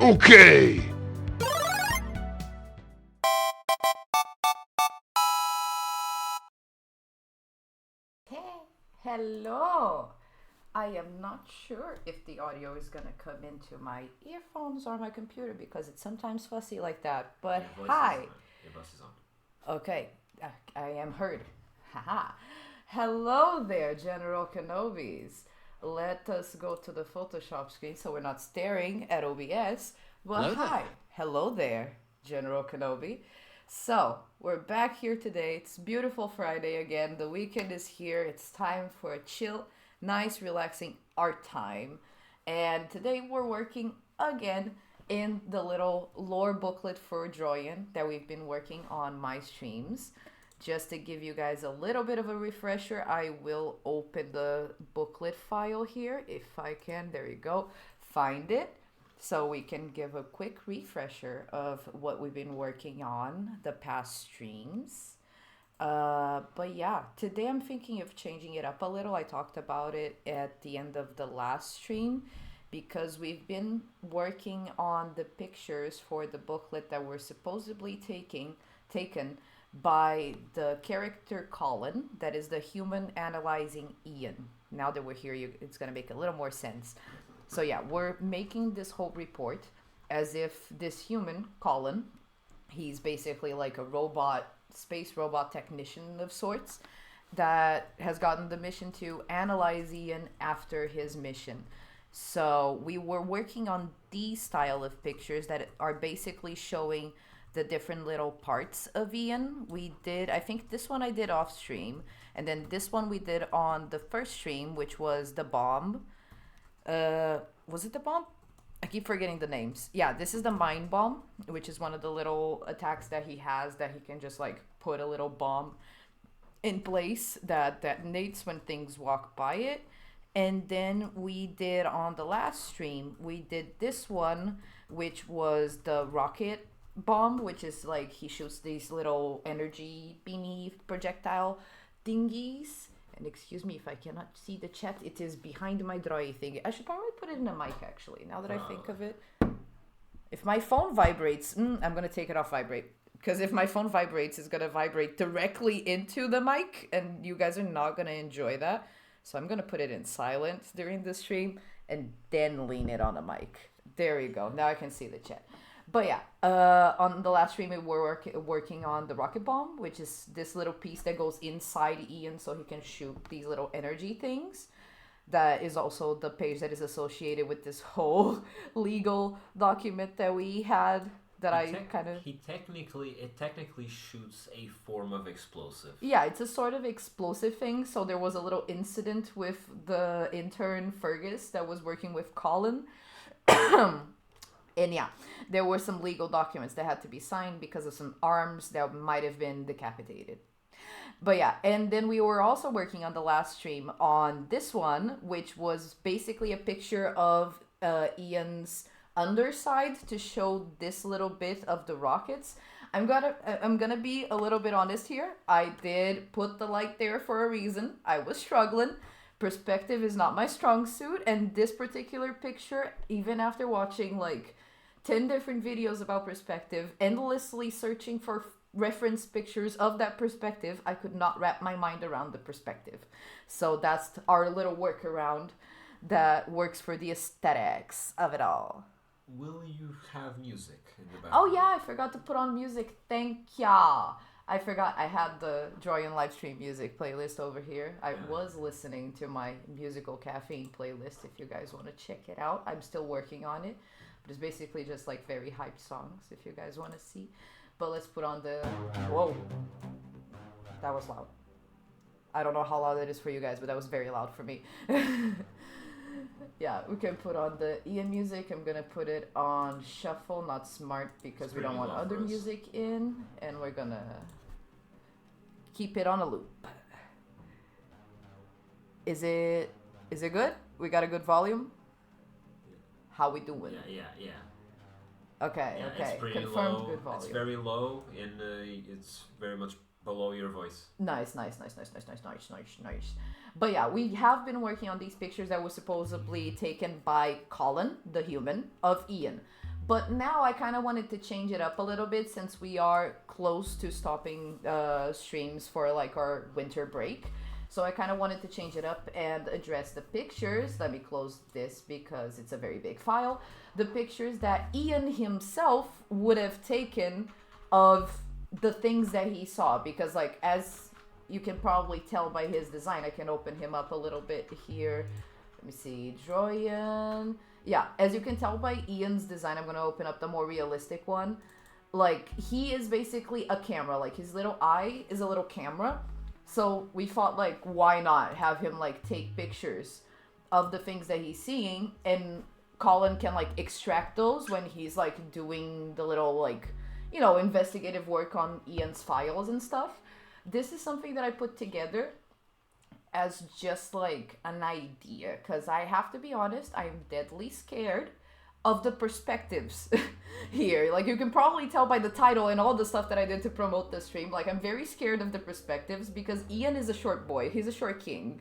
Okay! Hey, hello! I am not sure if the audio is gonna come into my earphones or my computer because it's sometimes fussy like that. But Your voice hi! is on. Your voice is on. Okay, I am heard. Haha. Hello there, General Kenobis. Let us go to the Photoshop screen so we're not staring at OBS. Well, Hello there. hi. Hello there, General Kenobi. So, we're back here today. It's beautiful Friday again. The weekend is here. It's time for a chill, nice, relaxing art time. And today we're working again in the little lore booklet for Droian that we've been working on my streams. Just to give you guys a little bit of a refresher, I will open the booklet file here if I can. There you go. Find it so we can give a quick refresher of what we've been working on the past streams. But yeah, today I'm thinking of changing it up a little. I talked about it at the end of the last stream because we've been working on the pictures for the booklet that were supposedly taken by the character Colin, that is the human analyzing I.A.N. Now that we're here, it's going to make a little more sense. So yeah, we're making this whole report as if this human, Colin, he's basically like a robot, space robot technician of sorts that has gotten the mission to analyze I.A.N. after his mission. So we were working on these style of pictures that are basically showing the different little parts of I.A.N. We did, I think this one I did off stream, and then this one we did on the first stream, which was the bomb. Was it the bomb? I keep forgetting the names. Yeah, this is the mind bomb, which is one of the little attacks that he has that he can just like put a little bomb in place that detonates when things walk by it. And then we did on the last stream, we did this one, which was the rocket bomb, which is like he shoots these little energy beamy projectile thingies. And excuse me if I cannot see the chat, it is behind my Droid thing. I should probably put it in a mic actually, now that I think of it. If my phone vibrates, I'm gonna take it off vibrate. Because if my phone vibrates, it's gonna vibrate directly into the mic, and you guys are not gonna enjoy that. So I'm gonna put it in silent during the stream and then lean it on the mic. There you go. Now I can see the chat. But yeah, on the last stream we were working on the rocket bomb, which is this little piece that goes inside I.A.N. so he can shoot these little energy things. That is also the page that is associated with this whole legal document that we had that It technically shoots a form of explosive. Yeah, it's a sort of explosive thing. So there was a little incident with the intern Fergus that was working with Colin. And yeah, there were some legal documents that had to be signed because of some arms that might have been decapitated. But yeah, and then we were also working on the last stream on this one, which was basically a picture of I.A.N.'s underside to show this little bit of the rockets. I'm gonna be a little bit honest here. I did put the light there for a reason. I was struggling. Perspective is not my strong suit, and this particular picture, even after watching like 10 different videos about perspective, endlessly searching for reference pictures of that perspective, I could not wrap my mind around the perspective. So that's our little workaround that works for the aesthetics of it all. Will you have music in the background? Oh yeah, I forgot to put on music. Thank ya. I forgot I had the Droian livestream music playlist over here. I was listening to my musical caffeine playlist if you guys want to check it out. I'm still working on it, but it's basically just like very hyped songs if you guys want to see. But let's put on the... Whoa. That was loud. I don't know how loud it is for you guys, but that was very loud for me. Yeah, we can put on the I.A.N. music. I'm gonna put it on shuffle, not smart, because we don't want other music in. And we're gonna keep it on a loop. Is it good? We got a good volume? How we doing? Yeah. Okay, Yeah, okay. It's pretty Confirmed low. good volume. It's very low, and it's very much below your voice. Nice. But yeah, we have been working on these pictures that were supposedly taken by Colin, the human, of I.A.N. But now I kind of wanted to change it up a little bit since we are close to stopping streams for like our winter break. So I kind of wanted to change it up and address the pictures. Let me close this because it's a very big file. The pictures that Ian himself would have taken of the things that he saw. Because like, as you can probably tell by his design, I can open him up a little bit here. Let me see, Droian. Yeah, as you can tell by Ian's design, I'm going to open up the more realistic one. Like, he is basically a camera. Like, his little eye is a little camera. So we thought, like, why not have him, like, take pictures of the things that he's seeing, and Colin can, like, extract those when he's, like, doing the little, like, you know, investigative work on Ian's files and stuff. This is something that I put together as just, like, an idea, because I have to be honest, I'm deadly scared of the perspectives here. Like, you can probably tell by the title and all the stuff that I did to promote the stream. Like, I'm very scared of the perspectives because Ian is a short boy. He's a short king.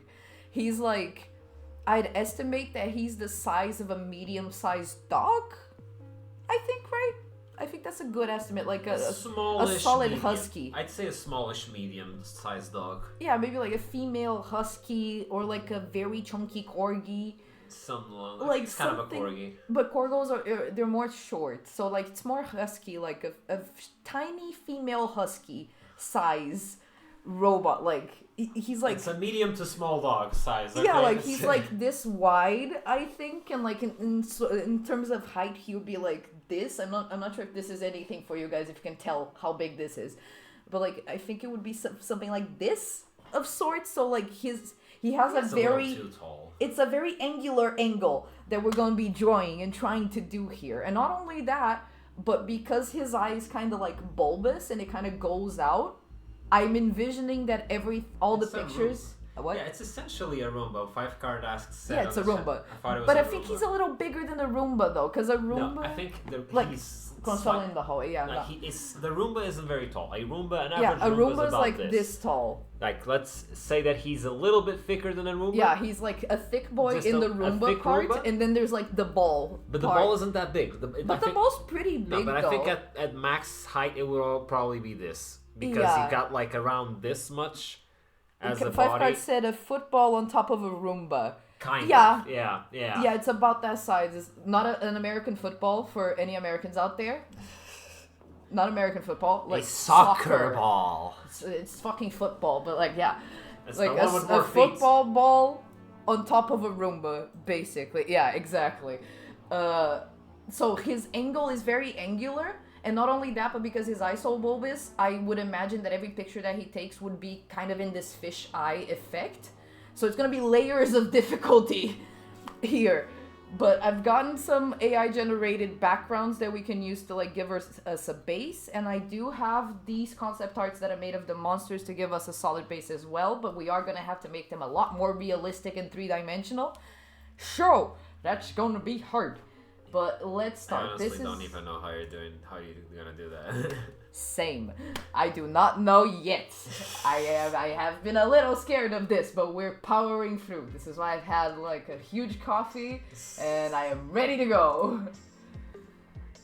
He's like, I'd estimate that he's the size of a medium-sized dog, I think, right? I think that's a good estimate, like a solid medium. husky. I'd say a smallish medium-sized dog. Yeah, maybe like a female husky or like a very chunky corgi. Something along Like it's kind of a corgi. But corgos they're more short, so like it's more husky, like a tiny female husky size robot. Like he's like, it's a medium to small dog size. Okay? Yeah, like he's like this wide, I think, and like in terms of height, he would be like this. I'm not sure if this is anything for you guys, if you can tell how big this is, but like I think it would be something like this of sorts. So like he has a very too tall. It's a very angular angle that we're going to be drawing and trying to do here. And not only that, but because his eye is kind of like bulbous and it kind of goes out, I'm envisioning that all the pictures... What? Yeah, it's essentially a Roomba. 5-card asks. Yeah, it's a Roomba. But I think he's a little bigger than a Roomba, though, because a Roomba... No, I think he's... Controlling the whole, yeah. Like the Roomba isn't very tall. An average Roomba is about like this tall. Like, let's say that he's a little bit thicker than a Roomba. Yeah, he's like a thick boy in the Roomba part, Roomba? And then there's like the ball. But the ball isn't that big. The ball's pretty big, No, but though. I think at max height it will probably be this. Because he got like around this much as a body. 5-card said a football on top of a Roomba. Kind of. Yeah. Yeah, it's about that size. It's not an American football for any Americans out there. Not American football, like a soccer ball. It's fucking football, but like, yeah. It's like a football ball on top of a Roomba, basically. Yeah, exactly. So his angle is very angular, and not only that, but because his eye's so bulbous, I would imagine that every picture that he takes would be kind of in this fish eye effect. So it's gonna be layers of difficulty here. But I've gotten some AI generated backgrounds that we can use to like give us a base, and I do have these concept arts that I made of the monsters to give us a solid base as well, but we are gonna have to make them a lot more realistic and 3-dimensional. Sure, that's gonna be hard. But let's start. I honestly don't even know how you're gonna do that. Same. I do not know yet. I have been a little scared of this, but we're powering through. This is why I've had like a huge coffee and I am ready to go.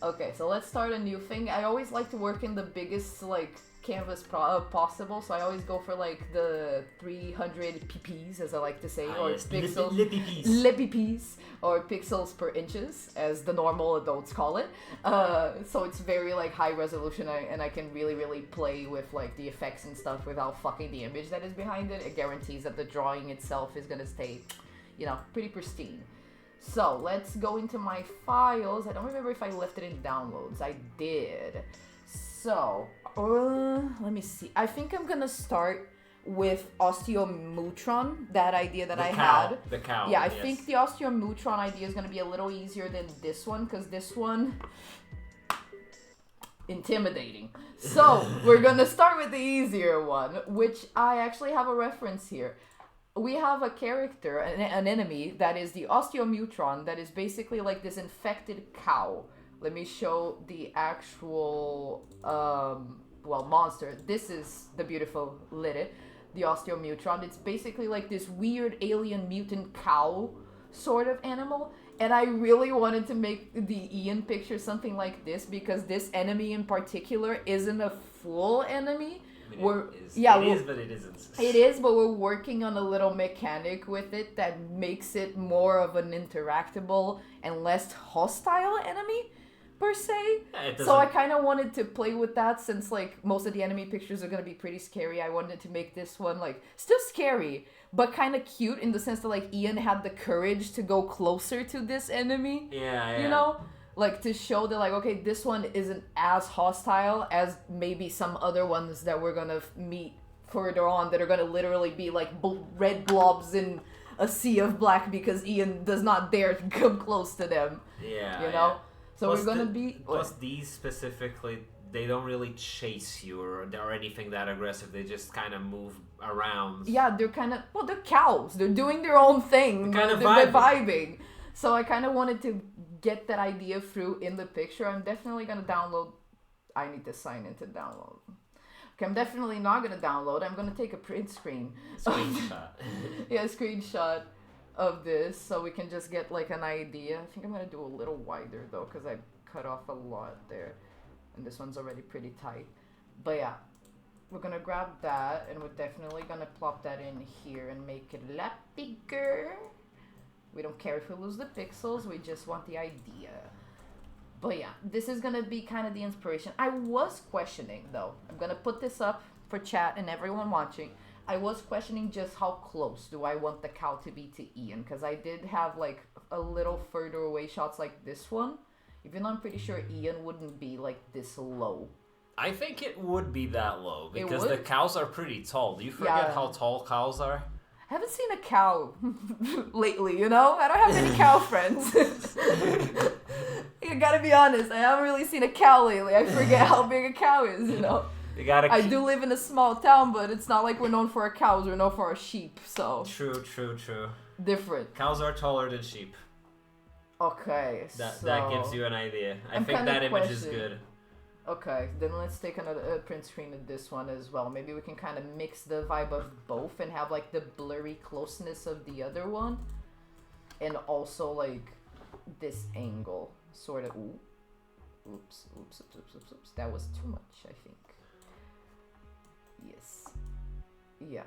Okay, so let's start a new thing. I always like to work in the biggest like canvas possible, so I always go for like the 300 pp's, as I like to say, or yes. pixels, Le pp's, or pixels per inches, as the normal adults call it. So it's very like high resolution, and I can really play with like the effects and stuff without fucking the image that is behind it. It guarantees that the drawing itself is gonna stay, you know, pretty pristine. So let's go into my files. I don't remember if I left it in downloads. I did. So, let me see. I think I'm gonna start with Osteomootron, that idea that I had. The cow. Yeah, I think the Osteomootron idea is gonna be a little easier than this one, because this one, intimidating. So, we're gonna start with the easier one, which I actually have a reference here. We have a character, an enemy, that is the Osteomootron, that is basically like this infected cow. Let me show the actual, monster. This is the beautiful Lilith, the Osteomootron. It's basically like this weird alien mutant cow sort of animal. And I really wanted to make the I.A.N picture something like this because this enemy in particular isn't a full enemy. It is, but it isn't. It is, but we're working on a little mechanic with it that makes it more of an interactable and less hostile enemy, per se. So I kind of wanted to play with that since, like, most of the enemy pictures are going to be pretty scary. I wanted to make this one, like, still scary, but kind of cute in the sense that, like, I.A.N had the courage to go closer to this enemy. Yeah. You know? Like, to show that, like, okay, this one isn't as hostile as maybe some other ones that we're gonna meet further on that are gonna literally be, like, red blobs in a sea of black because I.A.N does not dare to come close to them. Yeah. You know? Yeah. So plus we're gonna be... Plus, these specifically, they don't really chase you or anything that aggressive. They just kind of move around. Yeah, they're kind of... Well, they're cows. They're doing their own thing. They're vibing. So I kind of wanted to get that idea through in the picture. I'm definitely going to download... I need to sign in to download. Okay, I'm definitely not going to download. I'm going to take a print screen. Screenshot. Yeah, a screenshot of this so we can just get like an idea. I think I'm going to do a little wider though because I cut off a lot there. And this one's already pretty tight. But yeah, we're going to grab that and we're definitely going to plop that in here and make it a lot bigger. We don't care if we lose the pixels, we just want the idea. But yeah, this is gonna be kind of the inspiration. I was questioning though, I'm gonna put this up for chat and everyone watching. I was questioning just how close do I want the cow to be to I.A.N, because I did have like a little further away shots like this one, even though I'm pretty sure I.A.N wouldn't be like this low. I think it would be that low because the cows are pretty tall. Do you forget how tall cows are? I haven't seen a cow lately, you know? I don't have any cow friends. I gotta be honest, I haven't really seen a cow lately. I forget how big a cow is, you know? I do live in a small town, but it's not like we're known for our cows, we're known for our sheep, so... True. Different. Cows are taller than sheep. Okay, that gives you an idea. I think that image is good. Okay, then let's take another print screen of this one as well. Maybe we can kind of mix the vibe of both and have like the blurry closeness of the other one. And also like this angle, sort of. Oops. That was too much, I think. Yes. Yeah.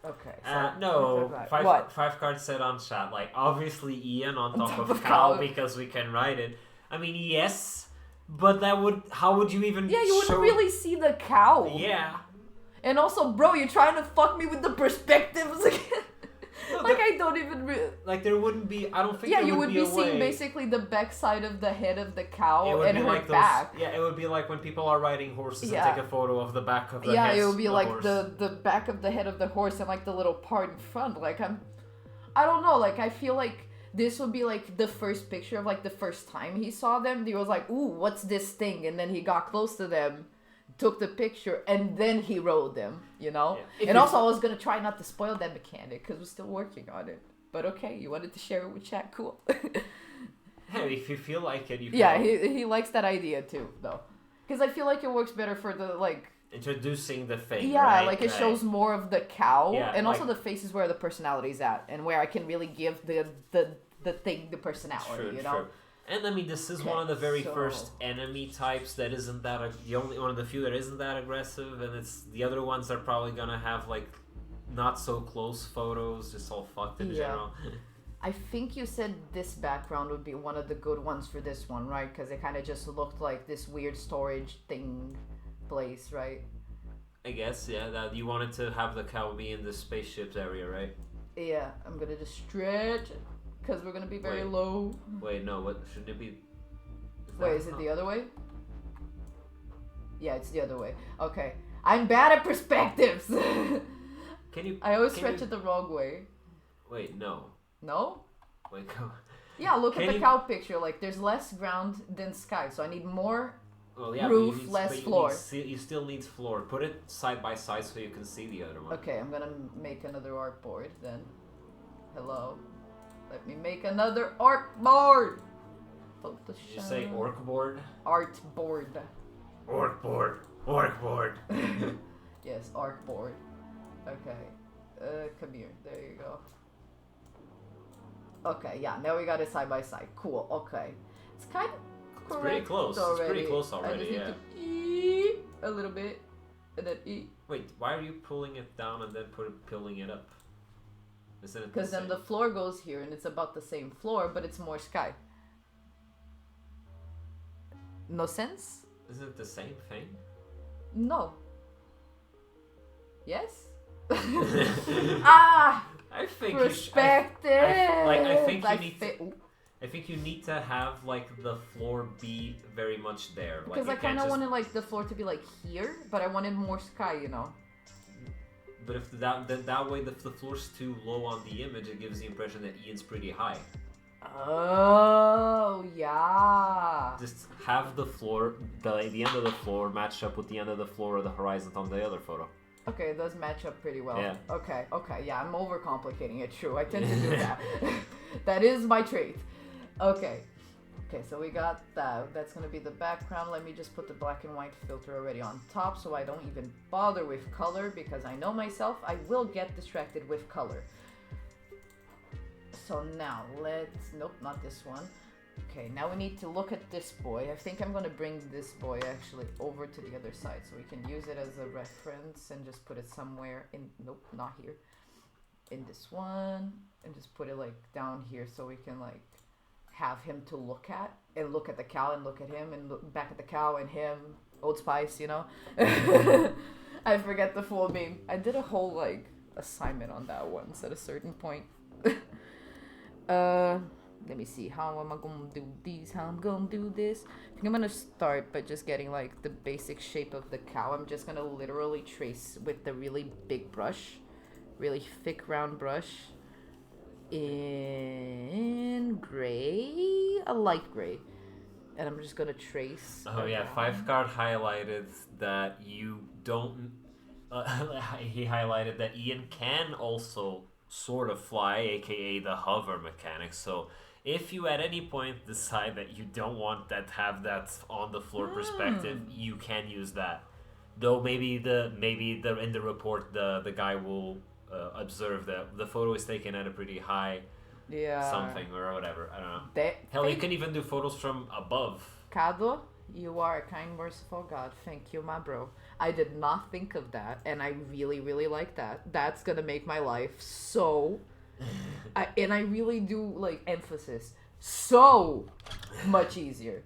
Okay. So no, five cards set on chat. Like, obviously I.A.N on top of cow because we can write it. I mean, yes. But how would you even you wouldn't really see the cow. Yeah. And also, bro, you're trying to fuck me with the perspectives again. No, like, I don't even... Like, there wouldn't be... I don't think there would be you would be seeing basically the back side of the head of the cow and her like back. Yeah, it would be like when people are riding horses and take a photo of the back of the head. Yeah, it would be like horse. the back of the head of the horse and like the little part in front. Like, I don't know, like, I feel like this would be like the first picture of like the first time he saw them. He was like, ooh, what's this thing? And then he got close to them, took the picture, and then he rode them, you know? Yeah. And also I was going to try not to spoil that mechanic because we're still working on it. But okay, you wanted to share it with chat, cool. Hey, if you feel like it, you can. Yeah, he likes that idea too, though. Because I feel like it works better for the, like... Introducing the thing, yeah, right? like it shows more of the cow, and also the face is where the personality's at, and where I can really give the thing the personality, you know? True. And I mean, this is one of the very first enemy types that isn't that the only one of the few that isn't that aggressive, and it's the other ones are probably gonna have like not so close photos, just all fucked in general. I think you said this background would be one of the good ones for this one, right? Because it kind of just looked like this weird storage thing place, right? I guess, yeah. That you wanted to have the cow be in the spaceships area, right? Yeah, I'm gonna just stretch it because we're gonna be very low. Wait, no. What shouldn't it be? Is it the other way? Yeah, it's the other way. Okay, I'm bad at perspectives. Can you? I always stretch it the wrong way. Wait, no. No? Wait, go. Yeah, look at the cow picture. Like, there's less ground than sky, so I need more. Well, yeah, roof, less floor. You still need floor. Put it side by side so you can see the other one. Okay, I'm gonna make another art board then. Hello. Let me make another art board! Photoshop. Did you say orc board? Art board. Orc board. Orc board. Yes, art board. Okay. Come here. There you go. Okay, yeah, now we got it side by side. Cool, okay. It's kind of It's pretty close. already. It's pretty close already, I just yeah. need to a little bit, and then Wait, why are you pulling it down and then pulling it up? Isn't it because then the floor goes here, and it's about the same floor, but it's more sky. No sense? Isn't it the same thing? No. Yes? Ah! I think Perspective! I think you need to have like the floor be very much there. Because like, I kind of wanted like the floor to be like here, but I wanted more sky, you know. But if that way the floor's too low on the image, it gives the impression that Ian's pretty high. Oh yeah. Just have the floor, the end of the floor match up with the end of the floor or the horizon on the other photo. Okay, it does match up pretty well. Yeah. Okay, yeah, I'm overcomplicating it, true. I tend to do that. That is my trait. Okay, so we got that. That's gonna be the background. Let me just put the black and white filter already on top so I don't even bother with color because I know myself, I will get distracted with color. So now nope, not this one. Okay, now we need to look at this boy. I think I'm gonna bring this boy actually over to the other side so we can use it as a reference and just put it somewhere in, nope, not here. In this one, and just put it like down here so we can like have him to look at and look at the cow and look at him and look back at the cow and him. Old Spice, you know? I forget the full meme. I did a whole like assignment on that once at a certain point. Let me see, how am I gonna do these, how I'm gonna do this. I think I'm gonna start by just getting like the basic shape of the cow. I'm just gonna literally trace with the really big brush, really thick round brush in gray, a light gray, and I'm just gonna trace. Oh yeah, 5card highlighted that you don't he highlighted that Ian can also sort of fly, aka the hover mechanic. So if you at any point decide that you don't want that, have that on the floor perspective, you can use that. Though maybe in the report the guy will observe that the photo is taken at a pretty high something or whatever. I don't know. Hell, you can even do photos from above. Cado, you are a kind, merciful God. Thank you, my bro. I did not think of that, and I really, really like that. That's gonna make my life so... and I really do, like, emphasis. So much easier.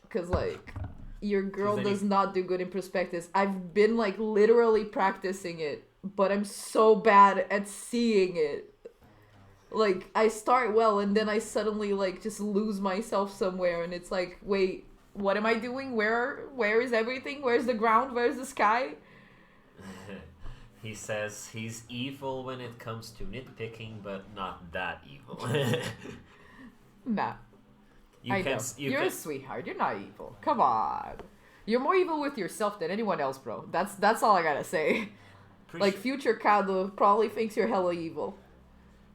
Because, like, your girl does not do good in perspectives. I've been, like, literally practicing it, but I'm so bad at seeing it. Like, I start well, and then I suddenly, like, just lose myself somewhere, and it's like, wait, what am I doing? Where is everything? Where's the ground? Where's the sky? He says he's evil when it comes to nitpicking, but not that evil. Nah. You're a sweetheart. You're not evil. Come on. You're more evil with yourself than anyone else, bro. That's all I gotta say. Like, future Kado probably thinks you're hella evil.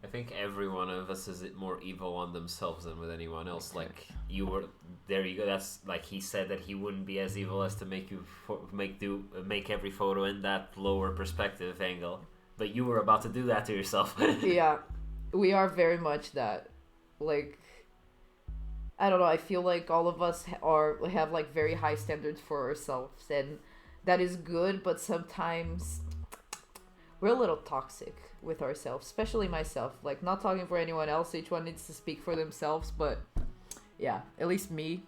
I think every one of us is more evil on themselves than with anyone else. Like, you were, there you go. That's like he said that he wouldn't be as evil as to make you make every photo in that lower perspective angle. But you were about to do that to yourself. Yeah, we are very much that. Like, I don't know. I feel like all of us have like very high standards for ourselves, and that is good. But sometimes we're a little toxic with ourselves, especially myself. Like, not talking for anyone else, each one needs to speak for themselves, but yeah, at least me,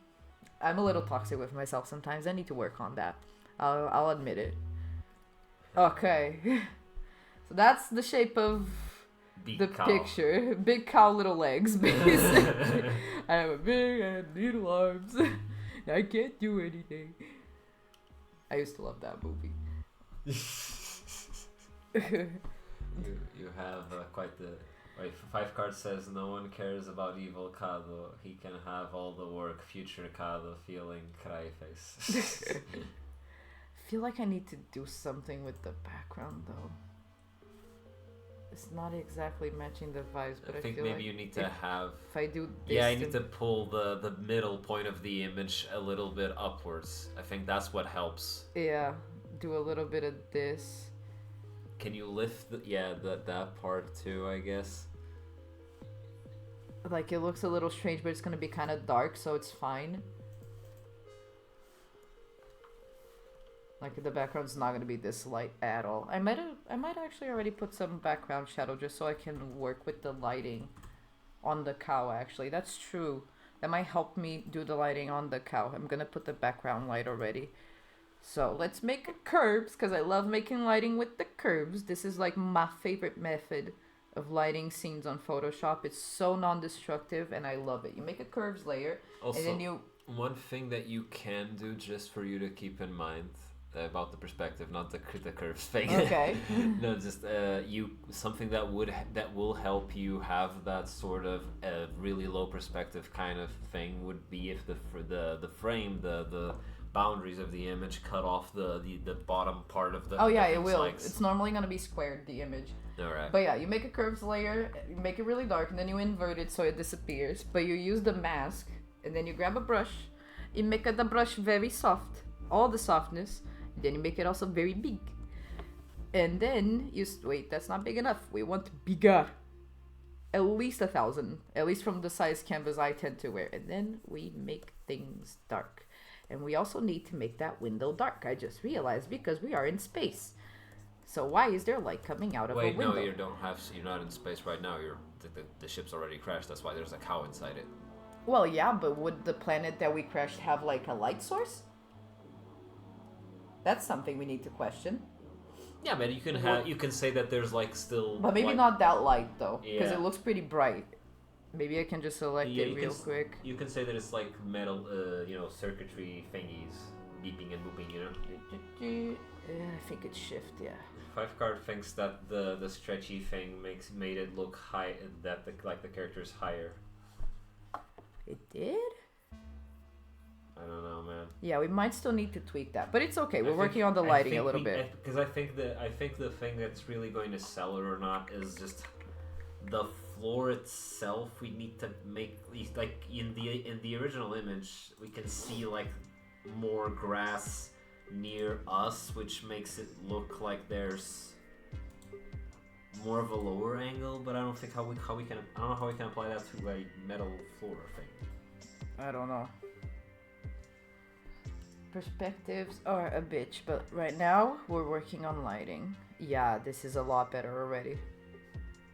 I'm a little toxic with myself sometimes. I need to work on that. I'll admit it. Okay. So that's the shape of the picture. Big cow, little legs, basically. I have a big and little arms. I can't do anything. I used to love that movie. You have quite the... Wait, 5card says no one cares about evil Kado. He can have all the work. Future Kado feeling cry face. I feel like I need to do something with the background though. It's not exactly matching the vibes, but I think feel maybe like you need to have... If I do this... Yeah, I need to pull the middle point of the image a little bit upwards. I think that's what helps. Yeah, do a little bit of this. Can you lift that part too, I guess? Like, it looks a little strange, but it's gonna be kind of dark, so it's fine. Like, the background's not gonna be this light at all. I might actually already put some background shadow just so I can work with the lighting on the cow, actually. That's true. That might help me do the lighting on the cow. I'm gonna put the background light already. So let's make curves, because I love making lighting with the curves. This is like my favorite method of lighting scenes on Photoshop. It's so non-destructive and I love it. You make a curves layer Also, and then you... one thing that you can do just for you to keep in mind about the perspective, not the curves thing. Okay. No, just something that will help you have that sort of really low perspective kind of thing would be if the frame, the boundaries of the image cut off the bottom part of the... Oh yeah, it will. It's normally going to be squared, the image. Alright. But yeah, you make a curves layer, you make it really dark, and then you invert it so it disappears. But you use the mask, and then you grab a brush, you make the brush very soft, all the softness, and then you make it also very big. And then you... Wait, that's not big enough. We want bigger. At least 1,000. At least from the size canvas I tend to wear. And then we make things dark. And we also need to make that window dark. I just realized because we are in space. So why is there light coming out of a window? Wait, no, you don't have. You're not in space right now. The ship's already crashed. That's why there's a cow inside it. Well, yeah, but would the planet that we crashed have like a light source? That's something we need to question. Yeah, man, you can say that there's like still. But maybe not that light though, because Yeah. it looks pretty bright. Maybe I can just select it real quick. You can say that it's like metal, circuitry thingies beeping and booping, I think it's shift, yeah. 5card thinks that the stretchy thing made it look high, that the character is higher. It did? I don't know, man. Yeah, we might still need to tweak that, but it's okay. We're working on the lighting a little bit. Because I think the thing that's really going to sell it or not is just the floor itself. We need to make, like in the original image, we can see like more grass near us, which makes it look like there's more of a lower angle. But I don't think I don't know how we can apply that to a metal floor thing. I don't know. Perspectives are a bitch, but right now we're working on lighting. Yeah, this is a lot better already.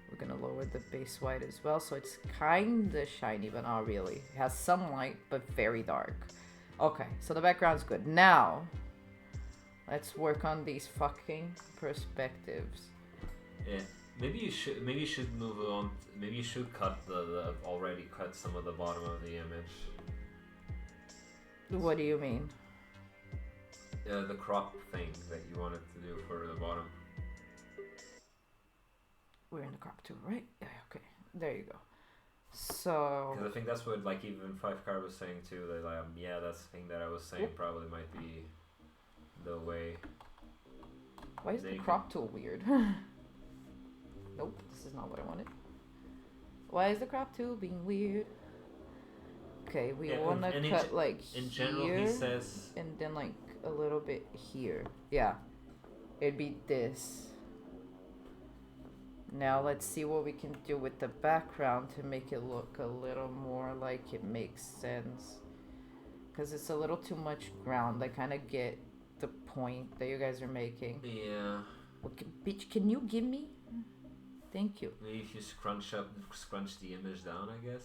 We're gonna lower the base white as well, so it's kinda shiny, but not really. It has some light, but very dark. Okay, so the background's good. Now, let's work on these fucking perspectives. Yeah, maybe you should move on. Maybe you should cut the already cut some of the bottom of the image. What do you mean? The crop thing that you wanted to do for the bottom. We're in the crop tool, right? Yeah, okay. There you go. So... Because I think that's what, like, even 5card was saying too. That, yeah, that's the thing that I was saying probably might be the way. Why is the crop tool weird? Nope, this is not what I wanted. Why is the crop tool being weird? Okay, we want to cut, like, in general, here, he says... and then, like, a little bit here. Yeah. It'd be this. Now let's see what we can do with the background to make it look a little more like it makes sense. Because it's a little too much ground. I kind of get the point that you guys are making. Yeah. Okay, bitch, can you give me? Thank you. Maybe if you scrunch the image down, I guess,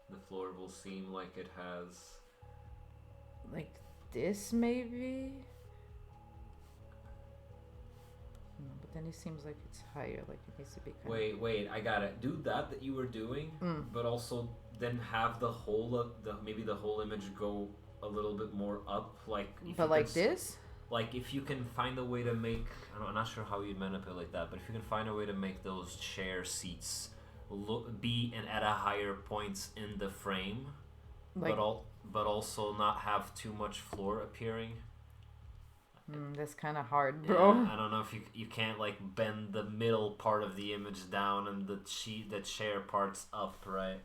the floor will seem like it has... Like this, maybe? No, but then it seems like it's higher, like it needs to be kind of... Wait, I got it. Do that you were doing, but also then have the whole maybe the whole image go a little bit more up, like... But like this? Like if you can find a way to make... I'm not sure how you'd manipulate that, but if you can find a way to make those chair seats be at a higher points in the frame, like, but also not have too much floor appearing. That's kind of hard, bro. Yeah, I don't know if you can't like bend the middle part of the image down and the chair parts up, right?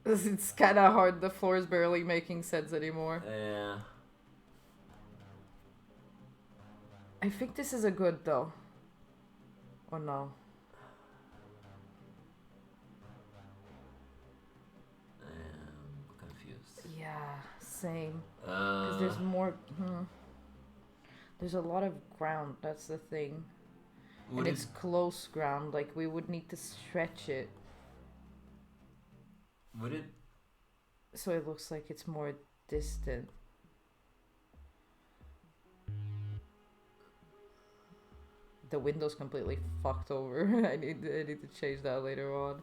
It's kind of hard. The floor is barely making sense anymore. Yeah. I think this is a good though. Or no? Yeah, same. Because there's more. There's a lot of ground. That's the thing. And it's close ground. Like we would need to stretch it. Would it? So it looks like it's more distant. The window's completely fucked over. I need to change that later on.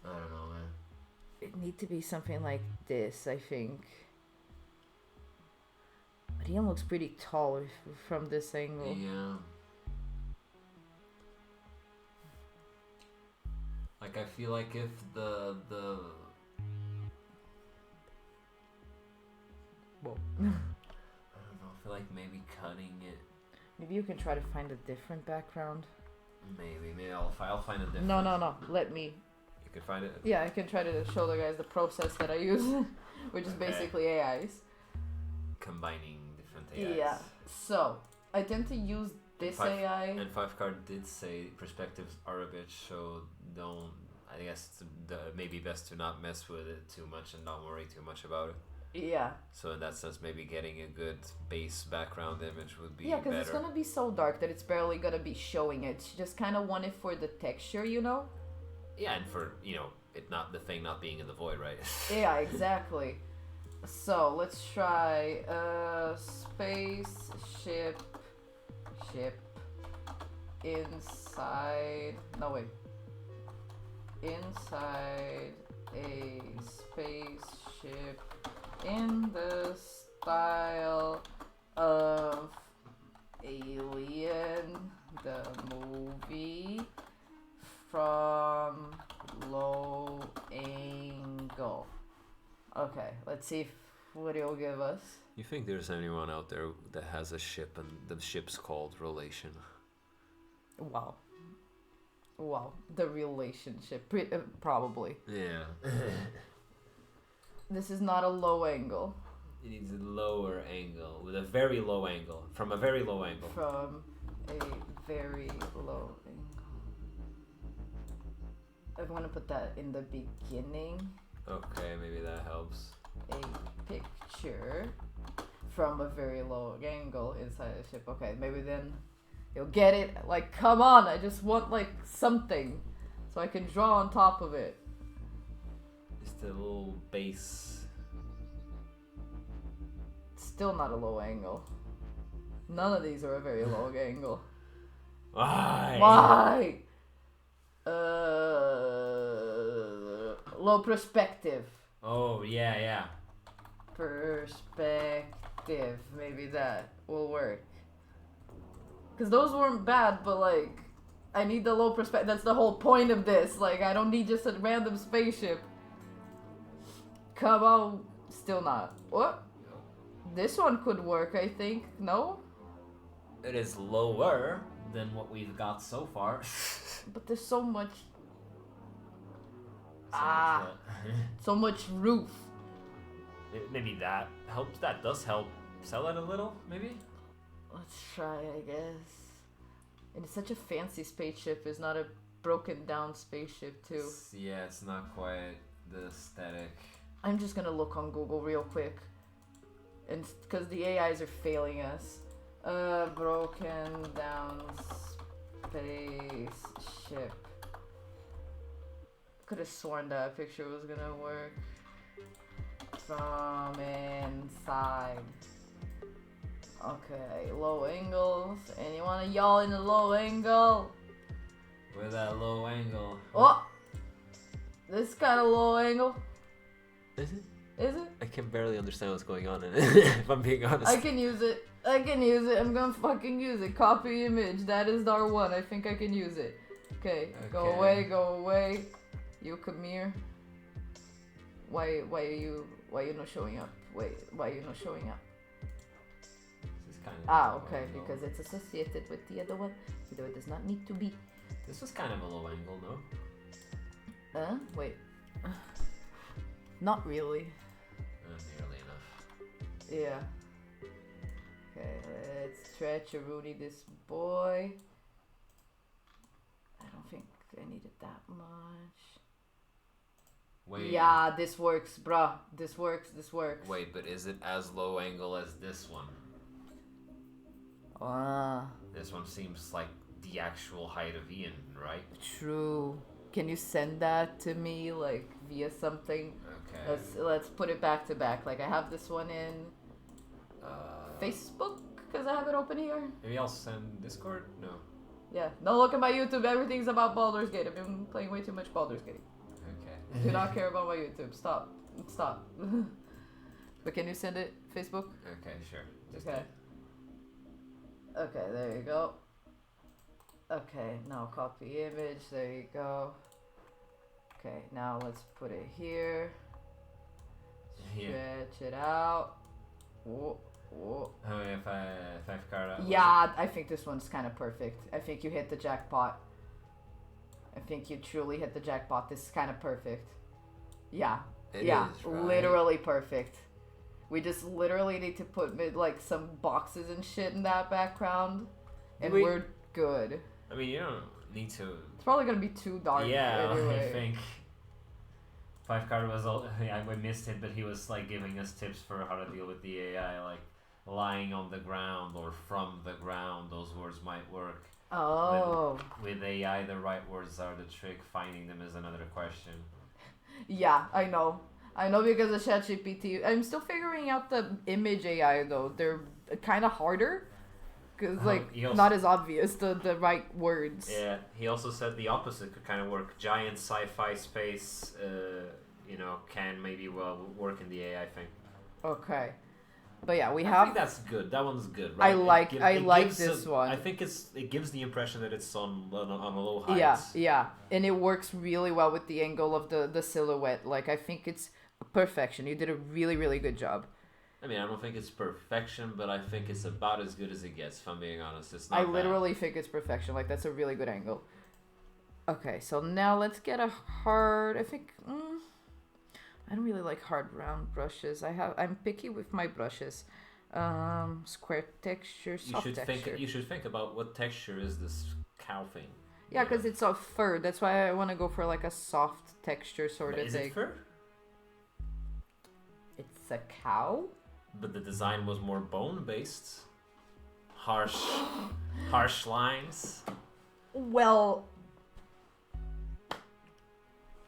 I don't know, man. It need to be something like this, I think. Rian looks pretty tall from this angle. Yeah. Like I feel like if the Whoa. I don't know. I feel like maybe cutting it. Maybe you can try to find a different background. Maybe I'll find a different. No. Let me. You can find it. Yeah, I can try to show the guys the process that I use, which is basically AIs. Combining different AIs. Yeah. So I tend to use this AI. And 5card did say perspectives are a bitch, so don't. I guess it's maybe best to not mess with it too much and not worry too much about it. Yeah. So in that sense, maybe getting a good base background image would be better. Yeah, because it's gonna be so dark that it's barely gonna be showing it. You just kind of want it for the texture, you know? Yeah, and for it not the thing not being in the void, right? Yeah, exactly. So let's try spaceship inside. No wait. Inside a spaceship in the style of Alien, the movie, from low angle. Okay, let's see what it'll give us. You think there's anyone out there that has a ship and the ship's called Relation? Wow, the relationship, probably. Yeah. This is not a low angle. It needs a lower angle, with a very low angle, from a very low angle. From a very low angle. I want to put that in the beginning. Okay, maybe that helps. A picture from a very low angle inside the ship. Okay, maybe then you'll get it. Like, come on, I just want like something so I can draw on top of it. Just a little base. Still not a low angle. None of these are a very low angle. Why? Low perspective. Oh, yeah. Perspective. Maybe that will work. Because those weren't bad, but like, I need the low perspective. That's the whole point of this. Like, I don't need just a random spaceship. Come on. Still not. What? This one could work, I think. No? It is lower than what we've got so far. But there's so much. So So much roof. maybe that helps. That does help sell it a little, maybe? Let's try, I guess. And it's such a fancy spaceship. It's not a broken down spaceship, too. It's not quite the aesthetic. I'm just gonna look on Google real quick. And because the AIs are failing us. Broken down spaceship. Could have sworn that picture was gonna work. From inside. Okay, low angles. Anyone of y'all in the low angle? With that low angle. Oh! This kind of low angle. Is it? Is it? I can barely understand what's going on in it, if I'm being honest. I can use it. I'm gonna fucking use it. Copy image. That is R1. I think I can use it. Okay. Go away. You come here. Why are you not showing up? Why are you not showing up? This is kind of okay, because it's associated with the other one. Though it does not need to be. This was kind of a low angle, no? Wait. Not really. Nearly enough. Yeah. Okay, let's stretch a Rooney this boy. I don't think I needed that much. Wait. Yeah, this works, bruh. This works. Wait, but is it as low angle as this one? Ah. This one seems like the actual height of I.A.N, right? True. Can you send that to me, like, via something? Okay. Let's put it back to back. Like, I have this one in Facebook, because I have it open here. Maybe I'll send Discord? No. Yeah. Don't look at my YouTube. Everything's about Baldur's Gate. I've been playing way too much Baldur's Gate. Okay. Do not care about my YouTube. Stop. But can you send it Facebook? Okay, sure. Okay. Okay, there you go. Okay, now copy image. There you go. Okay, now let's put it here. Stretch it out. Whoa, whoa. Oh, yeah, five card out. Yeah, I think this one's kind of perfect. I think you hit the jackpot. I think you truly hit the jackpot. This is kind of perfect. Yeah. It yeah, is, right? literally perfect. We just literally need to put like some boxes and shit in that background, and we're good. I mean, you don't need to. It's probably gonna be too dark. Yeah, anyway. I think. Five card was all. Yeah, we missed it, but he was like giving us tips for how to deal with the AI, like lying on the ground or from the ground. Those words might work. Oh. With AI, the right words are the trick. Finding them is another question. Yeah, I know because of ChatGPT. I'm still figuring out the image AI though. They're kind of harder because not as obvious the right words. Yeah, he also said the opposite could kind of work. Giant sci-fi space, can maybe work in the AI thing. Okay. But yeah, I think that's good. That one's good, right? I like this one. I think it gives the impression that it's on a low height. Yeah, and it works really well with the angle of the silhouette. Like, I think it's perfection. You did a really, really good job. I mean, I don't think it's perfection, but I think it's about as good as it gets, if I'm being honest. It's not I literally think it's perfection. Like, that's a really good angle. Okay, so now let's get a hard... I think... I don't really like hard round brushes. I'm picky with my brushes. Square texture, soft texture. You should think about what texture is this cow thing. Yeah, because it's a fur. That's why I want to go for like a soft texture sort of thing. Is it fur? It's a cow? But the design was more bone based. Harsh lines. Well,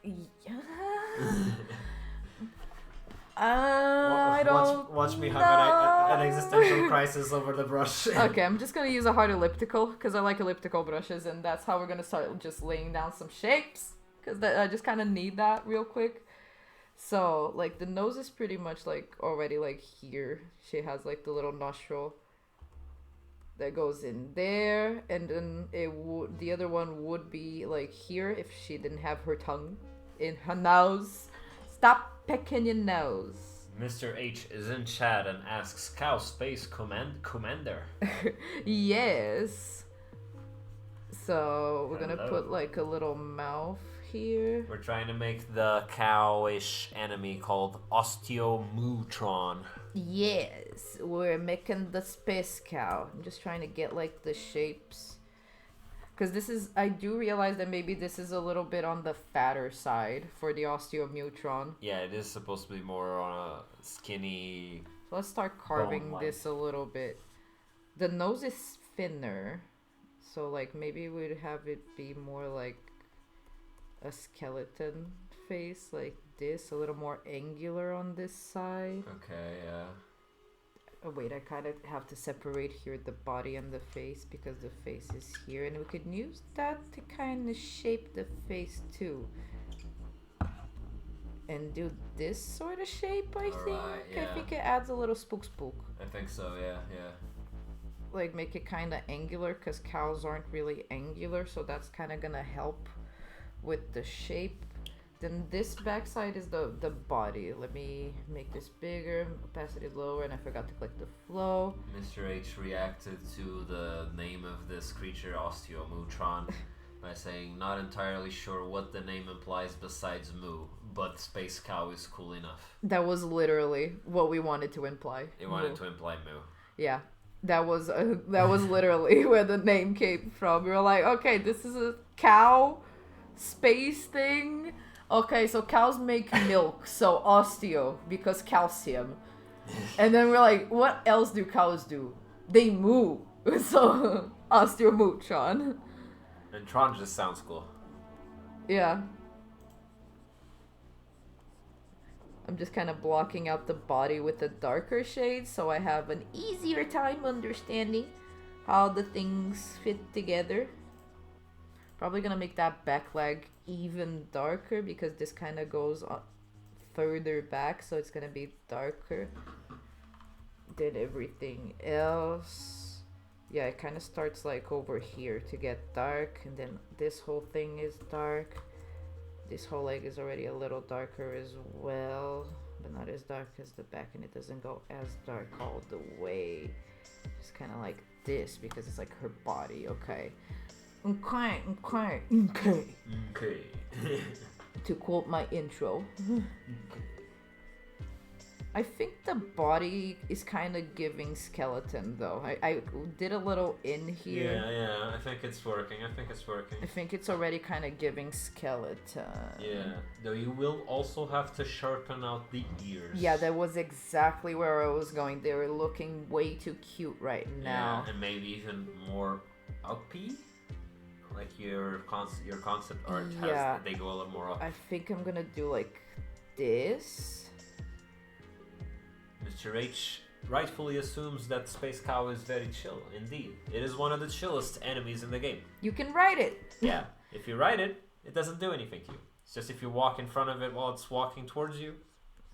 yeah. I don't watch me have an existential crisis over the brush. Okay, I'm just gonna use a hard elliptical because I like elliptical brushes, and that's how we're gonna start just laying down some shapes because I just kind of need that real quick. So like the nose is pretty much like already like here. She has like the little nostril that goes in there, and then the other one would be like here if she didn't have her tongue in her nose. Stop picking your nose. Mr. H is in chat and asks, Cow Space Commander. Yes. So we're gonna put like a little mouth here. We're trying to make the cowish enemy called Osteomootron. Yes, we're making the space cow. I'm just trying to get like the shapes. Because I do realize that maybe this is a little bit on the fatter side for the Osteomootron. Yeah, it is supposed to be more on a skinny... So let's start carving this a little bit. The nose is thinner. So like maybe we'd have it be more like a skeleton face like this. A little more angular on this side. Okay, yeah. Oh wait, I kind of have to separate here the body and the face because the face is here, and we could use that to kind of shape the face too. And do this sort of shape, I think. Yeah. I think it adds a little spook. I think so, yeah. Like make it kind of angular because cows aren't really angular, so that's kind of gonna help with the shape. Then this backside is the body. Let me make this bigger, opacity lower, and I forgot to click the flow. Mr. H reacted to the name of this creature, Osteomootron, by saying, not entirely sure what the name implies besides moo, but space cow is cool enough. That was literally what we wanted to imply. It wanted to imply moo. Yeah, that was literally where the name came from. We were like, okay, this is a cow space thing. Okay, so cows make milk, so osteo, because calcium. And then we're like, what else do cows do? They moo. So, Osteomootron. And Tron just sounds cool. Yeah. I'm just kind of blocking out the body with a darker shade so I have an easier time understanding how the things fit together. Probably gonna make that back leg even darker because this kind of goes on further back, so it's gonna be darker than everything else. Yeah, it kind of starts like over here to get dark, and then this whole thing is dark. This whole leg is already a little darker as well, but not as dark as the back, and it doesn't go as dark all the way. Just kind of like this because it's like her body. Okay. Okay. To quote my intro. I think the body is kind of giving skeleton though. I did a little in here. Yeah, I think it's working. I think it's already kind of giving skeleton. Yeah, though you will also have to sharpen out the ears. Yeah, that was exactly where I was going. They were looking way too cute right now. Yeah, and maybe even more uppy. Like your concept art has, they go a little more up. I think I'm gonna do like this. Mr. H rightfully assumes that Space Cow is very chill. Indeed, it is one of the chillest enemies in the game. You can ride it. Yeah, if you ride it, it doesn't do anything to you. It's just if you walk in front of it while it's walking towards you,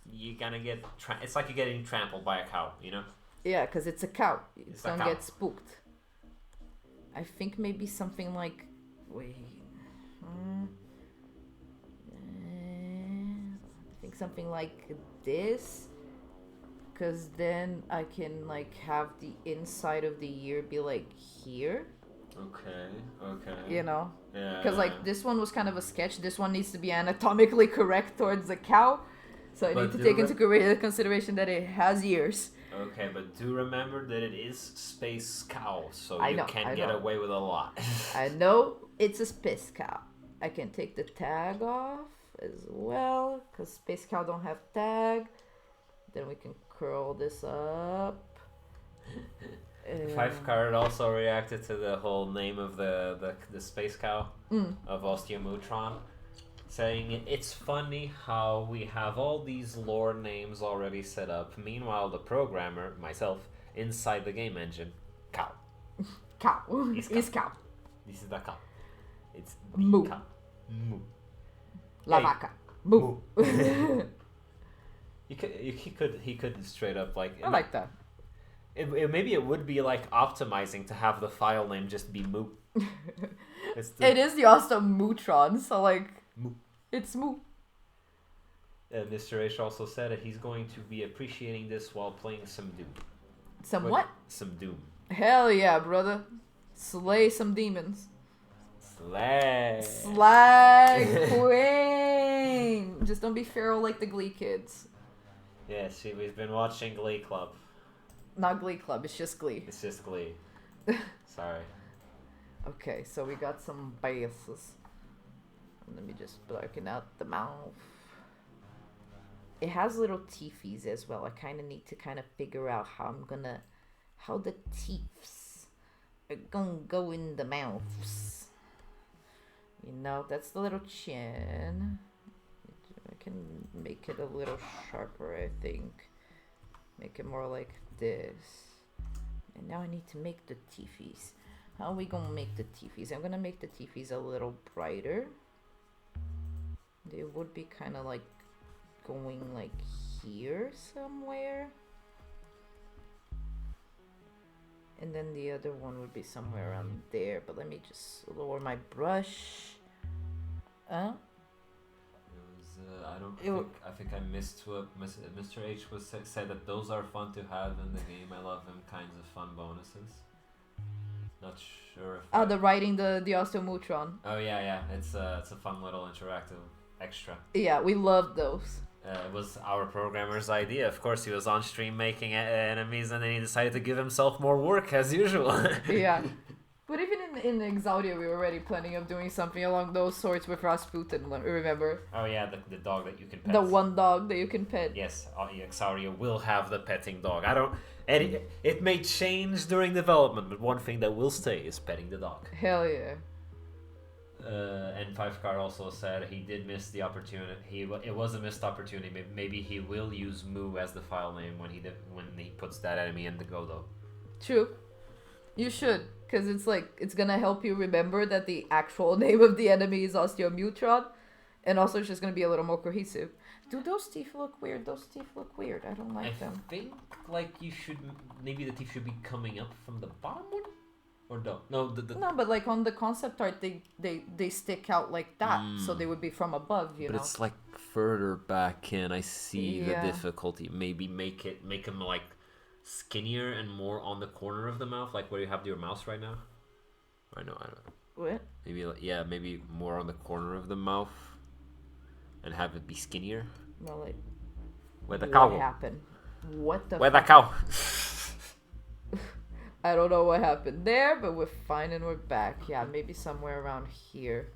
you're gonna get. It's like you're getting trampled by a cow, you know? Yeah, because it's a cow. It's gonna get spooked. I think maybe something like. Wait. I think something like this. Because then I can like have the inside of the ear be like here. Okay. You know? Yeah. Because like this one was kind of a sketch. This one needs to be anatomically correct towards the cow. So I need to take into consideration that it has ears. Okay, but do remember that it is Space Cow, so I you know, can get away with a lot. I know it's a Space Cow. I can take the tag off as well, because Space Cow don't have tag. Then we can curl this up. Five Card also reacted to the whole name of the Space Cow of Osteomootron, saying it's funny how we have all these lore names already set up. Meanwhile, the programmer, myself, inside the game engine, cow. Cow. Is cow. This is the cow. It's the Moo. cow. Moo. La vaca. Moo. He could straight up like. I like that. Maybe it would be like optimizing to have the file name just be moo. It is the Osteomootron, so like. Moo. It's moo. Mr. H also said that he's going to be appreciating this while playing some Doom. Some what? Some Doom. Hell yeah, brother. Slay some demons. Slay. Slag queen. Just don't be feral like the Glee kids. Yeah, see, we've been watching Glee Club. Not Glee Club, it's just Glee. It's just Glee. Sorry. Okay, so we got some bases. Let me just darken out the mouth. It has little teethies as well. I kind of need to kind of figure out how the teeths are gonna go in the mouths. You know, that's the little chin. I can make it a little sharper, I think. Make it more like this. And now I need to make the teethies. How are we gonna make the teethies? I'm gonna make the teethies a little brighter. They would be kind of like going like here somewhere. And then the other one would be somewhere around there. But let me just lower my brush. I think I missed what Mr. H said that those are fun to have in the game. I love them kinds of fun bonuses. Not sure if the writing the Osteomootron. Oh yeah. It's a fun little interactive extra. Yeah, we love those. It was our programmer's idea. Of course, he was on stream making enemies, and then he decided to give himself more work as usual. Yeah. But even in in Exaudia, we were already planning of doing something along those sorts with Rasputin, remember? Oh yeah, the dog that you can pet. The one dog that you can pet. Yes, Exauria will have the petting dog. I don't... And it may change during development, but one thing that will stay is petting the dog. Hell yeah. And Five Card also said he did miss the opportunity. It was a missed opportunity. Maybe he will use Moo as the file name when he puts that enemy in the go though. True. You should, because it's gonna help you remember that the actual name of the enemy is Osteomootron, and also it's just gonna be a little more cohesive. Do those teeth look weird? Those teeth look weird. I don't like them. I think you should maybe the teeth should be coming up from the bottom one. Or no? No, no, but like on the concept art, they stick out like that, so they would be from above, you know. But it's like further back in. I see the difficulty. Maybe make them like skinnier and more on the corner of the mouth, like where you have your mouse right now. I know. What? Maybe maybe more on the corner of the mouth, and have it be skinnier. Well, like. Where the cow? What happened? What the? Where the cow? I don't know what happened there, but we're fine and we're back. Yeah, maybe somewhere around here.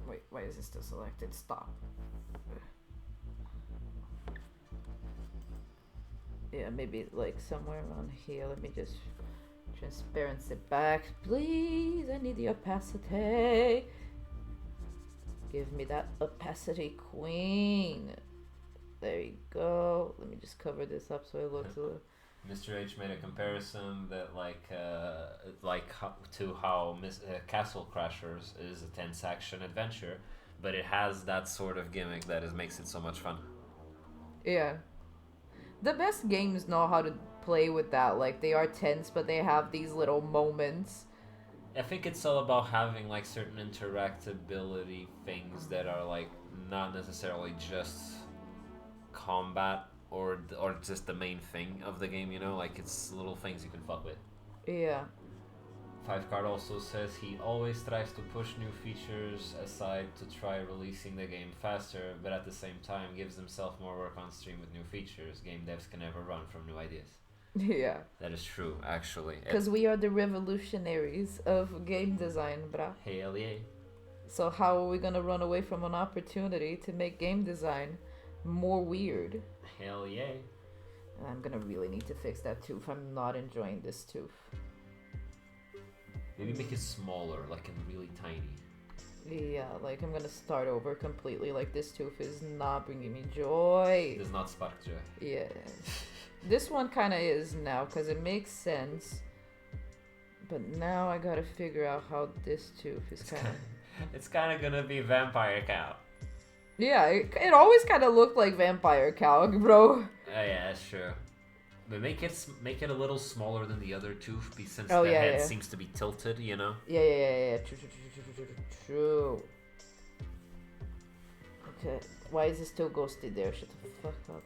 Wait, why is this still selected? Stop. Yeah, maybe like somewhere around here. Let me just transparency back. Please, I need the opacity. Give me that opacity, queen. There you go. Let me just cover this up so it looks a little... Mr. H made a comparison that to how Castle Crashers is a tense action adventure, but it has that sort of gimmick that makes it so much fun. Yeah. The best games know how to play with that. Like, they are tense, but they have these little moments. I think it's all about having like certain interactability things that are like not necessarily just combat or just the main thing of the game, you know, like it's little things you can fuck with. Yeah. Five Card also says he always tries to push new features aside to try releasing the game faster, but at the same time gives himself more work on stream with new features. Game devs can never run from new ideas. Yeah. That is true, actually. Because we are the revolutionaries of game design, brah. Hell yeah. So how are we gonna run away from an opportunity to make game design more weird? Hell yeah. I'm gonna really need to fix that tooth. I'm not enjoying this tooth. Maybe make it smaller, like and really tiny. Yeah, like I'm gonna start over completely. Like this tooth is not bringing me joy. It does not spark joy. Yeah. This one kind of is now because it makes sense. But now I gotta figure out how this tooth is kind of... It's kind of gonna be Vampire Cow. Yeah, it always kind of looked like Vampire Cow, bro. Yeah, that's true. But make it a little smaller than the other tooth, since the head seems to be tilted, you know? Yeah. True. Okay, why is it still ghosted there? Shut the fuck up.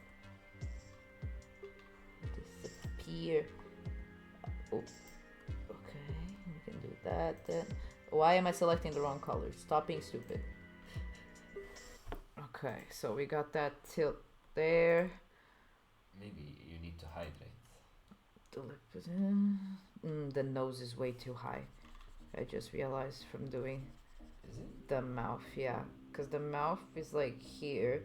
Disappear. Oh, okay, we can do that then. Why am I selecting the wrong color? Stop being stupid. Okay, so we got that tilt there. Maybe you need to hydrate. The nose is way too high. I just realized from doing the mouth, yeah. Because the mouth is like here.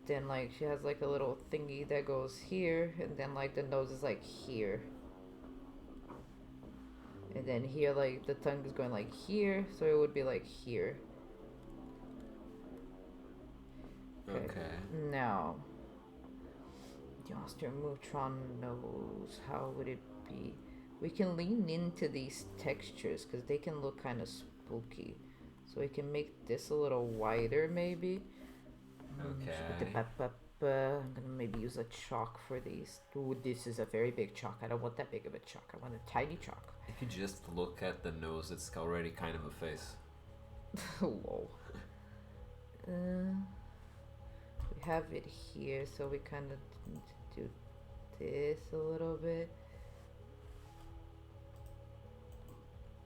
Then like she has like a little thingy that goes here. And then like the nose is like here. And then here like the tongue is going like here. So it would be like here. Okay. Now, the Osteomootron nose, how would it be? We can lean into these textures because they can look kind of spooky. So we can make this a little wider maybe. Okay. I'm gonna maybe use a chalk for these. Ooh, this is a very big chalk. I don't want that big of a chalk. I want a tiny chalk. If you just look at the nose, it's already kind of a face. Whoa. We have it here, so we kind of need to do this a little bit.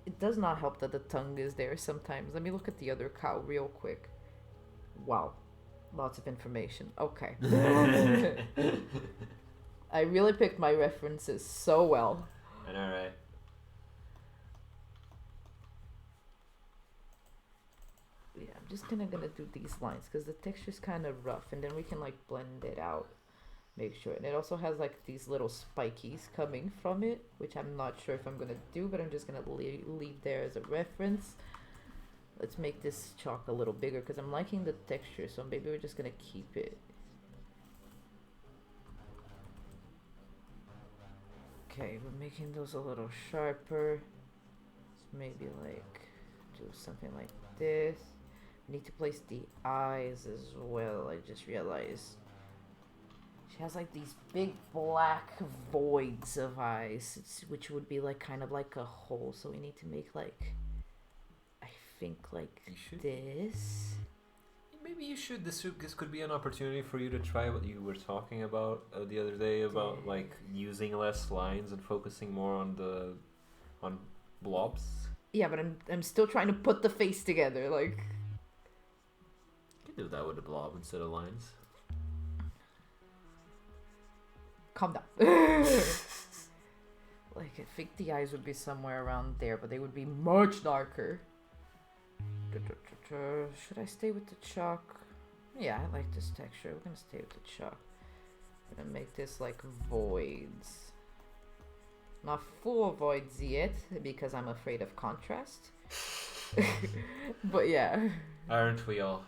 It does not help that the tongue is there sometimes. Let me look at the other cow real quick. Wow. Lots of information. Okay. I really picked my references so well. I know, right? just gonna do these lines because the texture's kind of rough, and then we can like blend it out, make sure. And it also has like these little spikies coming from it, which I'm not sure if I'm gonna do, but I'm just gonna leave there as a reference. Let's make this chalk a little bigger because I'm liking the texture, so maybe we're just gonna keep it. Okay, we're making those a little sharper. So maybe like do something like this. I need to place the eyes as well. I just realized she has like these big black voids of eyes, which would be like kind of like a hole. So we need to make like, I think like this. Maybe you should. This could be an opportunity for you to try what you were talking about the other day about like using less lines and focusing more on blobs. Yeah, but I'm still trying to put the face together. Like, you can do that with a blob instead of lines. Calm down. Like, I think the eyes would be somewhere around there, but they would be much darker. Should I stay with the chalk? Yeah, I like this texture. We're gonna stay with the chalk. I'm gonna make this like voids. Not full voids yet, because I'm afraid of contrast. But yeah. Aren't we all?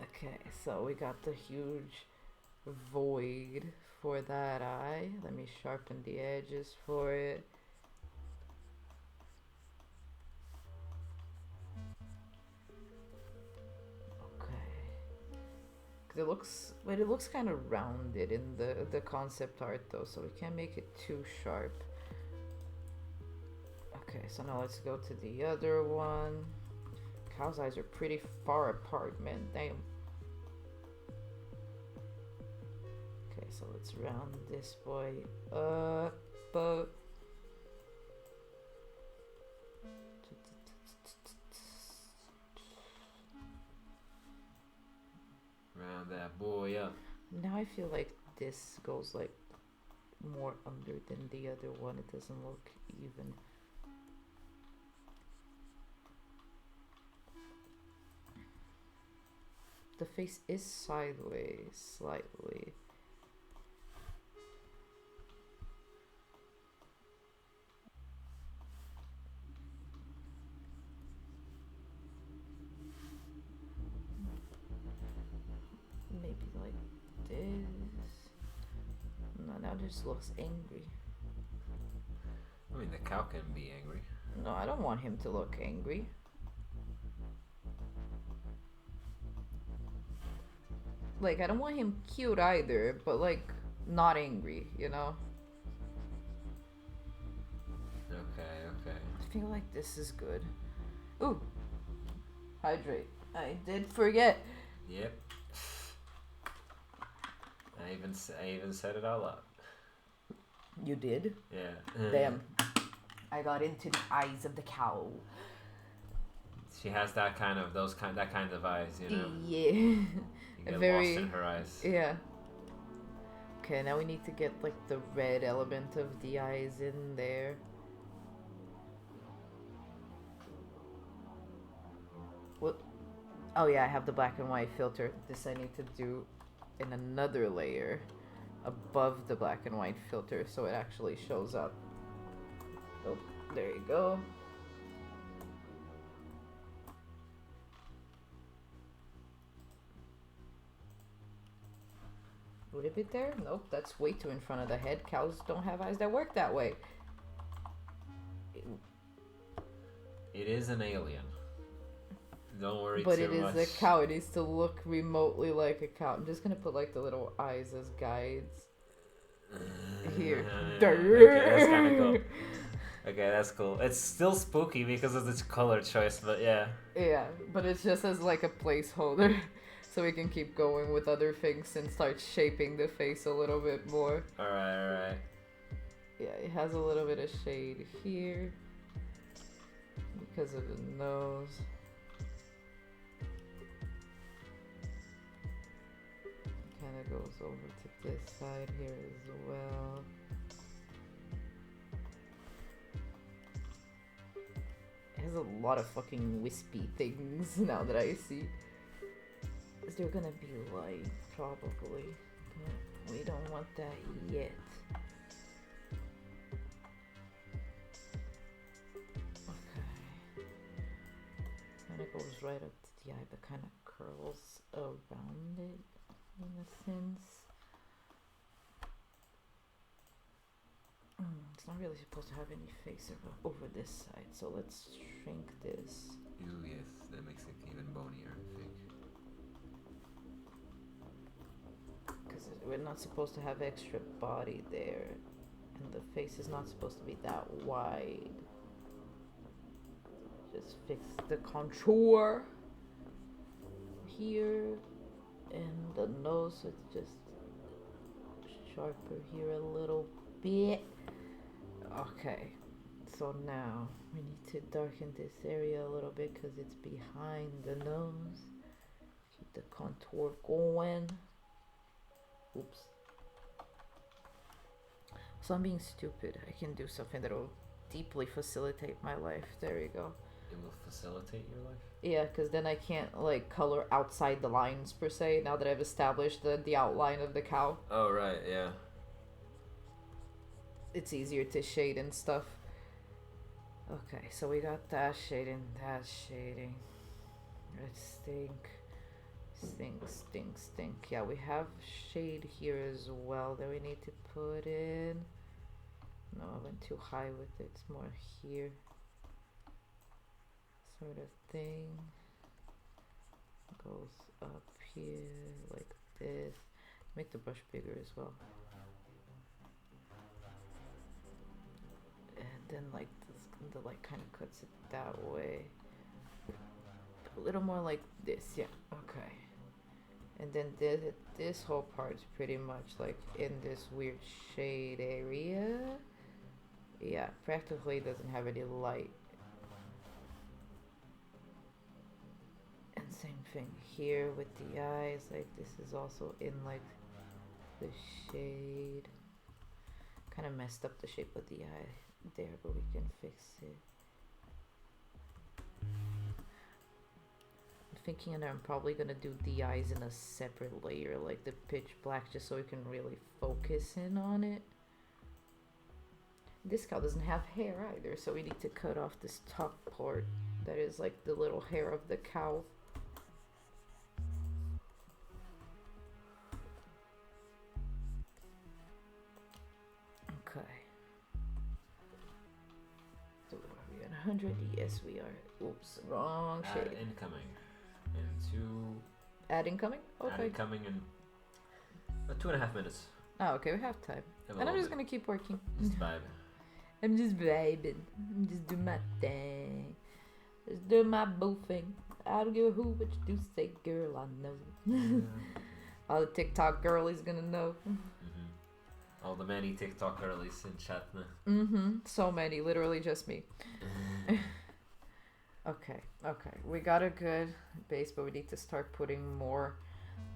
Okay, so we got the huge void for that eye. Let me sharpen the edges for it. It looks kind of rounded in the concept art though, so we can't make it too sharp. Okay, so now let's go to the other one. Cow's eyes are pretty far apart, man. Damn. Okay, so let's round this boy up. Round that boy up. Now I feel like this goes like more under than the other one. It doesn't look even. The face is sideways slightly. Maybe like this. No, now this looks angry. I mean, the cow can be angry. No, I don't want him to look angry. Like, I don't want him cute either, but like, not angry, you know? Okay. I feel like this is good. Ooh! Hydrate. I did forget. Yep. I even said it out loud. You did? Yeah. Damn. I got into the eyes of the cow. She has that kind of eyes, you know. Yeah. You get lost in her eyes. Yeah. Okay, now we need to get like the red element of the eyes in there. What? Oh yeah, I have the black and white filter. This I need to do in another layer above the black and white filter so it actually shows up. Oh, there you go. Would it be there? Nope, that's way too in front of the head. Cows don't have eyes that work that way. It is an alien. Don't worry but too it is much. a cow. It needs to look remotely like a cow. I'm just gonna put like the little eyes as guides. Here. Okay, that's kind of cool. Okay, that's cool. It's still spooky because of this color choice, but yeah. Yeah, but it's just as like a placeholder. So we can keep going with other things and start shaping the face a little bit more. Alright. Yeah, it has a little bit of shade here. Because of the nose. Kind of goes over to this side here as well. There's a lot of fucking wispy things now that I see. Is there gonna be light? Probably. But we don't want that yet. Okay. And it goes right up to the eye, but kind of curls around it in a sense. It's not really supposed to have any face over this side, so let's shrink this. Ew, yes, that makes it even bonier, I think. Because we're not supposed to have extra body there, and the face is not supposed to be that wide. Just fix the contour here, and the nose, so it's just sharper here a little bit. Okay, so now we need to darken this area a little bit because it's behind the nose. Keep the contour going. Oops. So I'm being stupid. I can do something that will deeply facilitate my life. There you go. It will facilitate your life? Yeah, because then I can't like color outside the lines per se, now that I've established the outline of the cow. Oh, right, yeah. It's easier to shade and stuff. Okay, so we got that shading, that shading. Let's think. Yeah, we have shade here as well that we need to put in. No, I went too high with it. It's more here. Sort of thing. Goes up here like this. Make the brush bigger as well. And then like this, the light kind of cuts it that way. A little more like this, yeah, okay. And then this whole part's pretty much like in this weird shade area. Yeah, practically doesn't have any light. And same thing here with the eyes, like this is also in like the shade. Kind of messed up the shape of the eye there, but we can fix it. I'm thinking that I'm probably gonna do the eyes in a separate layer, like the pitch black, just so we can really focus in on it. This cow doesn't have hair either, so we need to cut off this top part that is like the little hair of the cow. Okay. So are we at 100? Yes, we are. Oops, wrong shade. Add incoming. And Add incoming? Okay. Add incoming in 2.5 minutes. Oh, okay, we have time. And I'm just gonna keep working. Just vibe. I'm just vibing. I'm just doing my thing. Just doing my boo thing. I don't give a who what you do say, girl, I know. Yeah. All the TikTok girlies gonna know. All the many TikTok girlies in chat now. So many, literally just me. Okay. We got a good base, but we need to start putting more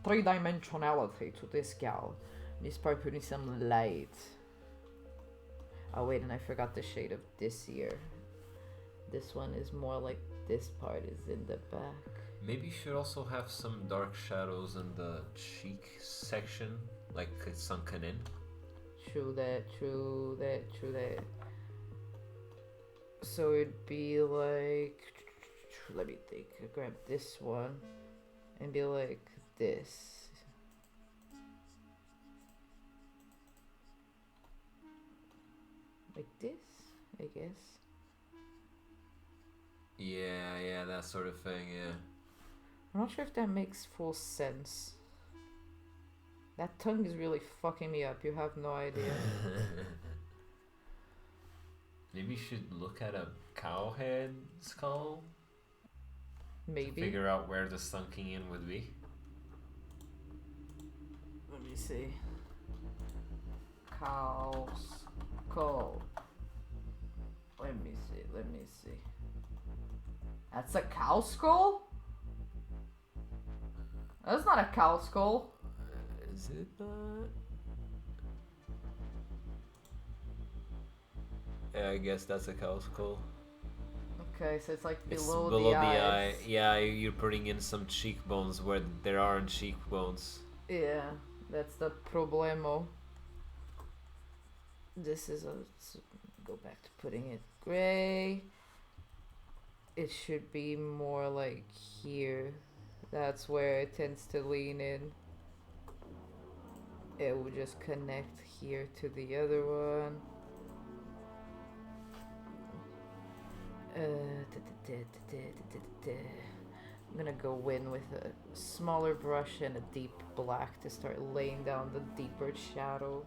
three-dimensionality to this gal. We need to start putting some light. Oh wait, and I forgot the shade of this here. This one is more like this part is in the back. Maybe you should also have some dark shadows in the cheek section, like it's sunken in. True that. So it'd be like, let me think, grab this one and be like this. Like this, I guess. Yeah, that sort of thing, yeah. I'm not sure if that makes full sense. That tongue is really fucking me up, you have no idea. Maybe you should look at a cow head skull. Maybe. To figure out where the sunking in would be. Let me see. Cow skull. Let me see. That's a cow skull? That's not a cow skull. Is it not? Yeah, I guess that's a cow skull. Okay, so it's like It's below, below the eye. eyes. Yeah, you're putting in some cheekbones where there aren't cheekbones. Yeah, that's the problemo. This is a... let's go back to putting it gray. It should be more like here. That's where it tends to lean in. It will just connect here to the other one. I'm gonna go in with a smaller brush and a deep black to start laying down the deeper shadows.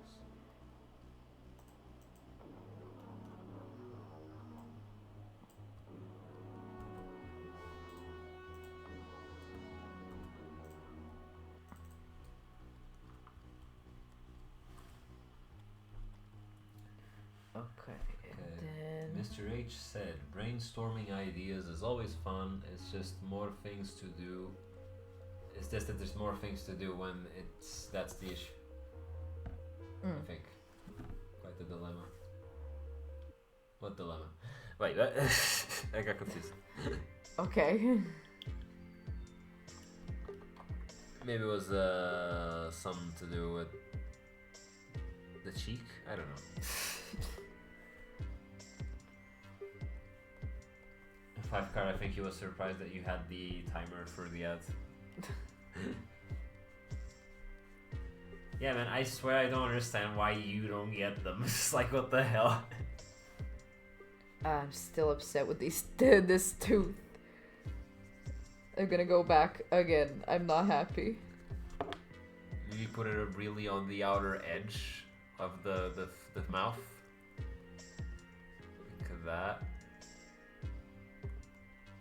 Okay, and then... Mr. H said, brainstorming ideas is always fun. It's just more things to do. It's just that there's more things to do when that's the issue. I think. Quite the dilemma. What dilemma? Wait, I got confused. Okay. Maybe it was something to do with the cheek? I don't know. 5 card, I think he was surprised that you had the timer for the ad. Yeah, man, I swear I don't understand why you don't get them. It's like, what the hell? I'm still upset with this tooth. I'm gonna go back again. I'm not happy. Maybe put it really on the outer edge of the mouth. Look at that.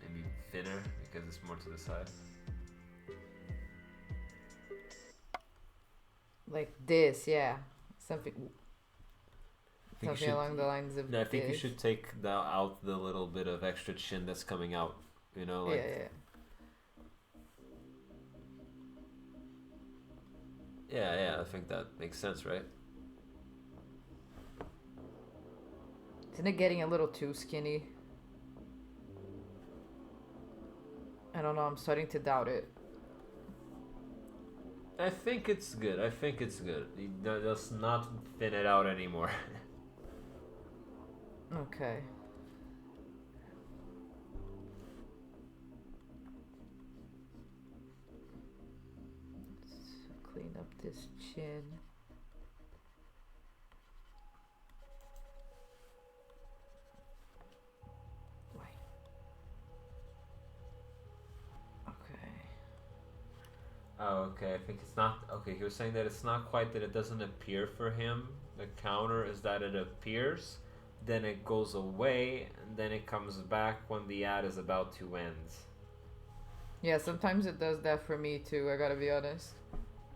Maybe thinner because it's more to the side. Like this, yeah. Something along the lines of No, I think you this. should take out the little bit of extra chin that's coming out. You know, like. Yeah. Yeah, I think that makes sense, right? Isn't it getting a little too skinny? I don't know, I'm starting to doubt it. I think it's good. Let's not thin it out anymore. Okay. Let's clean up this chin. Oh, okay. I think it's not. Okay, he was saying that it's not quite that it doesn't appear for him. The counter is that it appears, then it goes away, and then it comes back when the ad is about to end. Yeah, sometimes it does that for me too, I gotta be honest.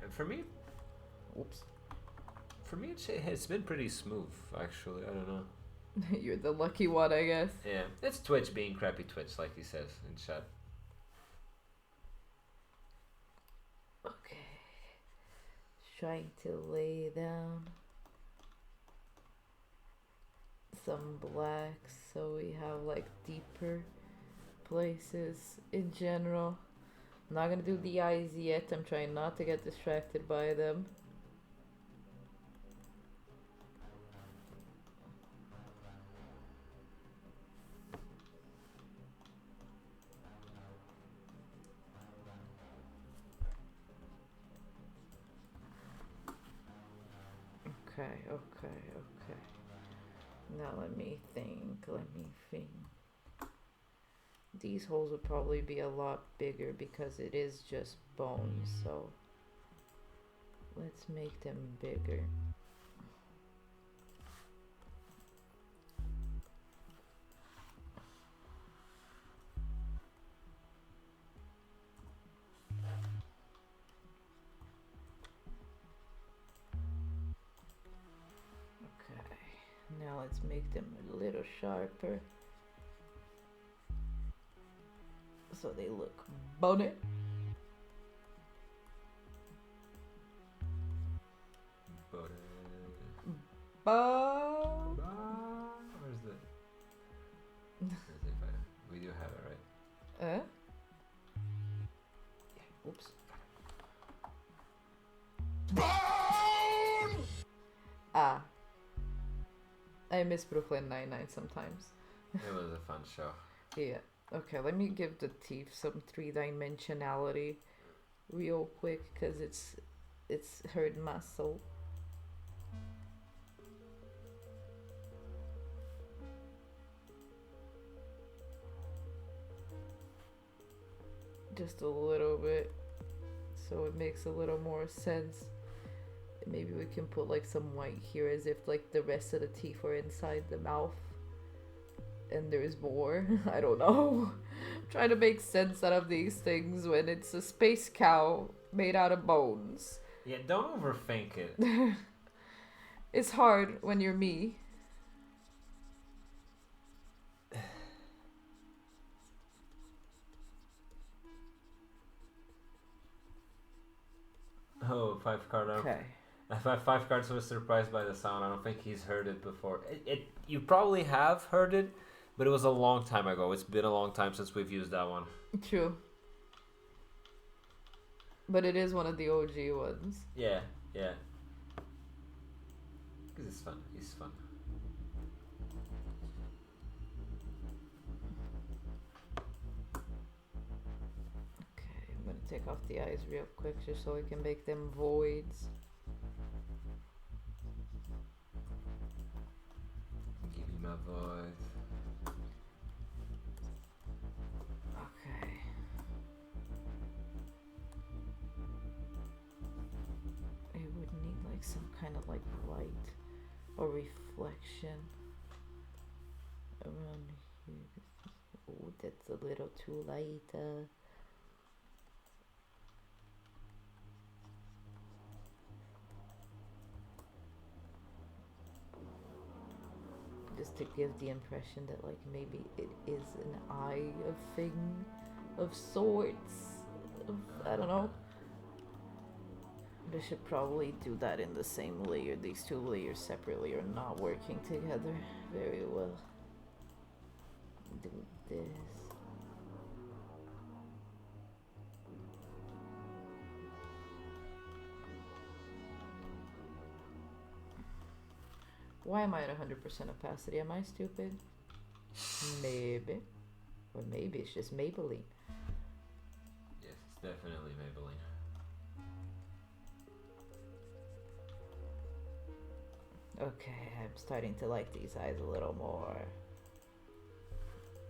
And for me, Oops. for me, it's been pretty smooth, actually. I don't know. You're the lucky one, I guess. Yeah, it's Twitch being crappy Twitch, like he says in chat. Okay. Trying to lay down some black so we have like deeper places in general. I'm not gonna do the eyes yet. I'm trying not to get distracted by them. Okay. Now let me think. These holes would probably be a lot bigger because it is just bones, so let's make them bigger. Now let's make them a little sharper so they look bony. Where's the? We do have it, right? Yeah. Oops. Ah. I miss Brooklyn Nine-Nine sometimes. It was a fun show. Yeah. Okay, let me give the teeth some three-dimensionality real quick, because it's hurt my soul. Just a little bit, so it makes a little more sense. Maybe we can put like some white here, as if like the rest of the teeth are inside the mouth and there's more. I don't know. I'm trying to make sense out of these things when it's a space cow made out of bones. Yeah, don't overthink it. It's hard when you're me. Oh, 5 card. Okay. Five cards was surprised by the sound. I don't think he's heard it before. You probably have heard it, but it was a long time ago. It's been a long time since we've used that one. True. But it is one of the OG ones. Yeah. Because it's fun. It's fun. Okay, I'm gonna take off the eyes real quick just so I can make them voids. Give me my voice. Okay. I would need like some kind of like light or reflection around here. Oh, that's a little too light. Just to give the impression that like maybe it is an eye of thing of sorts. I don't know. I should probably do that in the same layer. These two layers separately are not working together very well. Do this. Why am I at 100% opacity? Am I stupid? Maybe. Or maybe it's just Maybelline. Yes, it's definitely Maybelline. Okay, I'm starting to like these eyes a little more.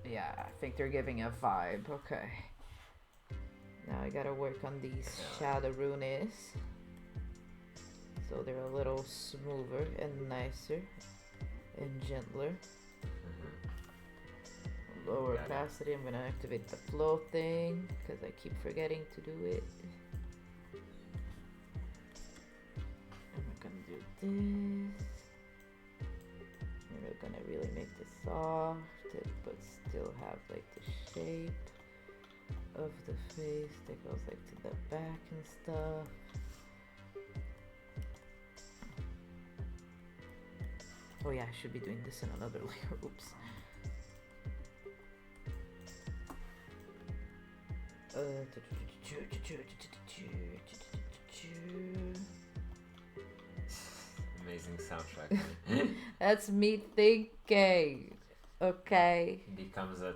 Yeah, I think they're giving a vibe. Okay. Now I gotta work on these shadow-rooness. So they're a little smoother and nicer and gentler. Lower opacity. I'm gonna activate the flow thing because I keep forgetting to do it. And we're gonna do this. And we're gonna really make this soft, but still have like the shape of the face that goes like to the back and stuff. Oh yeah, I should be doing this in another layer. Oops. Amazing soundtrack. That's me thinking. Okay. Becomes a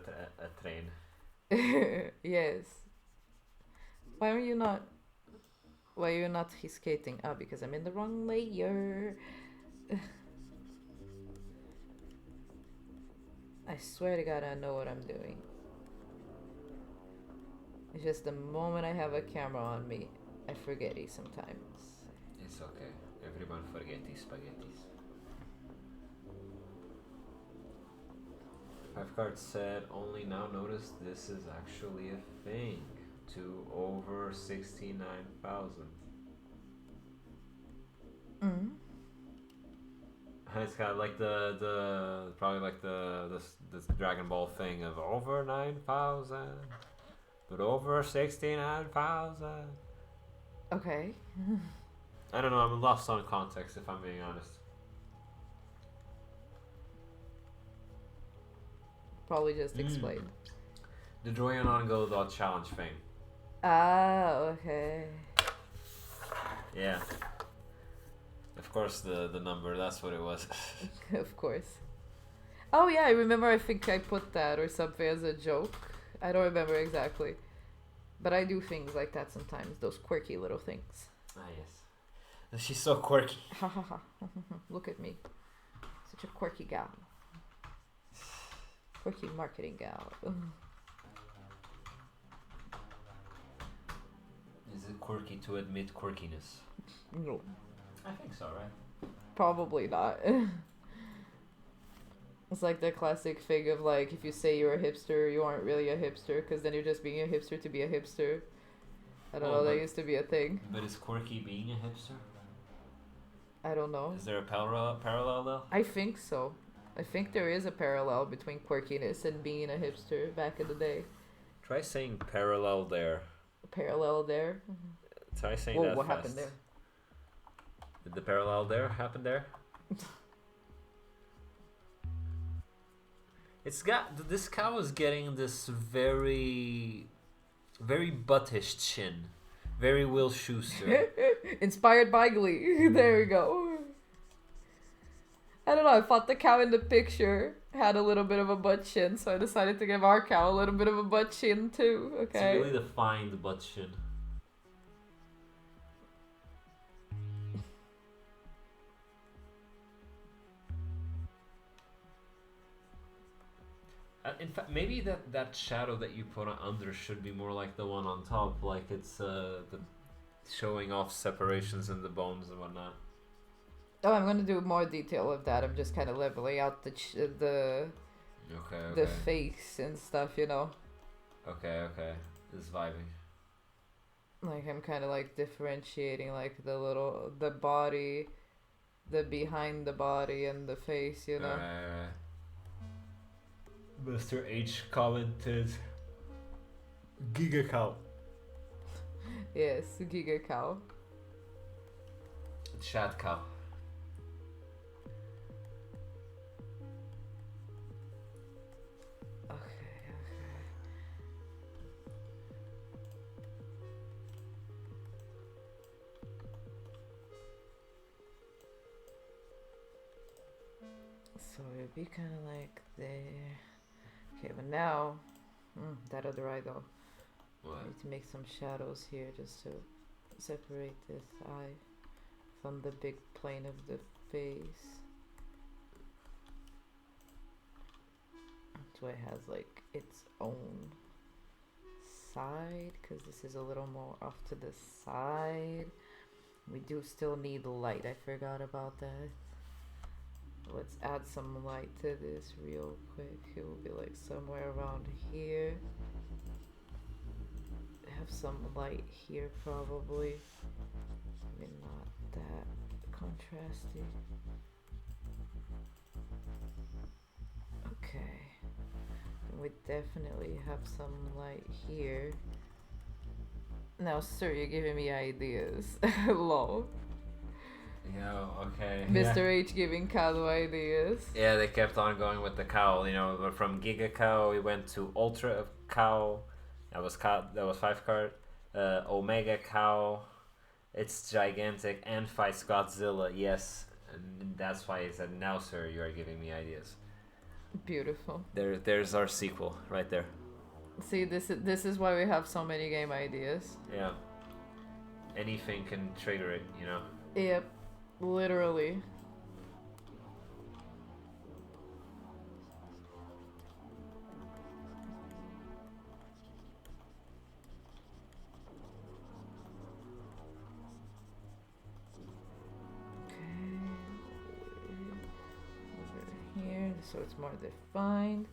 train. Yes. Why are you not skating? Ah, because I'm in the wrong layer. I swear to God, I know what I'm doing. It's just the moment I have a camera on me, I forget it sometimes. It's okay. Everyone forget these spaghettis. 5 card said, only now notice this is actually a thing. To over 69,000. Mm-hmm. It's kind of like the probably like this Dragon Ball thing of over 9,000, but over 69,000. Okay. I don't know. I'm lost on context if I'm being honest. probably just explained. The Droian on Go challenge thing. Ah, okay. Yeah. Of course, the number, that's what it was. Of course. Oh yeah, I remember, I think I put that or something as a joke. I don't remember exactly. But I do things like that sometimes, those quirky little things. Ah, yes. She's so quirky. Ha ha ha. Look at me. Such a quirky gal. Quirky marketing gal. Is it quirky to admit quirkiness? No. I think so, right? Probably not. It's like the classic thing of like, if you say you're a hipster, you aren't really a hipster, because then you're just being a hipster to be a hipster. I don't know, that used to be a thing. But is quirky being a hipster? I don't know. Is there a parallel though? I think so. I think there is a parallel between quirkiness and being a hipster back in the day. Try saying parallel there. A parallel there. Try saying Whoa, that what fast. happened there? Did the parallel there happen there? It's got, this cow is getting this very buttish chin. Very Will Schuster. Inspired by Glee. There we go. I don't know, I thought the cow in the picture had a little bit of a butt chin, so I decided to give our cow a little bit of a butt chin too, okay? It's a really defined butt chin. In fact, maybe that shadow that you put under should be more like the one on top, like it's the showing off separations in the bones and whatnot. Oh, I'm gonna do more detail of that. I'm just kind of leveling out the Okay. face and stuff, you know. Okay. It's vibing. Like I'm kind of like differentiating like the body, the behind the body and the face, you know. Right. Mr. H commented, Giga Cow. Yes, Giga Cow. Chat Cow. Okay. So it'd be kind of like there. Okay, but now, that other eye though. What? I need to make some shadows here just to separate this eye from the big plane of the face. So it has like its own side, because this is a little more off to the side. We do still need light, I forgot about that. Let's add some light to this real quick. It will be like somewhere around here. Have some light here probably. I mean, not that contrasty. Okay. And we definitely have some light here. Now, sir, you're giving me ideas. Lol. Yeah, okay. Mr. H giving cow ideas. Yeah, they kept on going with the cow. You know, from Giga Cow, we went to Ultra Cow. That was 5 card. Omega Cow. It's gigantic and fights Godzilla. Yes, and that's why he said, "Now, sir, you are giving me ideas." Beautiful. There's our sequel right there. See, this is why we have so many game ideas. Yeah. Anything can trigger it, you know. Yep, literally. Here, so it's more defined.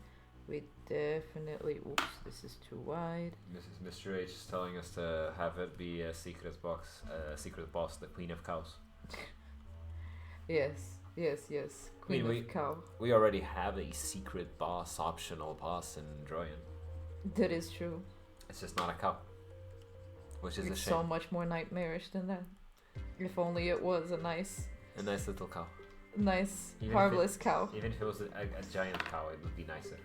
We definitely, oops, this is too wide. This is Mr. H is telling us to have it be a secret boss, the Queen of Cows. Yes. Queen of Cow. We already have a secret boss, optional boss in Droian. That is true. It's just not a cow, which is It's a shame. so much more nightmarish than that. If only it was a nice little cow. Nice, Even harmless cow. Even if it was a giant cow, it would be nicer.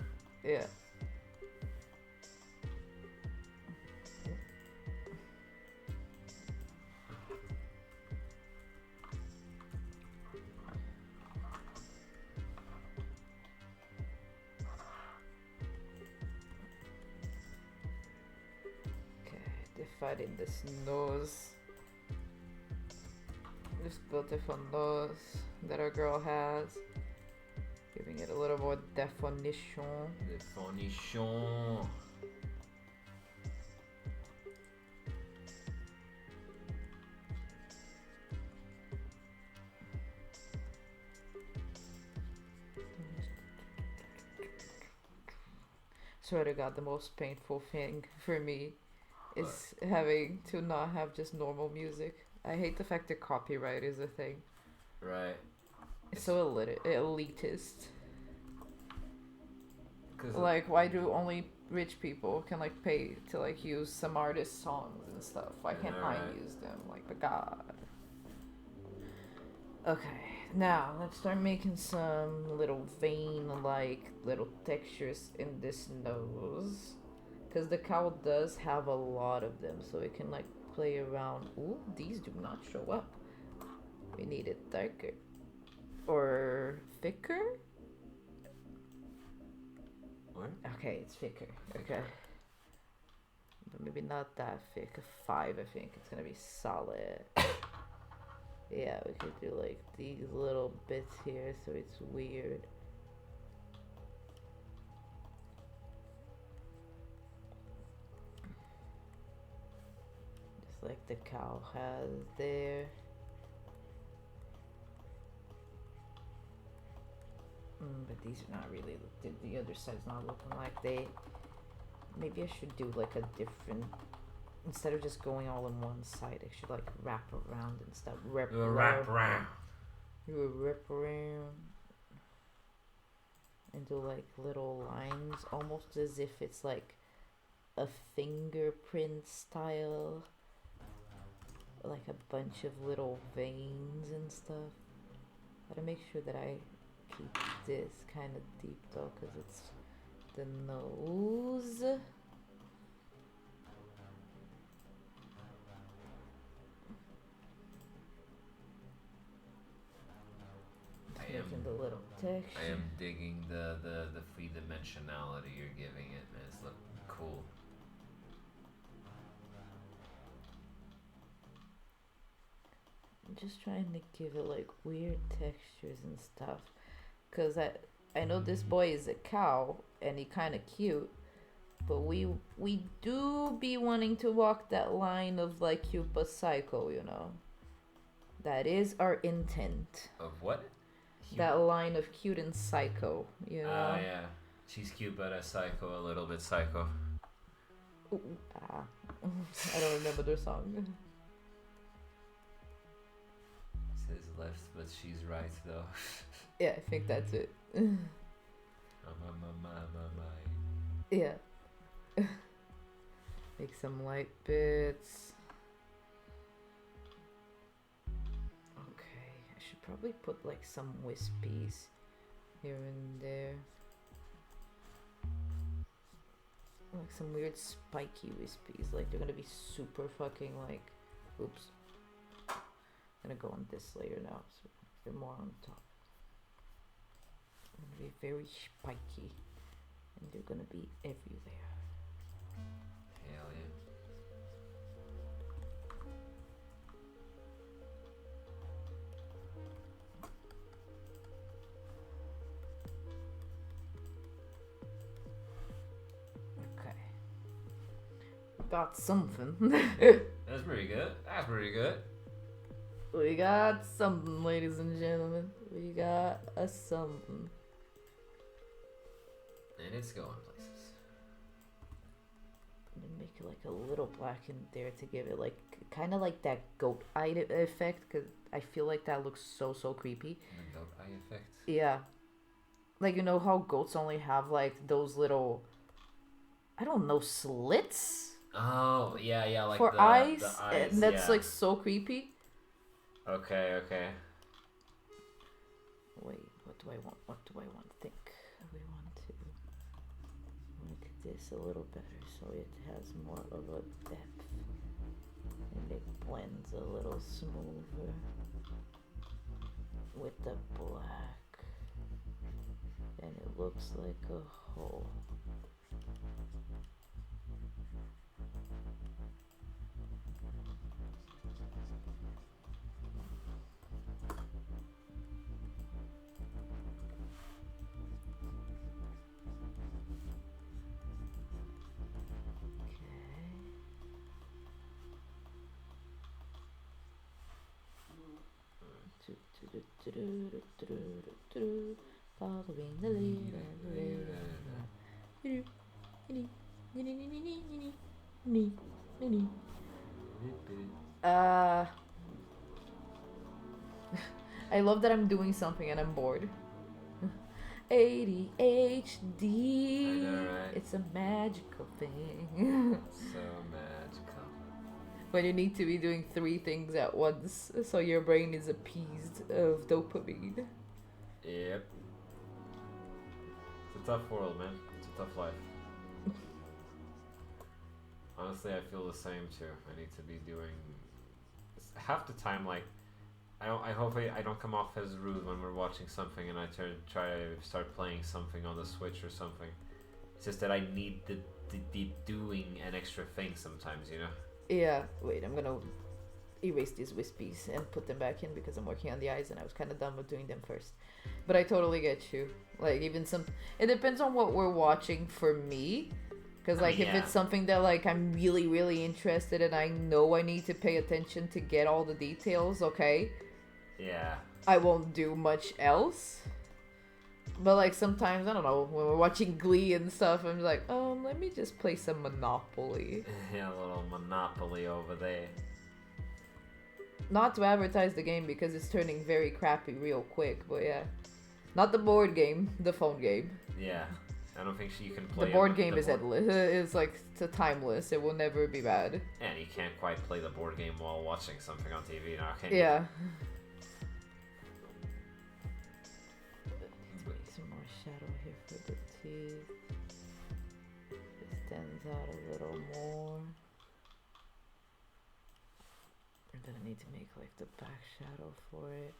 Yeah. Defining this nose. This beautiful nose that our girl has. Giving it a little more definition. Definition. Swear to God, the most painful thing for me is having to not have just normal music. I hate the fact that copyright is a thing. Right. It's so elitist. Like, why do only rich people can like pay to like use some artist songs and stuff? Why can't I use them? Like, but God. Okay, now let's start making some little vein-like little textures in this nose. Because the cow does have a lot of them, so it can like play around. Ooh, these do not show up. We need it darker. Or thicker? What? Okay, it's thicker. Okay. But maybe not that thick. A 5, I think. It's gonna be solid. Yeah, we could do like these little bits here so it's weird. Just like the cow has there. But these are not really, the other side's not looking like they, maybe I should do like a different, instead of just going all in one side, I should like wrap around and stuff. Wrap around. You wrap around. And do like little lines, almost as if it's like a fingerprint style. Like a bunch of little veins and stuff. Gotta make sure that I keep this kind of deep though, because it's the nose. Making the little texture. I am digging the 3-dimensionality you're giving it, man. It's looking cool. I'm just trying to give it like weird textures and stuff. Cause I know this boy is a cow and he kind of cute, but we do be wanting to walk that line of like cute but psycho, you know. That is our intent. Of what? That line of cute and psycho, you know. Yeah. She's cute but a psycho, a little bit psycho. I don't remember their song. Says left, but she's right though. Yeah, I think that's it. Yeah. Make some light bits. Okay, I should probably put like some wispies here and there. Like some weird spiky wispies. Like they're gonna be super fucking like. Oops. I'm gonna go on this layer now, so they're more on top. They're gonna be very spiky, and they're gonna be everywhere. Hell yeah. Okay. Got something. That's pretty good. That's pretty good. We got something, ladies and gentlemen. We got a something. And it's going places. I'm gonna make it like a little black in there to give it like kind of like that goat eye effect, because I feel like that looks so creepy. The goat eye effect? Yeah. Like, you know how goats only have like those little, I don't know, slits? Oh, yeah, like for the eyes? eyes. And that's yeah. like so creepy. Okay. Wait, what do I want? What do I want? Think. We want to. this a little better so it has more of a depth and it blends a little smoother with the black and it looks like a hole. Following the leader. I love that I'm doing something and I'm bored. ADHD. I know, right? It's a magical thing. So magical. When you need to be doing 3 things at once, so your brain is appeased of dopamine. Yep. It's a tough world, man. It's a tough life. Honestly, I feel the same too. I need to be doing half the time. Like, I hope I don't come off as rude when we're watching something and I try to start playing something on the Switch or something. It's just that I need the doing an extra thing sometimes, you know. Yeah. Wait, I'm gonna erase these wispies and put them back in because I'm working on the eyes and I was kind of done with doing them first. But I totally get you. Like, even it depends on what we're watching for me. Because, like, if it's something that, like, I'm really, really interested in, I know I need to pay attention to get all the details, okay? Yeah. I won't do much else. But, like, sometimes, I don't know, when we're watching Glee and stuff, I'm like, let me just play some Monopoly. Yeah, a little Monopoly over there. Not to advertise the game because it's turning very crappy real quick, but yeah. Not the board game, the phone game. Yeah. I don't think you can play the board game is endless. It's like it's timeless. It will never be bad. And you can't quite play the board game while watching something on TV now, can you? Yeah. Some more shadow here for the teeth. It stands out a little more. And then I need to make like the back shadow for it.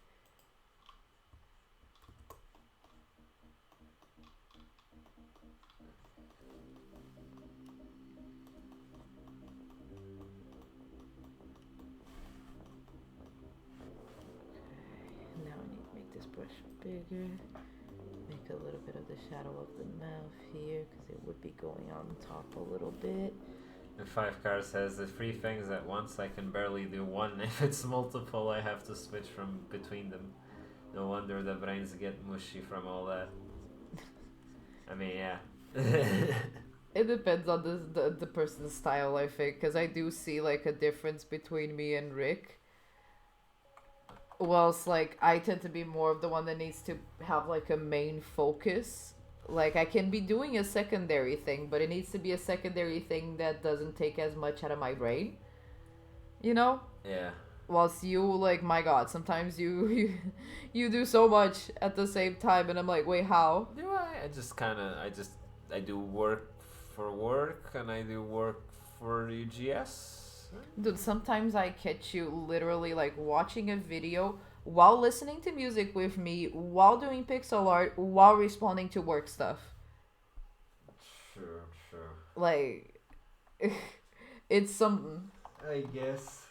Bigger, make a little bit of the shadow of the mouth here because it would be going on top a little bit. And 5 Car says the 3 things at once I can barely do one. If it's multiple, I have to switch from between them. No wonder the brains get mushy from all that. I mean, yeah. It depends on the person's style, I think, because I do see like a difference between me and Rick. Whilst, like, I tend to be more of the one that needs to have, like, a main focus. Like, I can be doing a secondary thing, but it needs to be a secondary thing that doesn't take as much out of my brain. You know? Yeah. Whilst you, like, my god, sometimes you do so much at the same time, and I'm like, wait, how? Do I? I do work for work, and I do work for UGS. Dude, sometimes I catch you literally like watching a video while listening to music with me, while doing pixel art, while responding to work stuff. Sure. Like, it's something. I guess.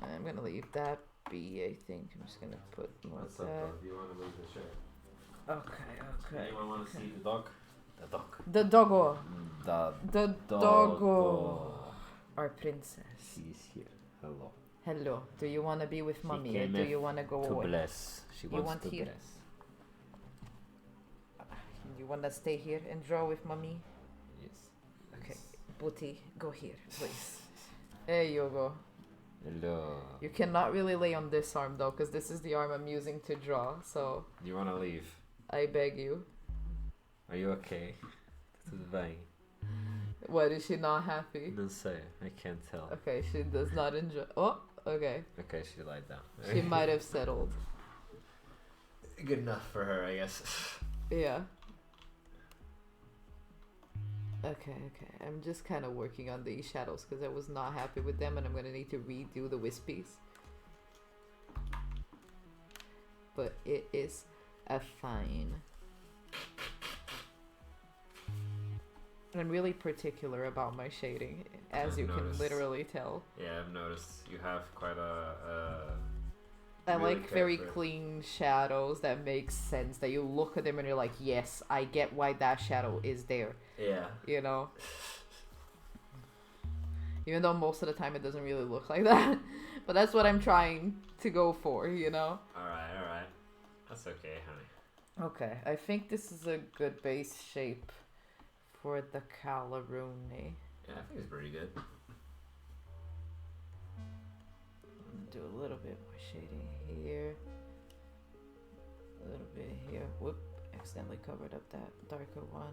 I'm gonna leave that be, I think. I'm just gonna put more What's of that. up, dog? Do you want to leave the chair? Okay. Anyone want to see the dog? The dog. The doggo. The doggo. Our princess. She's here. Hello. Hello. Do you want to be with mommy or do you want to go to away? Bless. She wants to here? bless. You want to stay here and draw with mommy? Yes. Okay. Booty, go here, please. There you go. Hello. You cannot really lay on this arm though, because this is the arm I'm using to draw, so... You want to leave? I beg you. Are you okay? Tudo bem. What, is she not happy? Não sei. I can't tell. Okay, she does not enjoy... Oh, okay. Okay, she lied down. She might have settled. Good enough for her, I guess. Yeah. Okay. I'm just kind of working on these shadows because I was not happy with them, and I'm gonna need to redo the wispies. But it is a fine. I'm really particular about my shading, as I've you noticed. can literally tell. Yeah, I've noticed you have quite a. I really like very careful. clean shadows that make sense, that you look at them and you're like, yes, I get why that shadow is there. Yeah. You know? Even though most of the time it doesn't really look like that. But that's what I'm trying to go for, you know? Alright. That's okay, honey. Okay, I think this is a good base shape for the Calarone. Yeah, I think it's pretty good. Do a little bit more shading here. A little bit here. Whoop, accidentally covered up that darker one.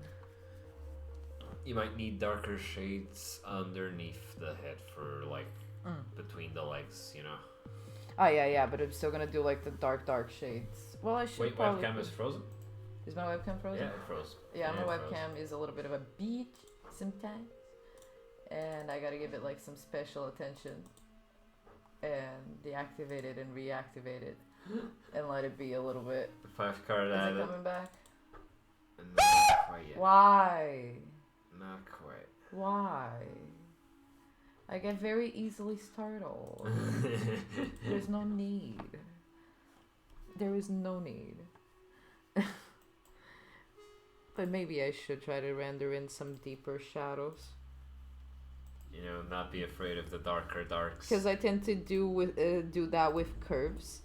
You might need darker shades underneath the head for like between the legs, you know. Oh yeah, but I'm still gonna do like the dark shades. Well, I should Wait, probably... webcam is frozen? Is my webcam frozen? Yeah, it froze. Yeah, my it webcam is a little bit of a beat sometimes. And I gotta give it like some special attention. And deactivate it and reactivate it. And let it be a little bit. The 5 card Is it added. coming back? Not quite yet. Why? Not quite. Why? I get very easily startled. There's no need. There is no need. But maybe I should try to render in some deeper shadows. You know, not be afraid of the darker darks. Because I tend to do that with curves.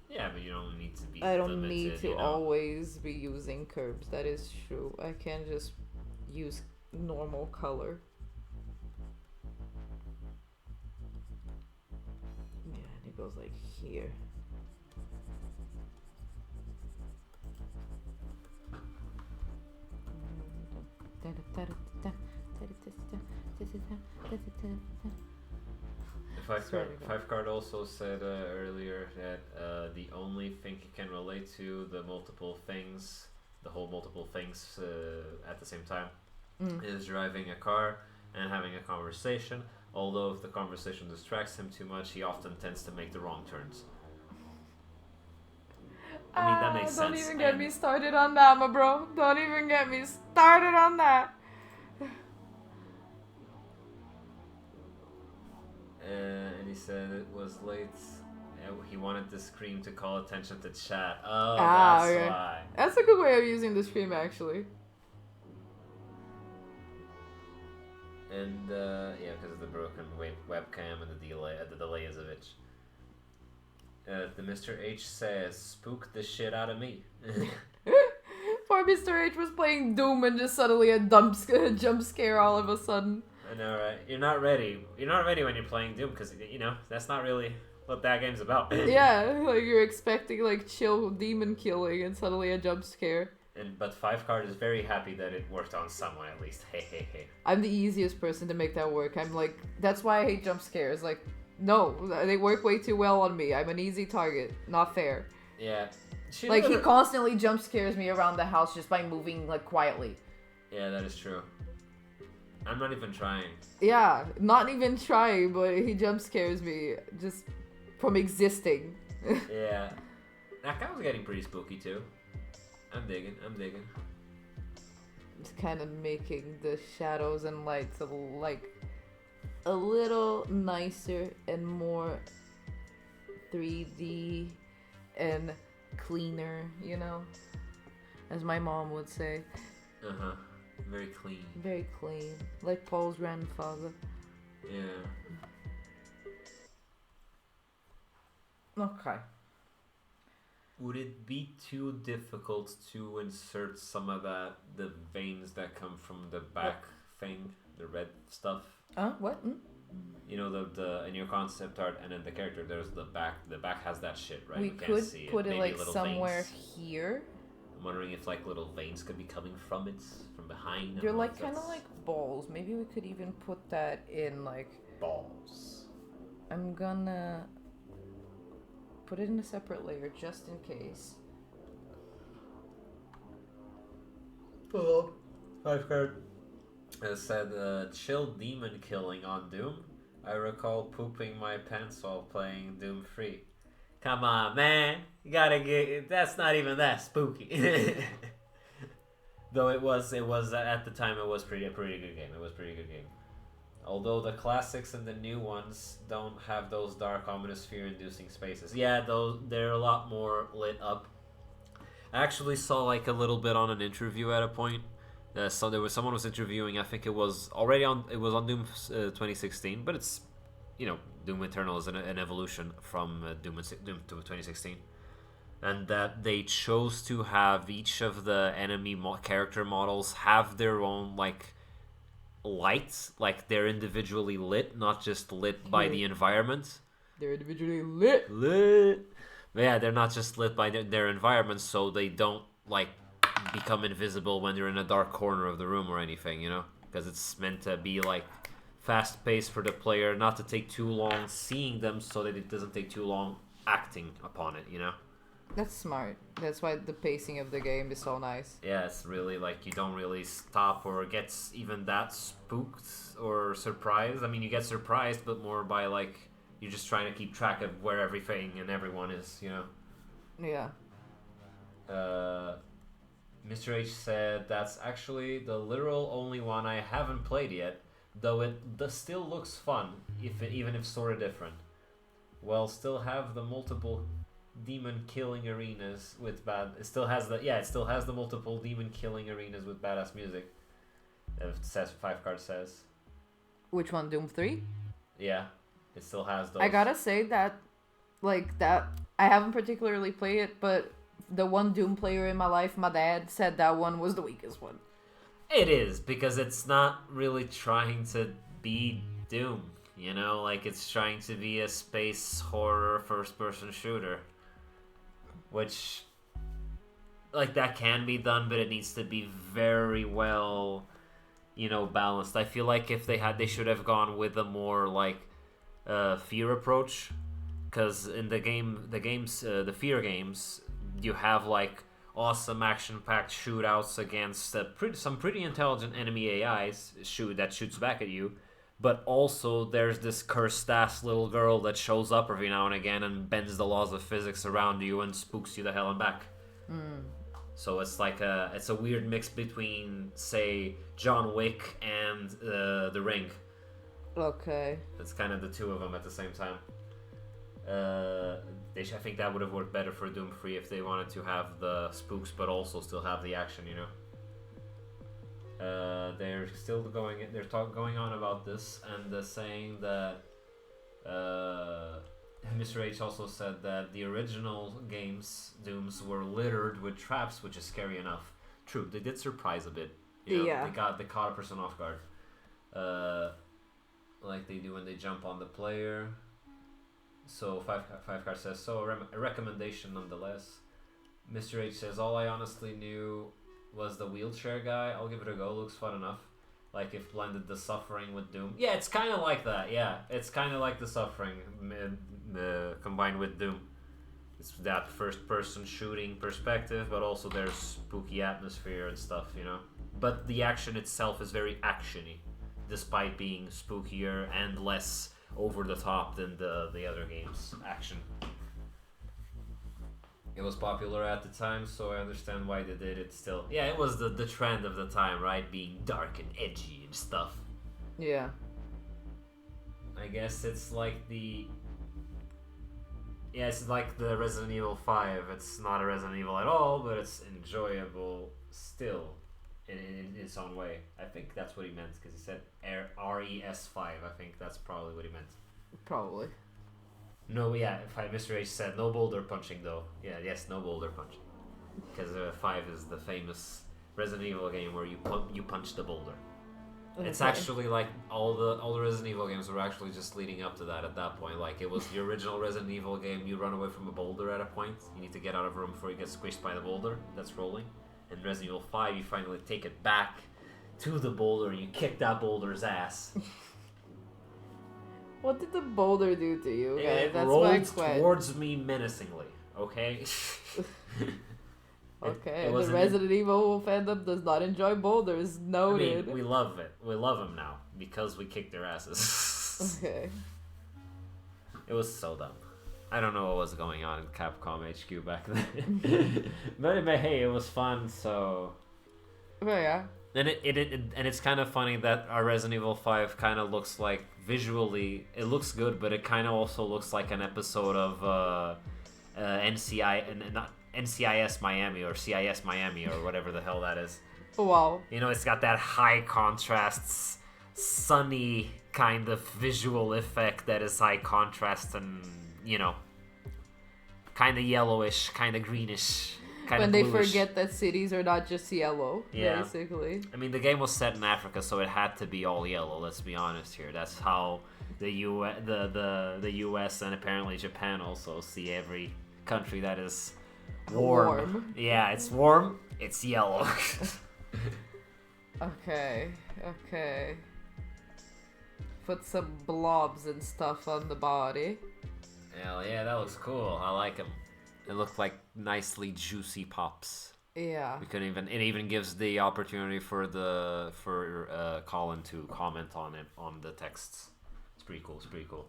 Yeah, but you don't need to be I don't limited, need to you know? always be using curves. That is true. I can just use normal color. Yeah, and it goes like here. The 5 card also said earlier that the only thing he can relate to the whole multiple things at the same time is driving a car and having a conversation. Although if the conversation distracts him too much, he often tends to make the wrong turns. I mean, that makes sense. Don't even get me started on that, my bro. Don't even get me started on that. And he said it was late. He wanted the screen to call attention to chat. Oh, that's okay. why. That's a good way of using the stream, actually. And yeah, because of the broken webcam and the delay is a bitch. The Mr. H says, "Spook the shit out of me." Poor Mr. H was playing Doom and just suddenly a jump scare all of a sudden. I know, right? You're not ready. You're not ready when you're playing Doom because, you know, that's not really what that game's about. Yeah, like you're expecting like chill demon killing and suddenly a jump scare. But 5 card is very happy that it worked on someone at least. Hey. I'm the easiest person to make that work. I'm like, that's why I hate jump scares. Like, no, they work way too well on me. I'm an easy target. Not fair. Yeah. Like, he constantly jump scares me around the house just by moving, like, quietly. Yeah, that is true. I'm not even trying. Yeah, not even trying, but he jump scares me just from existing. Yeah. That guy was getting pretty spooky, too. I'm digging. Just kind of making the shadows and lights like a little nicer and more 3D and cleaner, you know, as my mom would say. Very clean. Very clean, like Paul's grandfather. Yeah. Okay. Would it be too difficult to insert some of the veins that come from the back thing, the red stuff? What? You know, the in your concept art and in the character, there's the back. The back has that shit, right? We can't could see put it Maybe like little somewhere veins. here. I'm wondering if like little veins could be coming from it, from behind. They're like kind of like balls. Maybe we could even put that in like balls. I'm gonna put it in a separate layer just in case. Pull up. 5 card. It said, chill demon killing on Doom. I recall pooping my pants while playing Doom 3. Come on, man. You gotta get... That's not even that spooky. Though it was at the time, it was a pretty good game. It was a pretty good game. Although the classics and the new ones don't have those dark, ominous, fear-inducing spaces. Yeah, they're a lot more lit up. I actually saw like a little bit on an interview at a point. So there was someone was interviewing. I think it was on Doom 2016, but it's Doom Eternal is an evolution from Doom to 2016, and that they chose to have each of the enemy character models have their own like lights, like they're individually lit, not just lit by the environment. They're individually lit. But yeah, they're not just lit by their environment, so they don't like become invisible when you're in a dark corner of the room or anything, because it's meant to be like fast paced for the player, not to take too long seeing them, so that it doesn't take too long acting upon it. That's smart. That's why the pacing of the game is so nice. Yeah, it's really like you don't really stop or get even that spooked or surprised. I mean, you get surprised, but more by like you're just trying to keep track of where everything and everyone is, Yeah. Mr. H said that's actually the literal only one I haven't played yet, though it still looks fun, even if sort of different. Well, still have the multiple demon killing arenas with it still has the multiple demon killing arenas with badass music. It says 5 card says. Which one, Doom 3? Yeah, it still has those. I gotta say that, I haven't particularly played it, but the one Doom player in my life, my dad, said that one was the weakest one. It is, because it's not really trying to be Doom, like it's trying to be a space horror first-person shooter. Which, like, that can be done, but it needs to be very well, balanced. I feel like if they should have gone with a more, like, fear approach. Because in the fear games, you have, like, awesome action-packed shootouts against some pretty intelligent enemy AIs that shoots back at you. But also, there's this cursed-ass little girl that shows up every now and again and bends the laws of physics around you and spooks you the hell and back. So it's like it's a weird mix between, say, John Wick and The Ring. Okay. It's kind of the two of them at the same time. I think that would have worked better for Doom 3 if they wanted to have the spooks but also still have the action, They're still going on about this, and saying that Mr. H also said that the original games Dooms were littered with traps, which is scary enough. True, they did surprise a bit. Yeah. They caught a person off guard, like they do when they jump on the player. So 5 card says so. A recommendation nonetheless. Mr. H says all I honestly knew was the wheelchair guy. I'll give it a go. Looks fun enough. Like if blended the Suffering with Doom. Yeah, it's kind of like that. Yeah, it's kind of like the Suffering combined with Doom. It's that first-person shooting perspective, but also there's spooky atmosphere and stuff, But the action itself is very actiony, despite being spookier and less over the top than the other games' action. It was popular at the time, so I understand why they did it still. Yeah, it was the trend of the time, right? Being dark and edgy and stuff. Yeah. I guess it's like it's like the Resident Evil 5. It's not a Resident Evil at all, but it's enjoyable still in its own way. I think that's what he meant, because he said RES5. I think that's probably what he meant. Probably. No, yeah, Mr. H said no boulder punching though. Yeah, yes, no boulder punching. Because 5 is the famous Resident Evil game where you punch the boulder. Okay. It's actually like all the Resident Evil games were actually just leading up to that at that point. Like it was the original Resident Evil game, you run away from a boulder at a point. You need to get out of a room before you get squished by the boulder that's rolling. In Resident Evil 5, you finally take it back to the boulder and you kick that boulder's ass. What did the boulder do to you, guys? It rolled towards me menacingly, okay? Okay, it the wasn't Resident Evil fandom does not enjoy boulders. I Noted. mean, we love it. We love them now because we kicked their asses. Okay. It was so dumb. I don't know what was going on in Capcom HQ back then, but hey, it was fun. So, Oh yeah. and it's kind of funny that our Resident Evil 5 kind of looks like visually it looks good, but it kind of also looks like an episode of NCIS Miami or CIS Miami or whatever the hell that is. Wow. You know, it's got that high contrast, sunny kind of visual effect that is high contrast and, you know, kind of yellowish, kind of greenish, kind When of they bluish. forget that cities are not just yellow, Yeah. basically. I mean, the game was set in Africa, so it had to be all yellow. Let's be honest here. That's how the U.S. and apparently Japan also see every country that is warm. Yeah, it's warm. It's yellow. Okay. Put some blobs and stuff on the body. Hell yeah, that looks cool. I like them. It looked like nicely juicy pops. Yeah. We couldn't even. It even gives the opportunity for Colin to comment on it on the texts. It's pretty cool.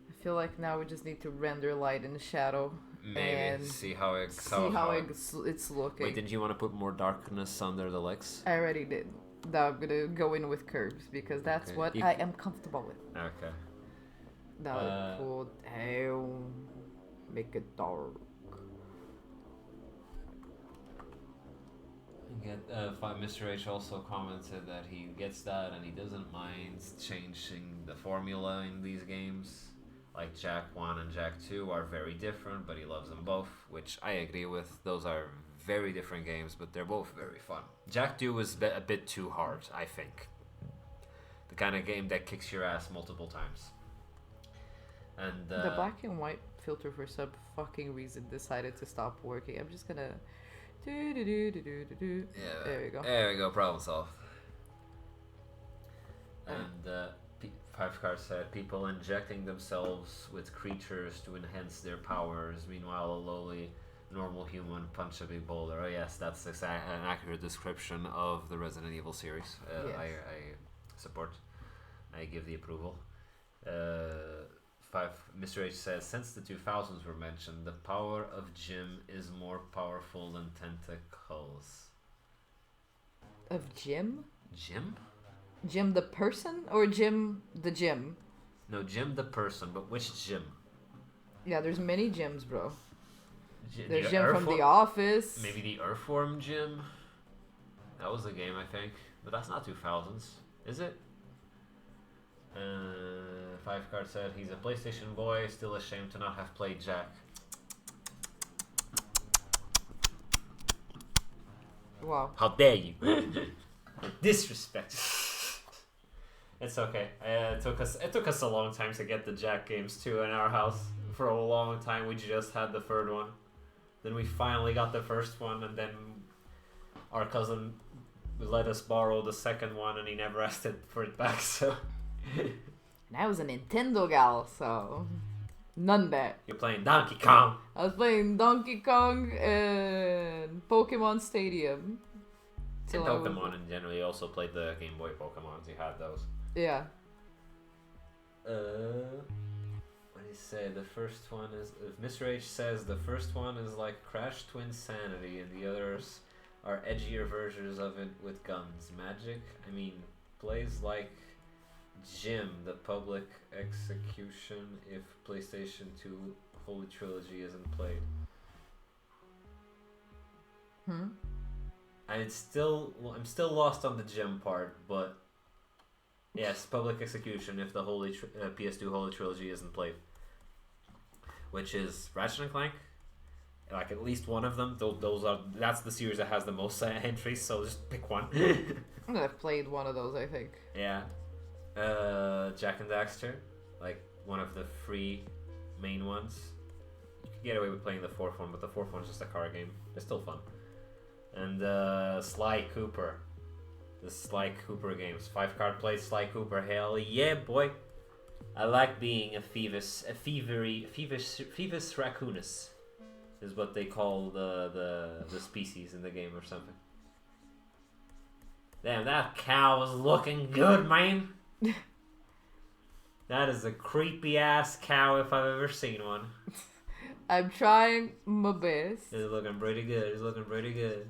I feel like now we just need to render light and shadow. Maybe And see how it's looking. Wait, didn't you want to put more darkness under the legs? I already did. Now I'm gonna go in with curves because that's Okay. what I am comfortable with. Okay. Now pull down, make it dark. Mr. H also commented that he gets that and he doesn't mind changing the formula in these games. Like Jack 1 and Jack 2 are very different, but he loves them both, which I agree with. Those are very different games, but they're both very fun. Jack 2 was a bit too hard, I think. The kind of game that kicks your ass multiple times. And The black and white filter for some fucking reason decided to stop working. I'm just gonna yeah, there we go. There we go, problem solved. And Five Card said people injecting themselves with creatures to enhance their powers. Meanwhile, a lowly normal human punch a big boulder. Oh yes, that's an accurate description of the Resident Evil series. Yes. I support. I give the approval. Mr. H says, since the 2000s were mentioned, the power of Jim is more powerful than tentacles. Of Jim? Jim? Jim the person or Jim the gym? No, Jim the person, but which Jim? Yeah, there's many gyms, bro. There's The Jim from Earthworm- The Office. Maybe the Earthworm Jim? That was a game, I think. But that's not 2000s, is it? Five Card said he's a PlayStation boy, still ashamed to not have played Jack. Wow. How dare you! Disrespect. It's okay. It took us a long time to get the Jack games too in our house. For a long time, we just had the third one. Then we finally got the first one, and then our cousin let us borrow the second one, and he never asked for it back. So. And I was a Nintendo gal, so none that. You're playing Donkey Kong. I was playing Donkey Kong and Pokemon Stadium. And Till I was- Pokemon in general. You also played the Game Boy Pokemons. You had those. Yeah. What did he say? The first one is. Mr. H says the first one is like Crash Twinsanity, and the others are edgier versions of it with guns. Magic. I mean, plays like Jim, the public execution. If PlayStation 2 Holy Trilogy isn't played. I'm still lost on the Jim part, but yes, public execution if the PS2 Holy Trilogy isn't played, which is Ratchet and Clank, like at least one of them. That's the series that has the most entries, so just pick one. I've played one of those, I think. Yeah, Jack and Daxter, like one of the free main ones. You could get away with playing the fourth one, but the fourth one's just a car game. It's still fun. And Sly Cooper. The Sly Cooper games. 5-card play Sly Cooper. Hell yeah, boy. I like being a Phoebus Raccoonus. is what they call the species in the game or something. Damn, that cow is looking good, man. That is a creepy ass cow if I've ever seen one. I'm trying my best. He's looking pretty good. He's looking pretty good.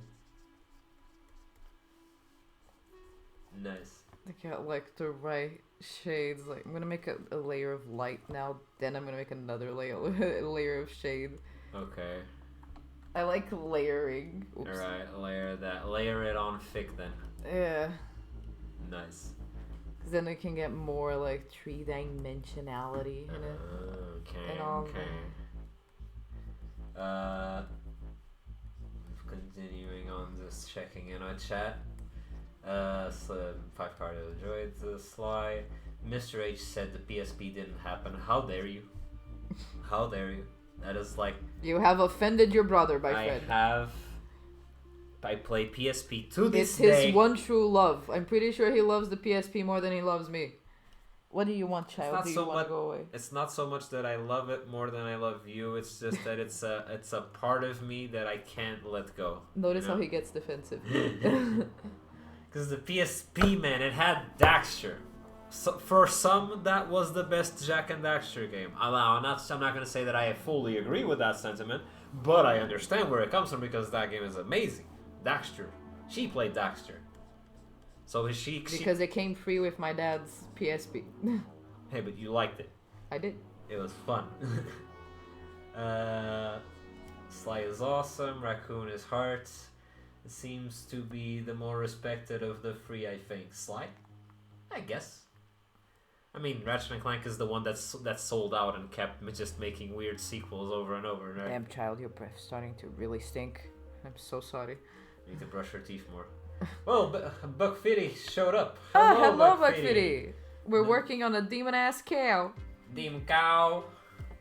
Nice. I got like the right shades. Like I'm gonna make a layer of light now. Then I'm gonna make another layer of shade. Okay. I like layering. Oops. All right, layer that. Layer it on thick then. Yeah. Nice. Cause then I can get more like three-dimensionality in it. Okay. And all Continuing on, just checking in on chat. So 5 card enjoyed the Sly. Mr. H said the PSP didn't happen. How dare you? How dare you? That is like... You have offended your brother, my friend. I play PSP to this it's day. His one true love. I'm pretty sure he loves the PSP more than he loves me. What do you want, child? Do you want to go away? It's not so much that I love it more than I love you. It's just that it's a part of me that I can't let go. Notice how he gets defensive. Because the PSP, man, it had Daxter. So for some, that was the best Jack and Daxter game. I'm not going to say that I fully agree with that sentiment, but I understand where it comes from because that game is amazing. Daxter. She played Daxter. So because it came free with my dad's PSP. Hey, but you liked it. I did. It was fun. Sly is awesome. Raccoon is heart. It seems to be the more respected of the three, I think. Sly? I guess. I mean, Ratchet & Clank is the one that's sold out and kept just making weird sequels over and over. Right? Damn, child, your breath's starting to really stink. I'm so sorry. You need to brush your teeth more. Well, Buck Fitty showed up. Hello, Buck Fitty. We're working on a demon-ass cow. Demon cow.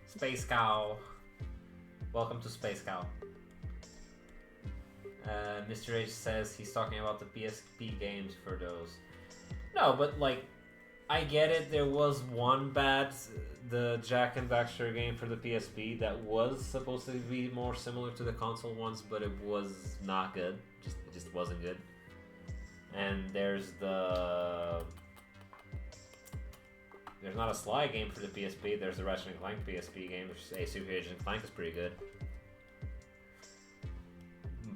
Space cow. Welcome to Space Cow. Mr. H says he's talking about the PSP games for those. No, but like, I get it. There was one bad, the Jack and Daxter game for the PSP that was supposed to be more similar to the console ones, but it was not good. It just wasn't good. And there's not a Sly game for the PSP. There's the Ratchet & Clank PSP game, which is a Super Agent Clank is pretty good.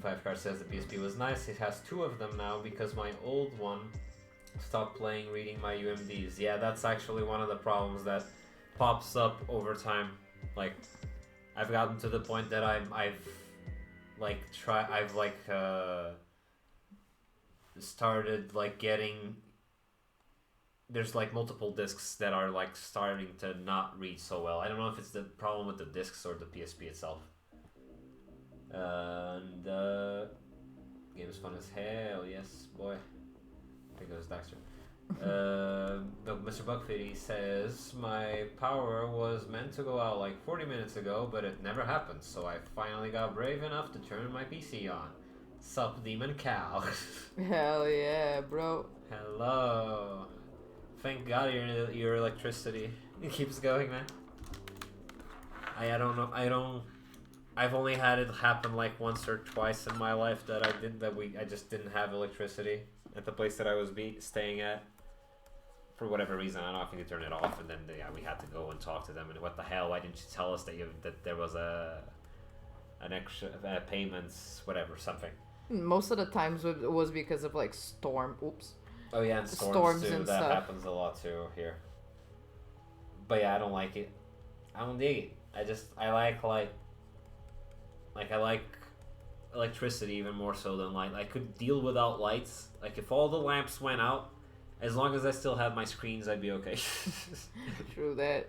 5 Card says the PSP was nice. It has 2 of them now because my old one stopped playing reading my UMDs. Yeah, that's actually one of the problems that pops up over time. Like, I've gotten to the point that I've started like getting, there's like multiple discs that are like starting to not read so well. I don't know if it's the problem with the discs or the PSP itself. And game is fun as hell, yes, boy. I think it was Daxter. Mr. Buckfitty says, my power was meant to go out like 40 minutes ago, but it never happened, so I finally got brave enough to turn my PC on. Sup, Demon Cow. Hell yeah, bro. Hello. Thank God your electricity keeps going, man. I don't know. I've only had it happen like once or twice in my life that I just didn't have electricity at the place that I was staying at. For whatever reason, I don't know if you could turn it off, and then we had to go and talk to them. And what the hell? Why didn't you tell us that there was an extra payments, whatever, something? Most of the times it was because of like storm. Oops. Oh yeah, and storms too. That stuff happens a lot too here. But yeah, I don't like it. I don't dig it. I like electricity even more so than light. I could deal without lights. Like if all the lamps went out, as long as I still had my screens, I'd be okay. True that.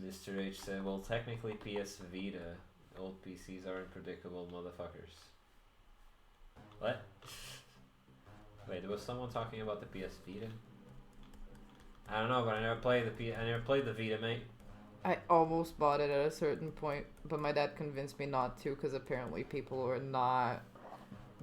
Mr. H said, well, technically PS Vita. Old PCs are unpredictable motherfuckers. What? Wait, there was someone talking about the PS Vita? I don't know, but I never played the Vita, mate. I almost bought it at a certain point, but my dad convinced me not to because apparently people were not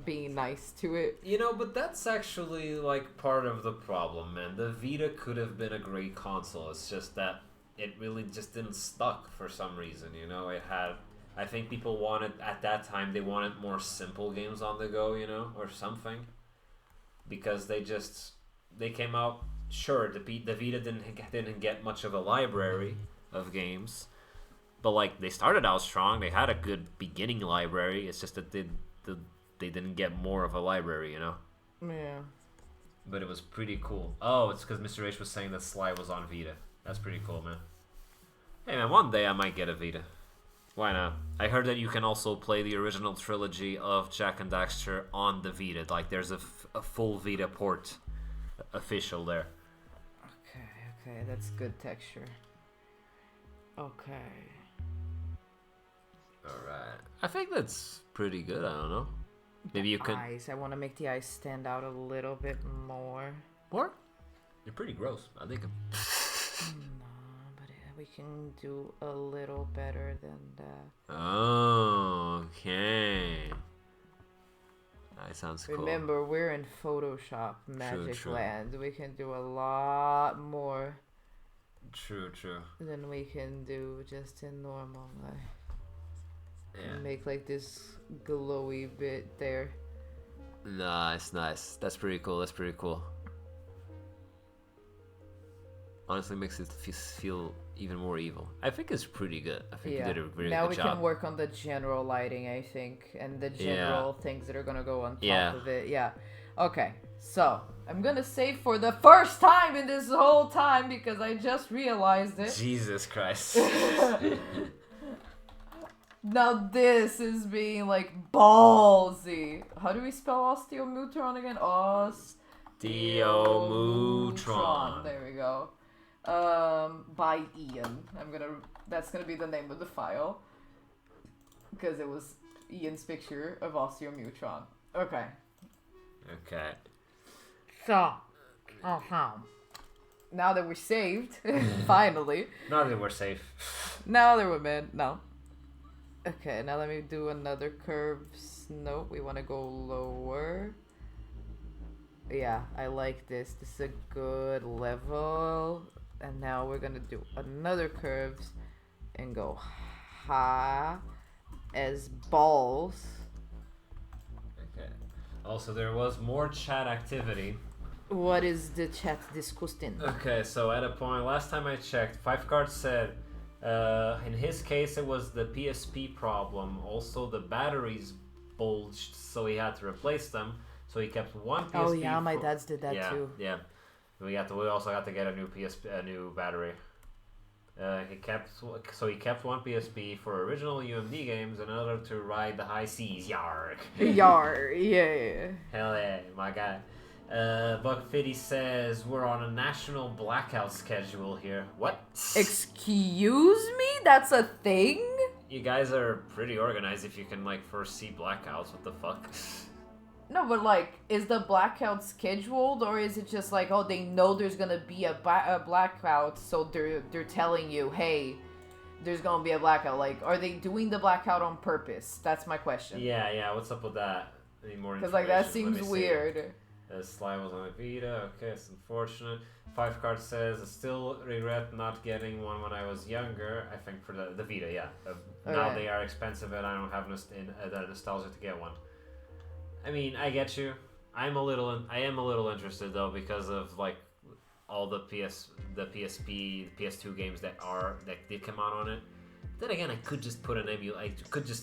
being nice to it. You know, but that's actually like part of the problem, man. The Vita could have been a great console. It's just that it really just didn't stuck for some reason. You know, it had. I think people wanted at that time they wanted more simple games on the go. You know, or something, because they came out. Sure, the Vita didn't get much of a library of games, but like they started out strong. They had a good beginning library. It's just that they didn't get more of a library, you know. Yeah. But it was pretty cool. Oh, it's because Mr. H was saying that Sly was on Vita. That's pretty cool, man. Hey, man, one day I might get a Vita. Why not? I heard that you can also play the original trilogy of Jak and Daxter on the Vita. Like, there's a full Vita port official there. Okay, that's good texture. Okay. Alright. I think that's pretty good, I don't know. Maybe you can... Eyes. I want to make the eyes stand out a little bit more. More? You're pretty gross. I think... No, but we can do a little better than that. Oh, okay. That sounds cool. Remember, we're in Photoshop Magic Land. We can do a lot more. True. Than we can do just in normal life. Yeah. Make like this glowy bit there. Nice. That's pretty cool. Honestly, makes it feel even more evil. I think it's pretty good. I think you did a very now good job. Now we can work on the general lighting, I think, and the general things that are gonna go on top of it. Yeah. Okay. So I'm gonna say for the first time in this whole time because I just realized it. Jesus Christ. Now this is being like ballsy. How do we spell Osteomootron again? Osteomootron. There we go. By I.A.N. That's gonna be the name of the file. Because it was I.A.N's picture of Osteomootron. Okay. So, now that we're saved, finally. Now that we're safe. Now that we're mad. No. Okay, now let me do another curves. Nope, we want to go lower. Yeah, I like this. This is a good level. And now we're gonna do another curves and go high as balls. Okay. Also, there was more chat activity. What is the chat discussing? Okay, so at a point, last time I checked, Five Cards said, in his case it was the PSP problem. Also, the batteries bulged, so he had to replace them. So he kept one PSP. Oh yeah, my dad's did that too. Yeah. We also got to get a new new battery. He kept one PSP for original UMD games, and another to ride the high seas. Yarg. Yar, yeah. Hell yeah, my guy. Buck Fitty says we're on a national blackout schedule here. What? Excuse me? That's a thing? You guys are pretty organized if you can like foresee blackouts. What the fuck? No, but like, is the blackout scheduled, or is it just like, oh, they know there's gonna be a blackout, so they're telling you, hey, there's gonna be a blackout. Like, are they doing the blackout on purpose? That's my question. Yeah. What's up with that? Any more information? Because like that seems weird. Sly was on a Vita. Okay, it's unfortunate. Five Card says I still regret not getting one when I was younger. I think for the Vita, yeah. Now they are expensive, and I don't have the nostalgia to get one. I mean, I get you. I am a little interested though because of like all the PSP, the PS2 games that did come out on it. Then again, I could just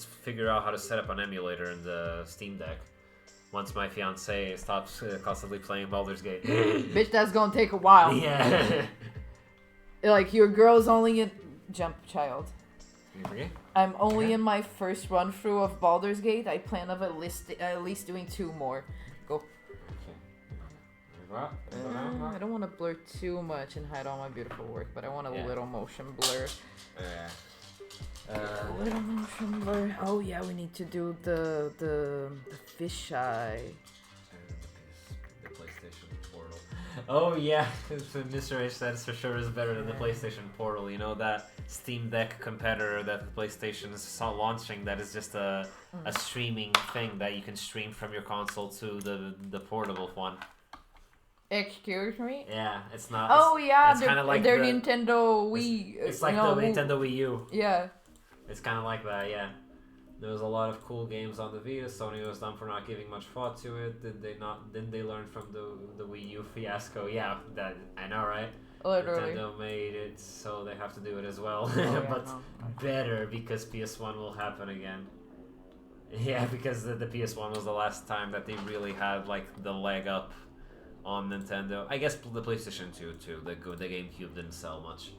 figure out how to set up an emulator in the Steam Deck once my fiance stops constantly playing Baldur's Gate. Bitch, that's gonna take a while. Yeah. Like your girl's only in jump child. Okay. I'm only in my first run through of Baldur's Gate. I plan of at least doing 2 more. Go. I don't want to blur too much and hide all my beautiful work, but I want a little motion blur. A little motion blur. Oh yeah, we need to do the fisheye. The PlayStation portal. Oh yeah, Mr. H said for sure is better than the PlayStation Portal. You know that Steam Deck competitor that the PlayStation is launching that is just a streaming thing that you can stream from your console to the portable one. Excuse me? Yeah, it's not. Oh yeah, it's kind of like their Nintendo Wii. It's like the Nintendo Wii U. Yeah. It's kind of like that, yeah. There was a lot of cool games on the Vita. Sony was dumb for not giving much thought to it. Didn't they learn from the Wii U fiasco? Yeah, that I know, right? Literally. Nintendo made it, so they have to do it as well. Oh, yeah, but no. better because PS1 will happen again. Yeah, because the PS1 was the last time that they really had like the leg up on Nintendo. I guess the PlayStation 2 too. The GameCube didn't sell much.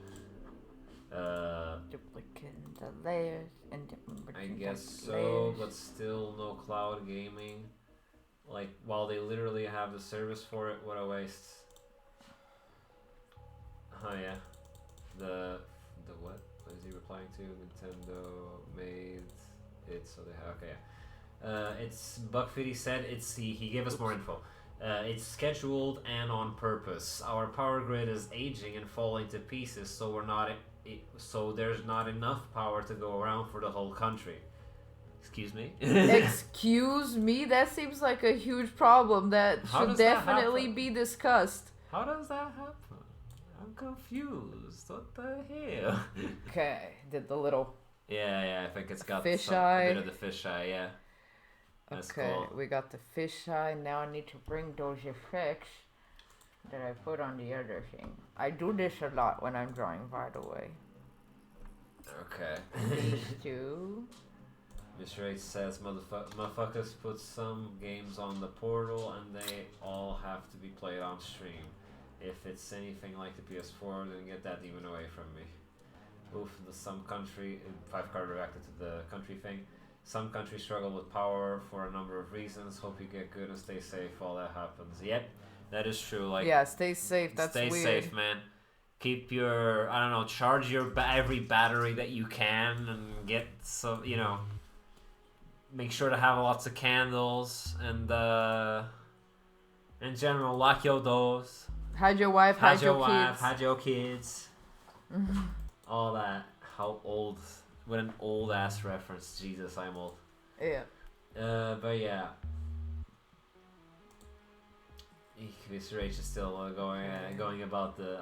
Duplicating the layers and I guess so, but still no cloud gaming. Like, while they literally have the service for it, what a waste. Oh yeah, the what? What is he replying to? Nintendo made it so they have okay. Yeah. It's Buckfitty said he gave us more info. It's scheduled and on purpose. Our power grid is aging and falling to pieces, so there's not enough power to go around for the whole country. Excuse me? Excuse me? That seems like a huge problem that should definitely be discussed. How does that happen? I'm confused. What the hell? Okay, did the little... Yeah, I think it's got a bit of the fisheye, yeah. That's okay, cool. we got the fisheye. Now I need to bring those effects that I put on the other thing. I do this a lot when I'm drawing, by the way. Okay. These two. Mr. H says, motherfuckers put some games on the portal and they all have to be played on stream. If it's anything like the PS4, then get that demon away from me. Oof, some country, 5-card reacted to the country thing. Some countries struggle with power for a number of reasons. Hope you get good and stay safe while that happens. Yep, that is true. Like, yeah, stay safe. That's stay weird. safe, man. Keep your, I don't know, charge your every battery that you can and get some, make sure to have lots of candles and in general, lock your doors. Hide your wife, hide your kids. Hide your kids. All that. How old? What an old ass reference. Jesus, I'm old. Yeah. But yeah. Mr. H is still going about the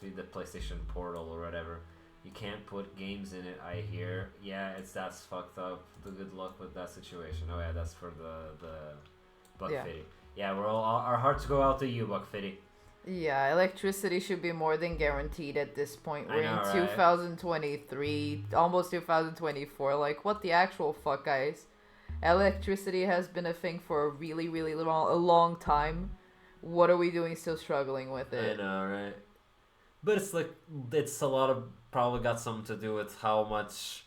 the PlayStation Portal or whatever. You can't put games in it. I hear. Yeah, that's fucked up. Good luck with that situation. Oh yeah, that's for the Buckfitty. Yeah, we're all our hearts go out to you, Buckfitty. Yeah, electricity should be more than guaranteed at this point. We're in 2023, almost 2024. Like, what the actual fuck, guys? Electricity has been a thing for a really, really long time. What are we doing still struggling with it? I know, right? But it's a lot of probably got something to do with how much...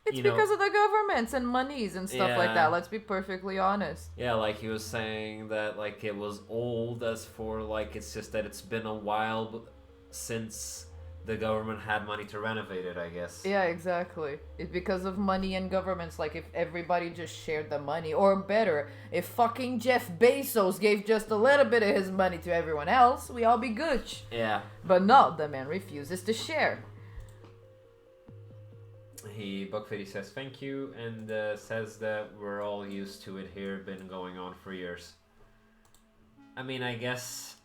It's because of the governments and monies and stuff like that. Let's be perfectly honest. Yeah, like he was saying that like it was old as for like it's just that it's been a while since the government had money to renovate it, I guess. Yeah, exactly. It's because of money and governments. Like if everybody just shared the money, or better, if fucking Jeff Bezos gave just a little bit of his money to everyone else, we all be good. Yeah. But no, the man refuses to share. Buckfitty says thank you and says that we're all used to it here, been going on for years. I mean, I guess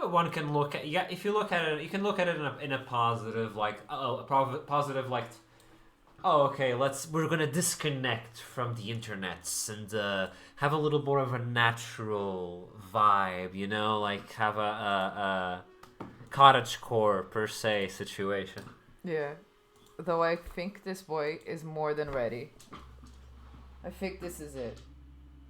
one can look at if you look at it, you can look at it in a positive, like positive, like okay, we're gonna disconnect from the internets and have a little more of a natural vibe, like have a cottagecore per se situation. Yeah. Though I think this boy is more than ready. I think this is it.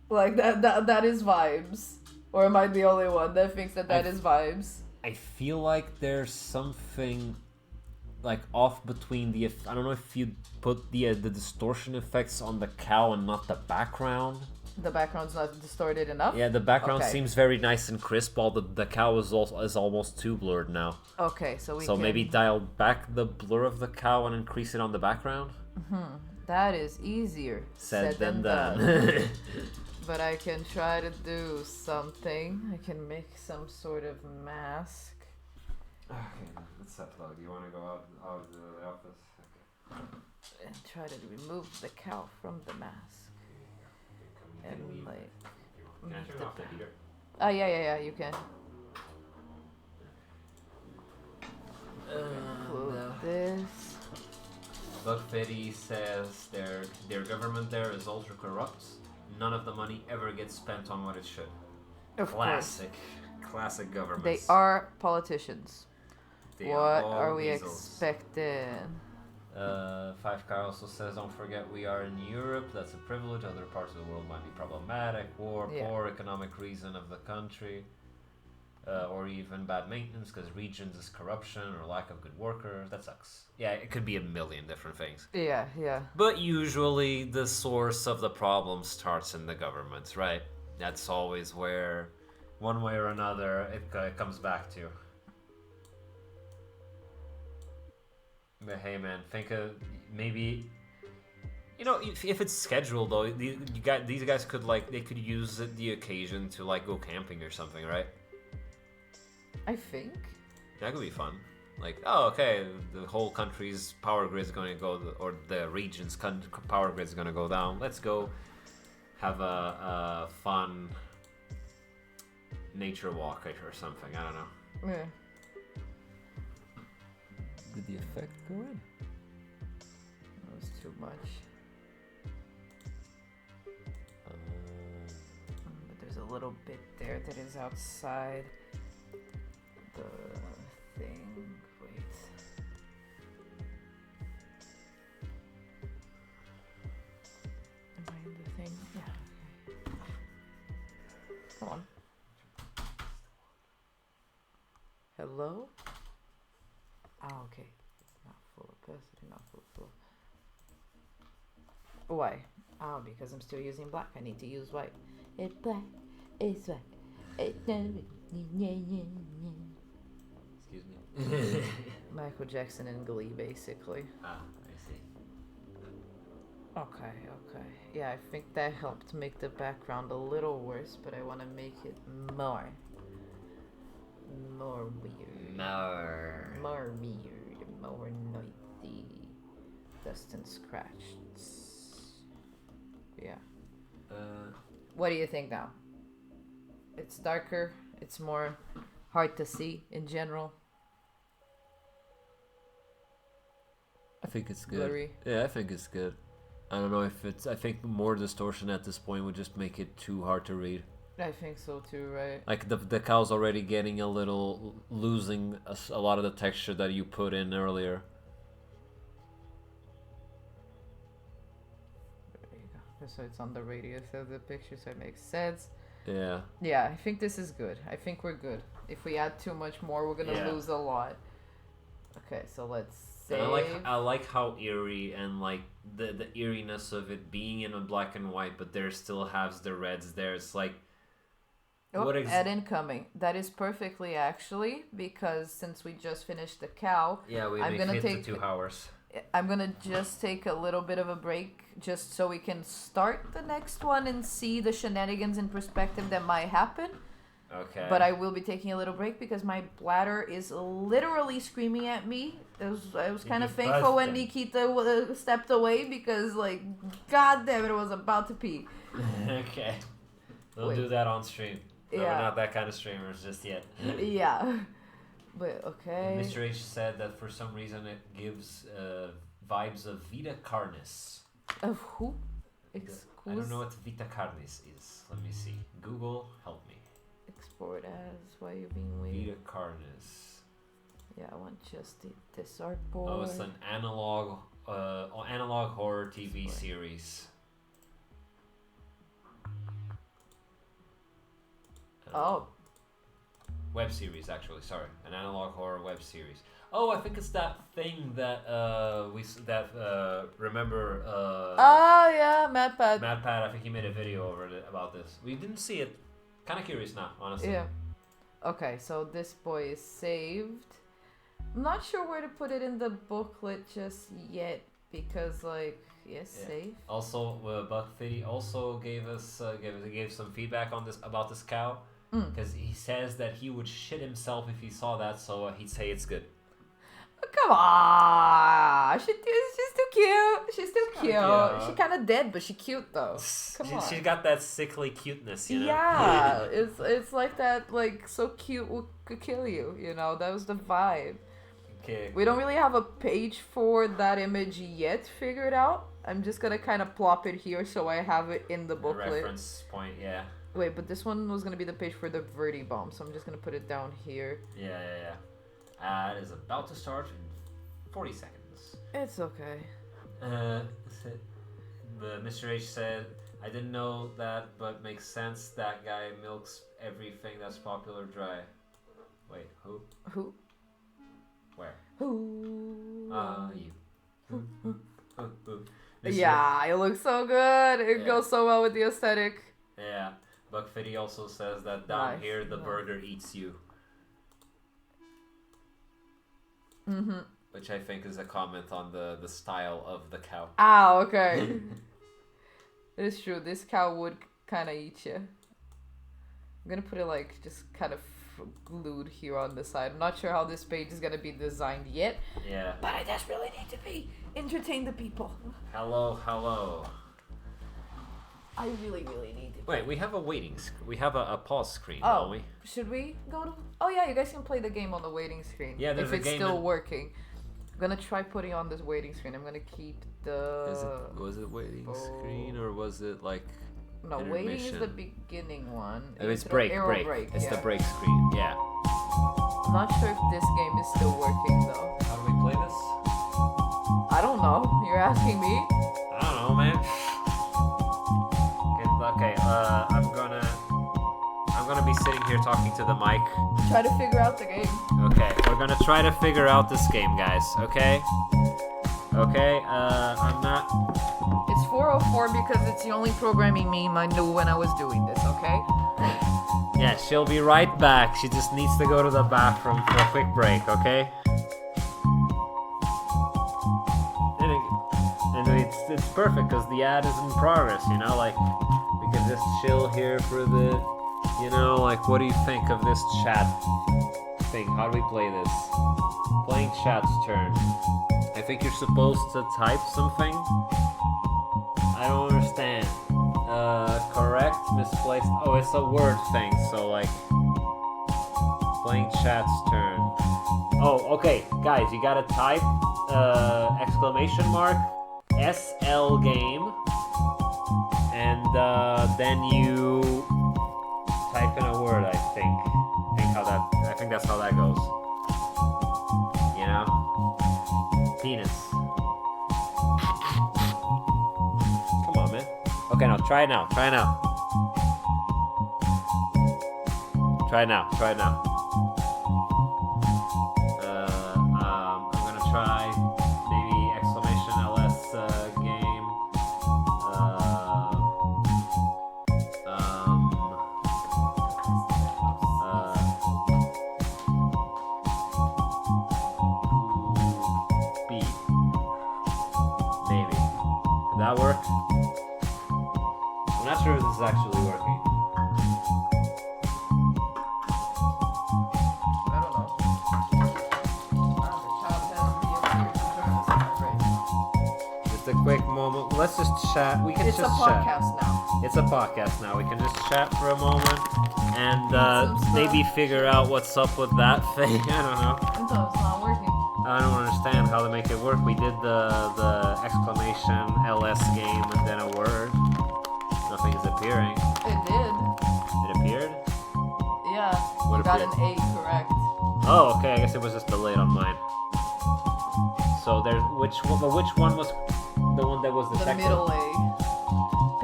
Like, that is vibes. Or am I the only one that thinks that is vibes? I feel like there's something, like, off between the... I don't know if you put the distortion effects on the cow and not the background. The background's not distorted enough? Yeah, the background seems very nice and crisp, while the cow is almost too blurred now. Okay, so maybe dial back the blur of the cow and increase it on the background? That is easier Said than done. But I can try to do something. I can make some sort of mask. Okay, let's upload. You want to go out of the office? Okay. And try to remove the cow from the mask. And like... Can I turn off the heater? Oh, yeah, you can. This. Bugfetty says their government there is ultra corrupt. None of the money ever gets spent on what it should. Of Classic course. governments. They are politicians. They What all are we weasels. expecting? 5K also says, don't forget we are in Europe. That's a privilege. Other parts of the world might be problematic. War, poor economic reason of the country. Or even bad maintenance because regions is corruption or lack of good workers. That sucks. Yeah, it could be a million different things. Yeah. But usually the source of the problem starts in the government, right? That's always where, one way or another, it comes back to. But hey man, think of maybe... You know, if it's scheduled though, these guys could they could use the occasion to go camping or something, right? I think. That could be fun. Oh, okay, the whole country's power grid is going to go, or the region's power grid is going to go down. Let's go have a fun nature walk or something. I don't know. Yeah. Did the effect go in? That was too much. But there's a little bit there that is outside the thing. Wait. Am I in the thing? Yeah. Okay. Come on. Hello? Ah, okay. Not full opacity, not full. Why? Oh, because I'm still using black. I need to use white. It's black. It's white. Excuse me. Michael Jackson and Glee, basically. Ah, I see. Okay. Yeah, I think that helped make the background a little worse, but I want to make it more weird. More weird. More noisy. Dust and scratch. Yeah. What do you think now? It's darker. It's more hard to see in general. I think it's good. Blurry. Yeah, I think it's good. I don't know if it's... I think more distortion at this point would just make it too hard to read. I think so too, right? The cow's already getting a little... losing a lot of the texture that you put in earlier. There you go. So it's on the radius of the picture, so it makes sense. Yeah. Yeah, I think this is good. I think we're good. If we add too much more, we're gonna lose a lot. Okay, so let's save. I like how eerie and the eeriness of it being in a black and white, but there still has the reds there. It's add incoming. That is perfectly actually, because since we just finished the cow, I'm gonna take 2 hours. I'm gonna just take a little bit of a break just so we can start the next one and see the shenanigans in perspective that might happen. Okay. But I will be taking a little break because my bladder is literally screaming at me. I was kind of thankful when Nikita stepped away because, god damn it, I was about to pee. Okay. We'll do that on stream. No, we're not that kind of streamers just yet. Yeah. But, okay. Mr. H said that for some reason it gives vibes of Vita Carnis. Of who? I don't know what Vita Carnis is. Let me see. Google, help me. Export as, why are you being weird? Vita Carnis. Yeah, I want just this artboard. Oh, it's an analog horror TV series. Oh. Web series, actually. Sorry, an analog horror web series. Oh, I think it's that thing that remember. Oh yeah, MadPad. MadPad. I think he made a video about this. We didn't see it. Kind of curious now, honestly. Yeah. Okay, so this boy is saved. I'm not sure where to put it in the booklet just yet because, Yes, Yeah. safe. Also, Buck Fitty also gave us gave some feedback on this about this cow because he says that he would shit himself if he saw that, so he'd say it's good. Come on, she's too cute. She's too cute. cute. She kind of dead, but she cute though. Come on. She's got that sickly cuteness, you know. Yeah, it's like that, like so cute could kill you. You know, that was the vibe. Okay. We don't really have a page for that image yet figured out. I'm just gonna kind of plop it here so I have it in the booklet. Reference point, yeah. Wait, but this one was gonna be the page for the Verdi bomb, so I'm just gonna put it down here. Yeah. It is about to start in 40 seconds. It's okay. The Mr. H said, I didn't know that, but makes sense. That guy milks everything that's popular dry. Wait, who? Who? Where? Who? You. Who? Yeah, it looks so good. It goes so well with the aesthetic. Yeah. Buck Fitty also says that down here the Nice. burger eats you. Mm-hmm. Which I think is a comment on the style of the cow. Ah, okay. It is true. This cow would kind of eat you. I'm gonna put it like just kind of glued here on the side. I'm not sure how this page is gonna be designed yet. Yeah. But I desperately need to entertain the people. Hello. I really need to. Wait, we have a we have a pause screen, Oh, don't we? should we go to? Oh yeah, you guys can play the game on the waiting screen. Yeah, there's if a it's game still in- working. I'm gonna try putting on this waiting screen. I'm gonna keep the. Was it waiting Oh. screen or was it like? No, waiting is the intermission? beginning one. It's the break. arrow break. It's yeah. the break screen. Yeah. I'm not sure if this game is still working though. How do we play this? I don't know. You're asking me? I don't know, man. Okay. I'm gonna be sitting here talking to the mic. Try to figure out the game. Okay, we're gonna try to figure out this game, guys. Okay. I'm not. It's 4:04 because it's the only programming meme I knew when I was doing this. Okay. Yeah, she'll be right back. She just needs to go to the bathroom for a quick break. Okay. And it's perfect because the ad is in progress. You know, like we can just chill here for the. You know, like what do you think of this chat thing? How do we play this? Playing chat's turn. I think you're supposed to type something. I don't understand. Correct, misplaced. Oh, it's a word thing. So like, playing chat's turn. Oh, okay, guys, you gotta type exclamation mark SL game, and then you type in a word. I think that's how that goes. You know, penis. Come on, man. Okay, now try it now. Try it now. I'm gonna try maybe exclamation LS game. B. Maybe. Did that work? I'm not sure if this is actually working. I don't know. Just a quick moment. Let's just chat. We can It's a just chat. podcast now. It's a podcast now. We can just chat for a moment and some stuff. maybe figure out what's up with that thing. I don't know. Until it's not working. I don't understand how to make it work. We did the exclamation LS game and then a word. Nothing is appearing. It did. It appeared? Yeah. What You got an appeared? A correct. Oh, okay. I guess it was just delayed on mine. So there's which one was the one that was the The second? middle A.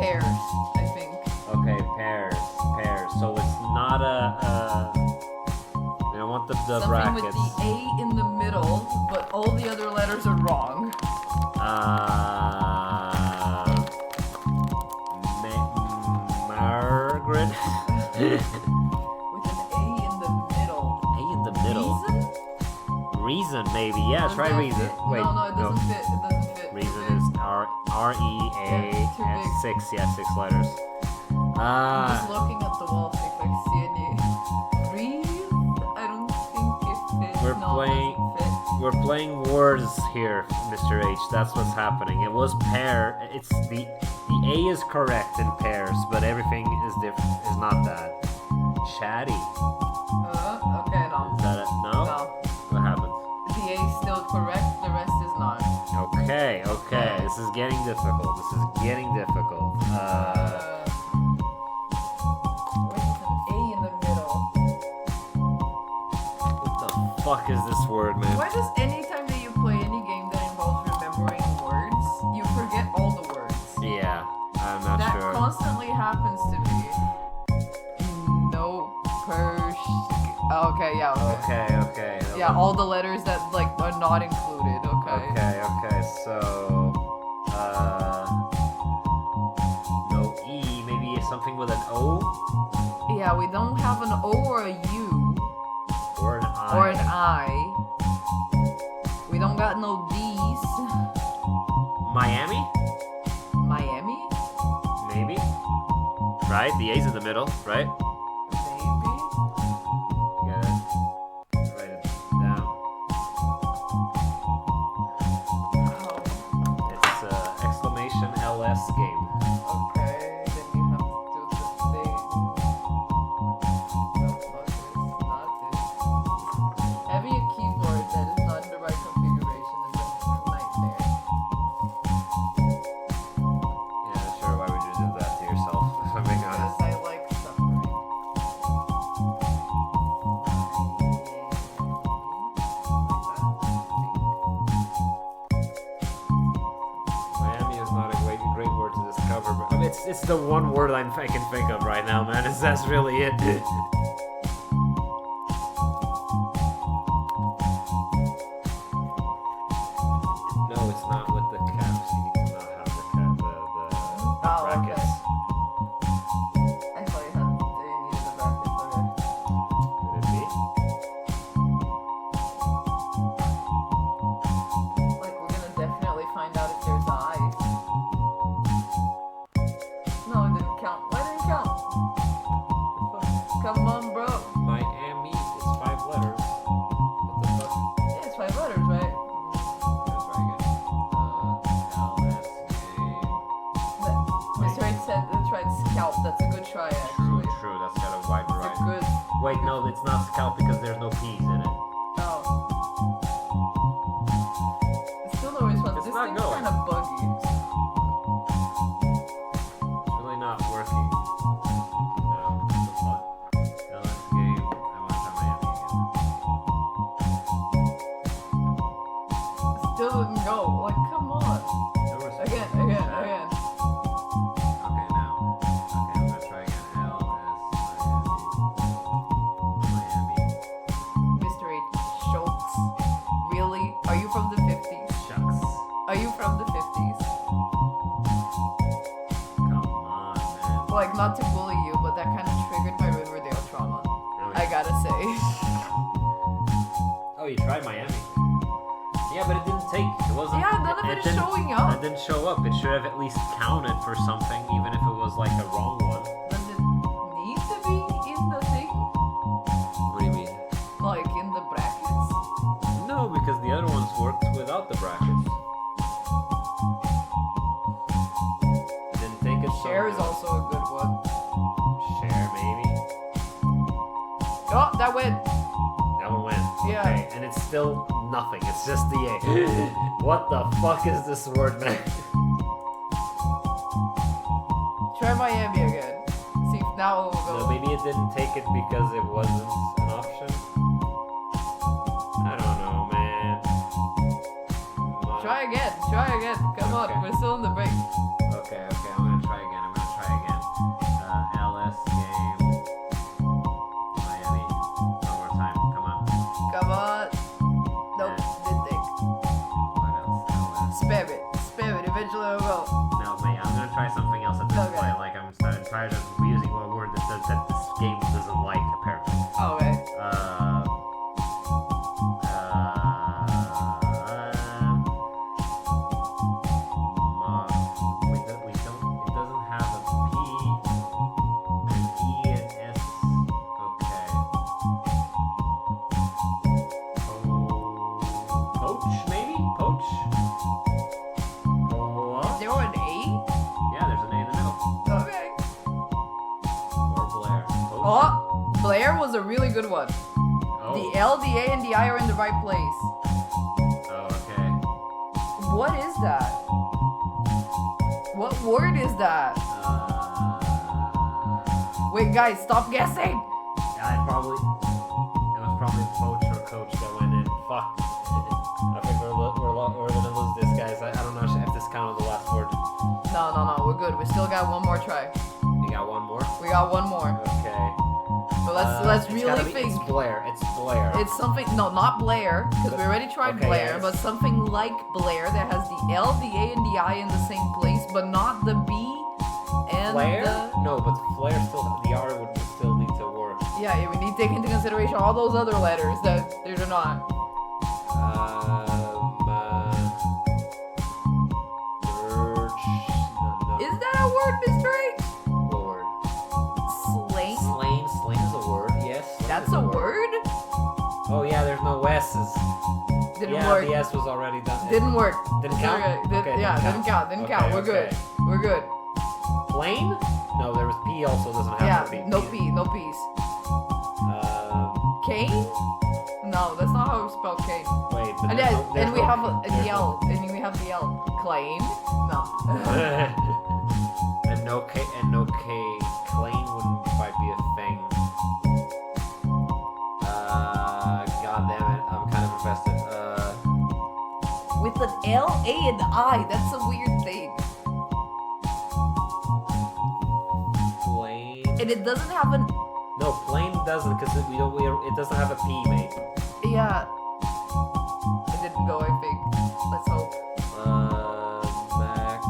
Pairs, I think. Okay, pairs. So it's not I don't want the Something brackets. with the A in the middle, but all the other letters are wrong. Margaret. With an A in the middle. A in the middle. Reason? Reason, maybe. Yeah, Does try that reason. fit? Wait, No, it doesn't fit. It doesn't fit. Reason is R-E-A-S, 6, yeah, 6 letters. I'm just looking at the wall, see if I see any. Breathe? I don't think it fits. We're No, it playing- doesn't fit. We're playing words here, Mr. H. That's what's happening. It was pair. It's the A is correct in pairs, but everything is different. Is not that. Chatty. Okay, no. Is that it? No? No. What happened? The A is still correct, the rest is not. Okay. This is getting difficult. Where's an A in the middle? What the fuck is this word, man? Why does anytime that you play any game that involves remembering words, you forget all the words? Yeah, I'm not That sure. constantly happens to me. No, okay, yeah, okay. Okay. Yeah, all the letters that like are not included. Okay. Okay. So, no E. Maybe something with an O Yeah, we don't have an O or a U or an I. or an I. We don't got no D's. Miami? Miami? Maybe. Right? The A's in the middle, right? Maybe. You gotta write it down. Oh, It's exclamation LS game. okay, then you have to do the thing. No, fuck this, not this. Having a keyboard that is not in the right configuration is a nightmare. Yeah, not sure why would you do that to yourself, if I'm being honest. Because I like suffering. Miami is not a great word to discover, but I mean, it's the one word I can think of right now, man. That's really it. No, it's not with the caps. You need to not have the brackets. I thought you needed the brackets. Okay. Could it be? Like, we're gonna definitely find out if there's eyes. No, it didn't count. Why didn't it count? Come on, bro. Miami is 5 letters. What the fuck? Yeah, it's 5 letters, right? That's very good. Mr. Right said they tried scalp. That's a good try, actually. True. That's got a wide It's a variety. good. Wait, no, it's not scalp because there's no P's in it. Oh. It's still always fun. It's This not thing's going. kind of buggy. It's really not working. No. What the fuck? LS game. I want to try Miami again. It still didn't go. Like, come on. No response. Again. Okay, now. Okay, I'm gonna try again. Miami. Mr. H. Schultz. Really? Are you from the 50s? Shucks. Are you from the 50s? Come on, man. Like, not to bully you, but that kind of triggered my Riverdale trauma. No, I gotta say. Oh, you tried Miami. Yeah, but it didn't take. It wasn't. Yeah, none of it is didn't- showing It up. didn't show up. It should have at least counted for something, even if it was like a wrong one. Does it need to be in the thing? What do you mean? Like, in the brackets? No, because the other ones worked without the brackets. It didn't take it. Share is also a good one. Share, maybe. Oh, that went. That one went. Yeah. Okay, and it's still nothing. It's just the A. What the fuck is this word, man? Try Miami again. See if now it will No, go. maybe it didn't take it because it wasn't an option. I don't know, man. Try again. Come on, Okay. we're still in the break. Okay, I'm gonna try again. LS game. Miami. One more time. Come on. Come on. Nope, didn't think. What else? LS. Spam it. Eventually it'll go. No, mate. I'm gonna try something else at this Okay. point. Like I'm tired of using a word that this game doesn't like. Apparently. Okay. Oh, Blair was a really good one. Oh. The L, the A, and the I are in the right place. Oh, okay. What is that? What word is that? Wait, guys, stop guessing. Yeah, it was probably Poach or Coach that went in. Fuck. I think we're gonna lose this, guys. I don't know if this counted the last word. No, we're good. We still got one more try. You got one more? We got one more. Okay. But let's really think. It's Blair. It's Blair. It's something, no, not Blair, because we already tried Okay, Blair, yes. but something like Blair that has the L, the A, and the I in the same place, but not the B and Flair? the... No, but Flair still, the R would still need to work. Yeah, we need to take into consideration all those other letters that they're not. Urge. No. Is that a word, Mr. H? Word. Slain? Slain is a word, yes. Slain That's is a word? Oh yeah, there's no S's. Didn't work. The S was already done. Didn't work. Didn't count? Okay, Okay, yeah, didn't count. Okay, We're good. okay. We're good. Plane? No, there was P also, doesn't have Yeah, to be. no P, no P's. Cane? No, that's not how we spell cane. Wait, but And, there's then, no, there's and we no have P. the L. And we have the L. Claim? No. and no K. Clane wouldn't quite be a thing. God damn it, I'm kind of invested. With an L, A, and I. That's a weird thing. Plane. And it doesn't have an... No, plane doesn't, because it doesn't have a P, mate. Yeah. It didn't go, I think. Let's hope. Back.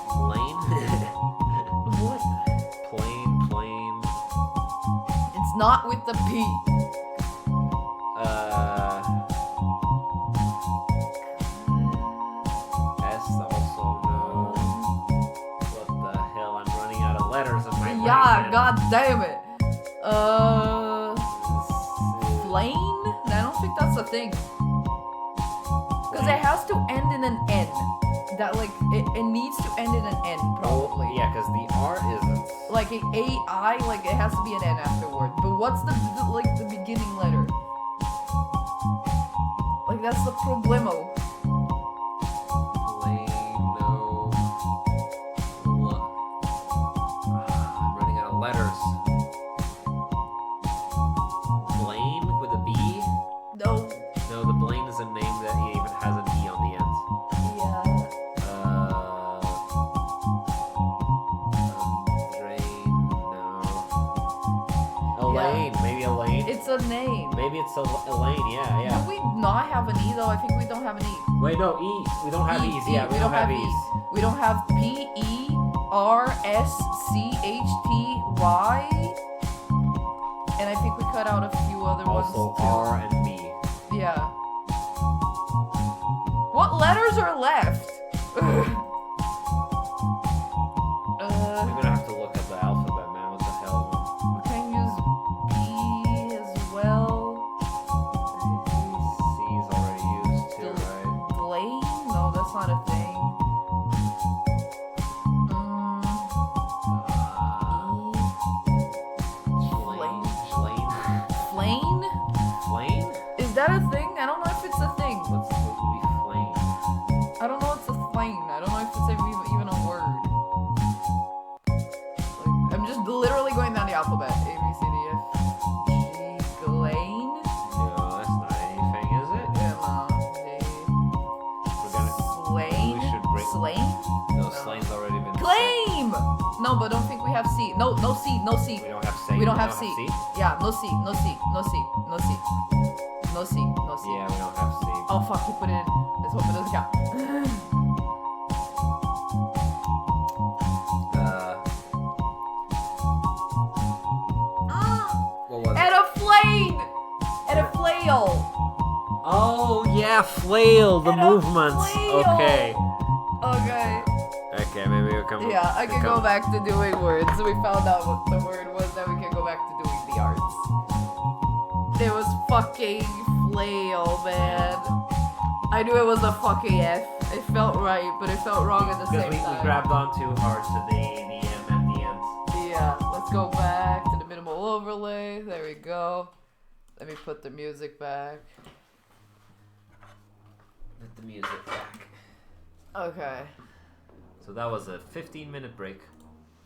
Plane? What? Plane. It's not with the P. S also no. What the hell? I'm running out of letters in my brain. Yeah, man. god damn it. Flame? I don't think that's a thing. Because it has to end in an N. That, like, it needs to end in an N, probably. Yeah, because the R isn't. Like, a A-I, like, it has to be an N afterward. But what's the beginning letter? Like, that's the problemo. Plane, no. I'm running out of letters. Blaine with a B? No. No, the Blaine is a name that even has an E on the end. Yeah. Drain, no. Elaine, maybe Elaine. It's a name. Maybe it's Elaine, yeah. Do we not have an E, though? I think we don't have an E. Wait, no, E's. We don't have E's, yeah, we don't have E's. We don't have P-E-R-S-C-H-T-Y. And I think we cut out a few other Also ones too. R and B. Yeah. What letters are left? I'm gonna have to look at the alphabet, man. What the hell? We can use B as well. C's already used too, right? Blade? No, that's not a thing. Flane? Flame? Is that a thing? I don't know if it's a thing. What would be flame? I don't know if it's a flame. I don't know if it's even a word. Like, I'm just literally going down the alphabet. A, B, C, D, F, G, Glane? No, that's not anything, is it? Yeah, no. Slain? We should break. Slain? No, slain's already been. Claim! No, but don't think we have C. No C. We don't have C. We don't have C. Yeah, no C. No C. No C. No C. No C. No C. Yeah, we don't have C. Oh fuck, he put it in. Let's hope it doesn't count. What was it? And a flame! And a flail! Oh yeah, flail. The And a movements. flail. Okay. Okay. Okay, maybe we'll come. Yeah, I can go back to doing words. We found out what the word was, then we can go back to doing the arts. It was fucking flail, man. I knew it was a fucking F. It felt right, but it felt wrong at the Because same we time. grabbed on too hard to the M and the go back to the minimal overlay. There we go. Let me put the music back. Put the music back. Okay. So that was a 15-minute break.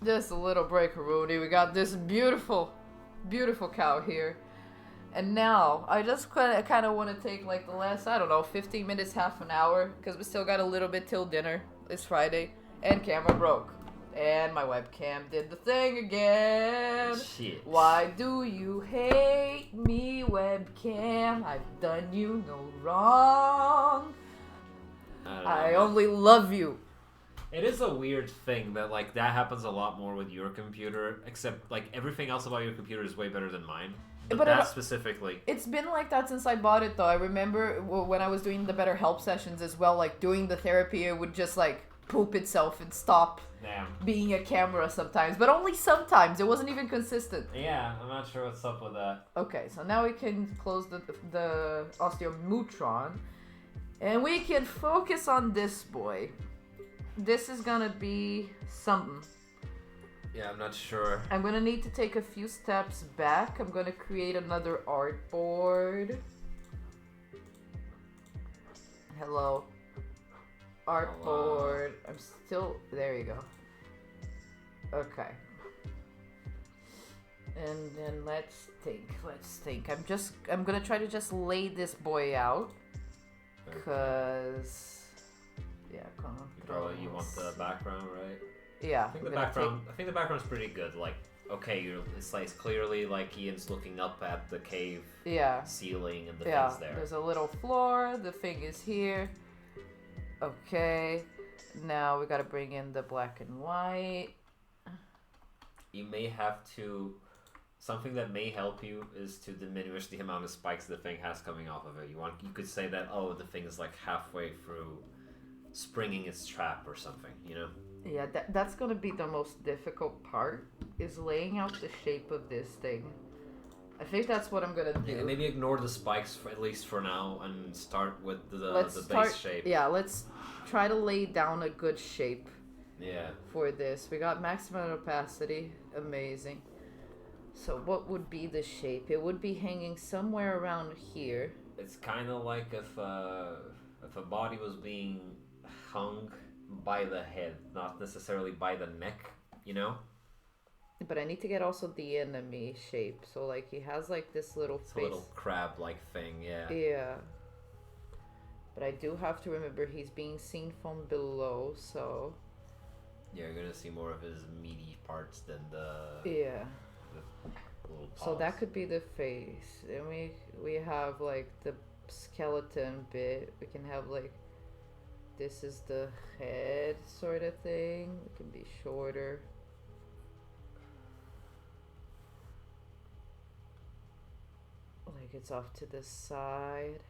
Just a little break, Rudy. We got this beautiful, beautiful cow here. And now, I just kind of want to take like the last, I don't know, 15 minutes, half an hour. Because we still got a little bit till dinner. It's Friday. And camera broke. And my webcam did the thing again. Shit. Why do you hate me, webcam? I've done you no wrong. I only love you. It is a weird thing that like that happens a lot more with your computer, except like everything else about your computer is way better than mine. But that specifically. It's been like that since I bought it though. I remember when I was doing the Better Help sessions as well, like doing the therapy, it would just like poop itself and stop being a camera sometimes. But only sometimes. It wasn't even consistent. Yeah, I'm not sure what's up with that. Okay, so now we can close the Osteomootron. And we can focus on this boy. This is gonna be something. Yeah, I'm not sure. I'm gonna need to take a few steps back. I'm gonna create another artboard. Hello. Artboard. I'm still... There you go. Okay. And then let's think. I'm gonna try to just lay this boy out. Because... Yeah, you want the background, right? Yeah. I think the background's pretty good. Like, okay, it's clearly like Ian's looking up at the cave ceiling and the thing's there. There's a little floor, the thing is here. Okay. Now we gotta bring in the black and white. You may have to... Something that may help you is to diminish the amount of spikes the thing has coming off of it. You could say that, oh, the thing is like halfway through springing its trap or something, you know? Yeah, that's gonna be the most difficult part, is laying out the shape of this thing. I think that's what I'm gonna do. Yeah, maybe ignore the spikes at least for now and start with the base shape. Yeah, let's try to lay down a good shape. Yeah. For this. We got maximum opacity. Amazing. So what would be the shape? It would be hanging somewhere around here. It's kind of like if a body was being hung by the head, not necessarily by the neck, you know? But I need to get also the enemy shape. So like he has like this little face. A little crab-like thing, yeah. Yeah. But I do have to remember he's being seen from below, so... Yeah, you're gonna see more of his meaty parts than the... Yeah. The little paws. So that could be the face. And we have like the skeleton bit. We can have like... This is the head sort of thing. It can be shorter. Like it's off to the side.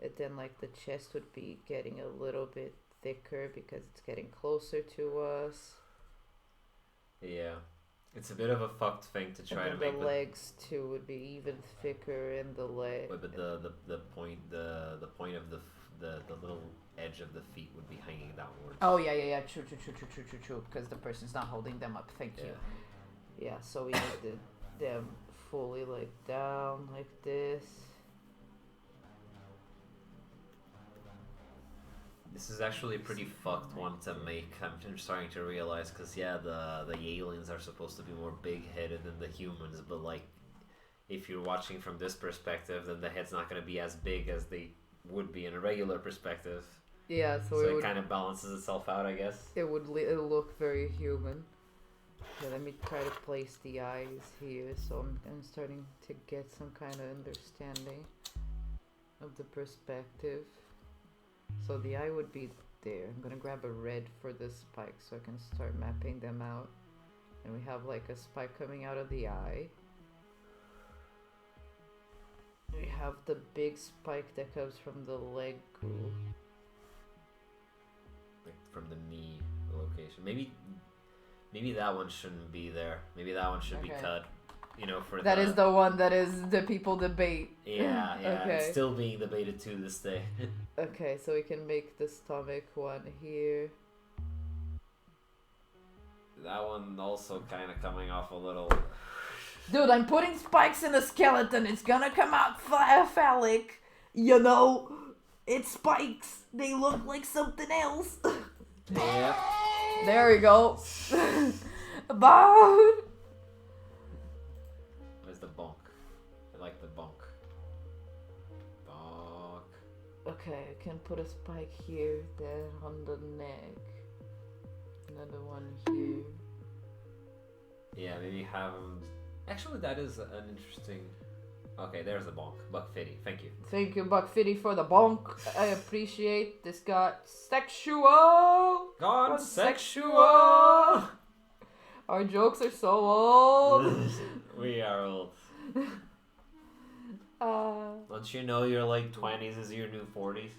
And then like the chest would be getting a little bit thicker because it's getting closer to us. Yeah. It's a bit of a fucked thing to try to make. The legs too would be even thicker in the leg. But the point of the little edge of the feet would be hanging downwards. Oh yeah. True. Because the person's not holding them up. Thank you. Yeah. So we need them fully like down like this. This is actually a pretty fucked one to make. I'm starting to realize, because yeah, the aliens are supposed to be more big-headed than the humans, but like, if you're watching from this perspective, then the head's not going to be as big as they would be in a regular perspective. Yeah, so it kind of balances itself out, I guess. It'll look very human. Okay, let me try to place the eyes here, so I'm starting to get some kind of understanding of the perspective. So the eye would be there. I'm gonna grab a red for the spike so I can start mapping them out. And we have like a spike coming out of the eye. We have the big spike that comes from the leg groove. Like from the knee location. Maybe that one shouldn't be there. Maybe that one should be cut. You know, for that is the one that is the people debate. Yeah. Okay. It's still being debated to this day. Okay, so we can make the stomach one here. That one also kind of coming off a little. Dude, I'm putting spikes in a skeleton. It's gonna come out phallic. You know, it's spikes. They look like something else. Yeah. There we go. Bye. Where's the bonk? I like the bonk. Bonk. Okay, I can put a spike here, then on the neck. Another one here. Yeah, maybe have him. Actually, that is an interesting. Okay, there's the bonk. Buck Fitty. Thank you. Thank you, Buck Fitty, for the bonk. I appreciate this. Got sexual. Gone sexual. Our jokes are so old. We are old. Don't you know your late 20s is your new 40s?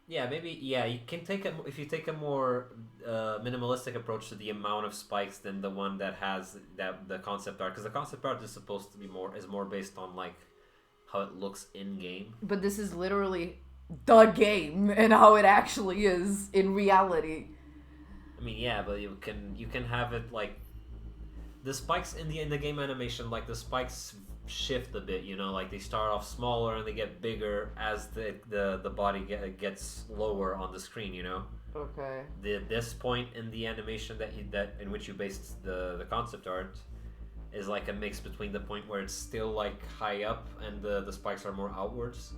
Yeah, maybe. Yeah, you can take if you take a more minimalistic approach to the amount of spikes than the one that has the concept art, because the concept art is supposed to be more based on like how it looks in game. But this is literally the game and how it actually is in reality. I mean, yeah, but you can have it like the spikes in the game animation, like the spikes shift a bit, you know, like they start off smaller and they get bigger as the body gets lower on the screen, you know. Okay. This point in the animation that in which you based the concept art is like a mix between the point where it's still like high up and the spikes are more outwards.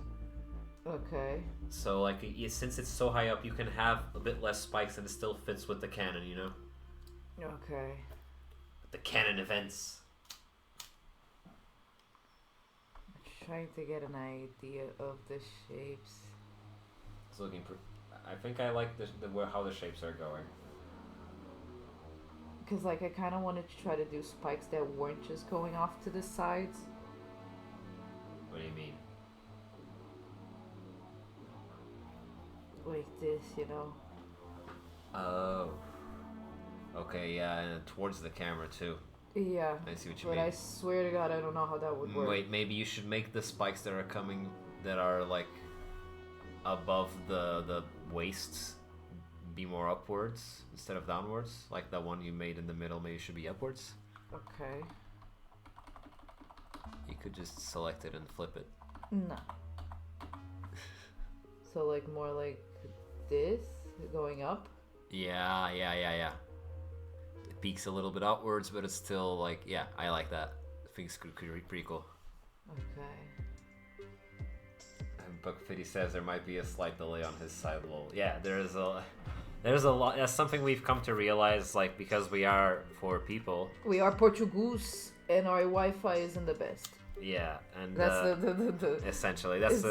Okay. So like since it's so high up, you can have a bit less spikes and it still fits with the canon, you know. Okay. The canon events. Trying to get an idea of the shapes. It's looking. I think I like how the shapes are going. Cause like I kind of wanted to try to do spikes that weren't just going off to the sides. What do you mean? Like this, you know. Oh. Okay, yeah, and towards the camera too. Yeah. I see what you but mean. I swear to God, I don't know how that would work. Wait, maybe you should make the spikes that are coming, that are like above the waists, be more upwards instead of downwards. Like the one you made in the middle, maybe should be upwards. Okay. You could just select it and flip it. No. So like more like this, going up? Yeah. It peaks a little bit outwards, but it's still like, yeah, I like that. I think it's pretty cool. Okay. And Buck Fitty says there might be a slight delay on his side. Lol. Yeah, there's a lot. That's something we've come to realize, like, because we are 4 people. We are Portuguese, and our Wi-Fi isn't the best. Yeah, and that's the essentially that's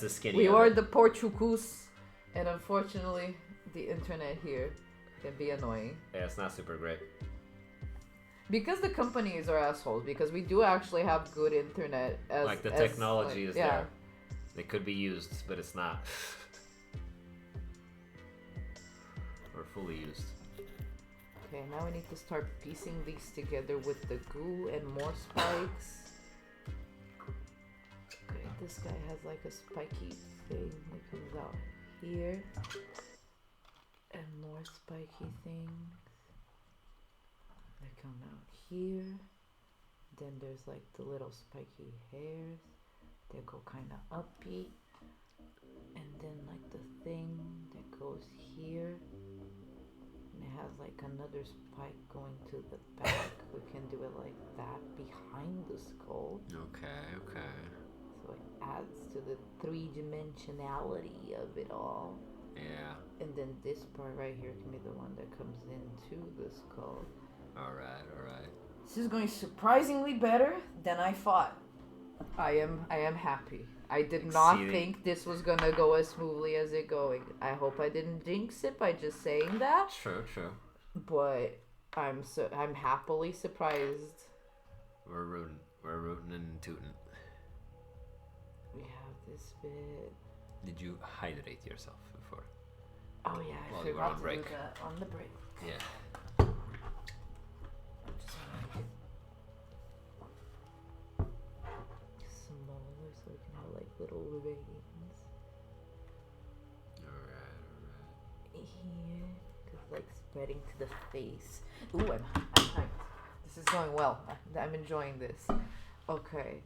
the skinny. We are the Portuguese, and unfortunately, the internet here can be annoying. Yeah, it's not super great. Because the companies are assholes. Because we do actually have good internet. Like the technology is there. It could be used, but it's not. Or fully used. Okay, now we need to start piecing these together with the goo and more spikes. Okay, this guy has like a spiky thing that comes out here. And more spiky things that come out here. Then there's like the little spiky hairs that go kind of uppy. And then like the thing that goes here. And it has like another spike going to the back. We can do it like that behind the skull. Okay. So it adds to the 3-dimensionality of it all. Yeah. And then this part right here can be the one that comes into the skull. Alright. This is going surprisingly better than I thought. I am happy. I did not think this was gonna go as smoothly as it going. I hope I didn't jinx it by just saying that. True. But I'm happily surprised. We're rooting and tooting. We have this bit. Did you hydrate yourself before? Oh yeah, I forgot to do that on the break. Yeah. Smaller so we can have like little veins. Alright. spreading to the face. Ooh, I'm hyped. This is going well. I'm enjoying this. Okay.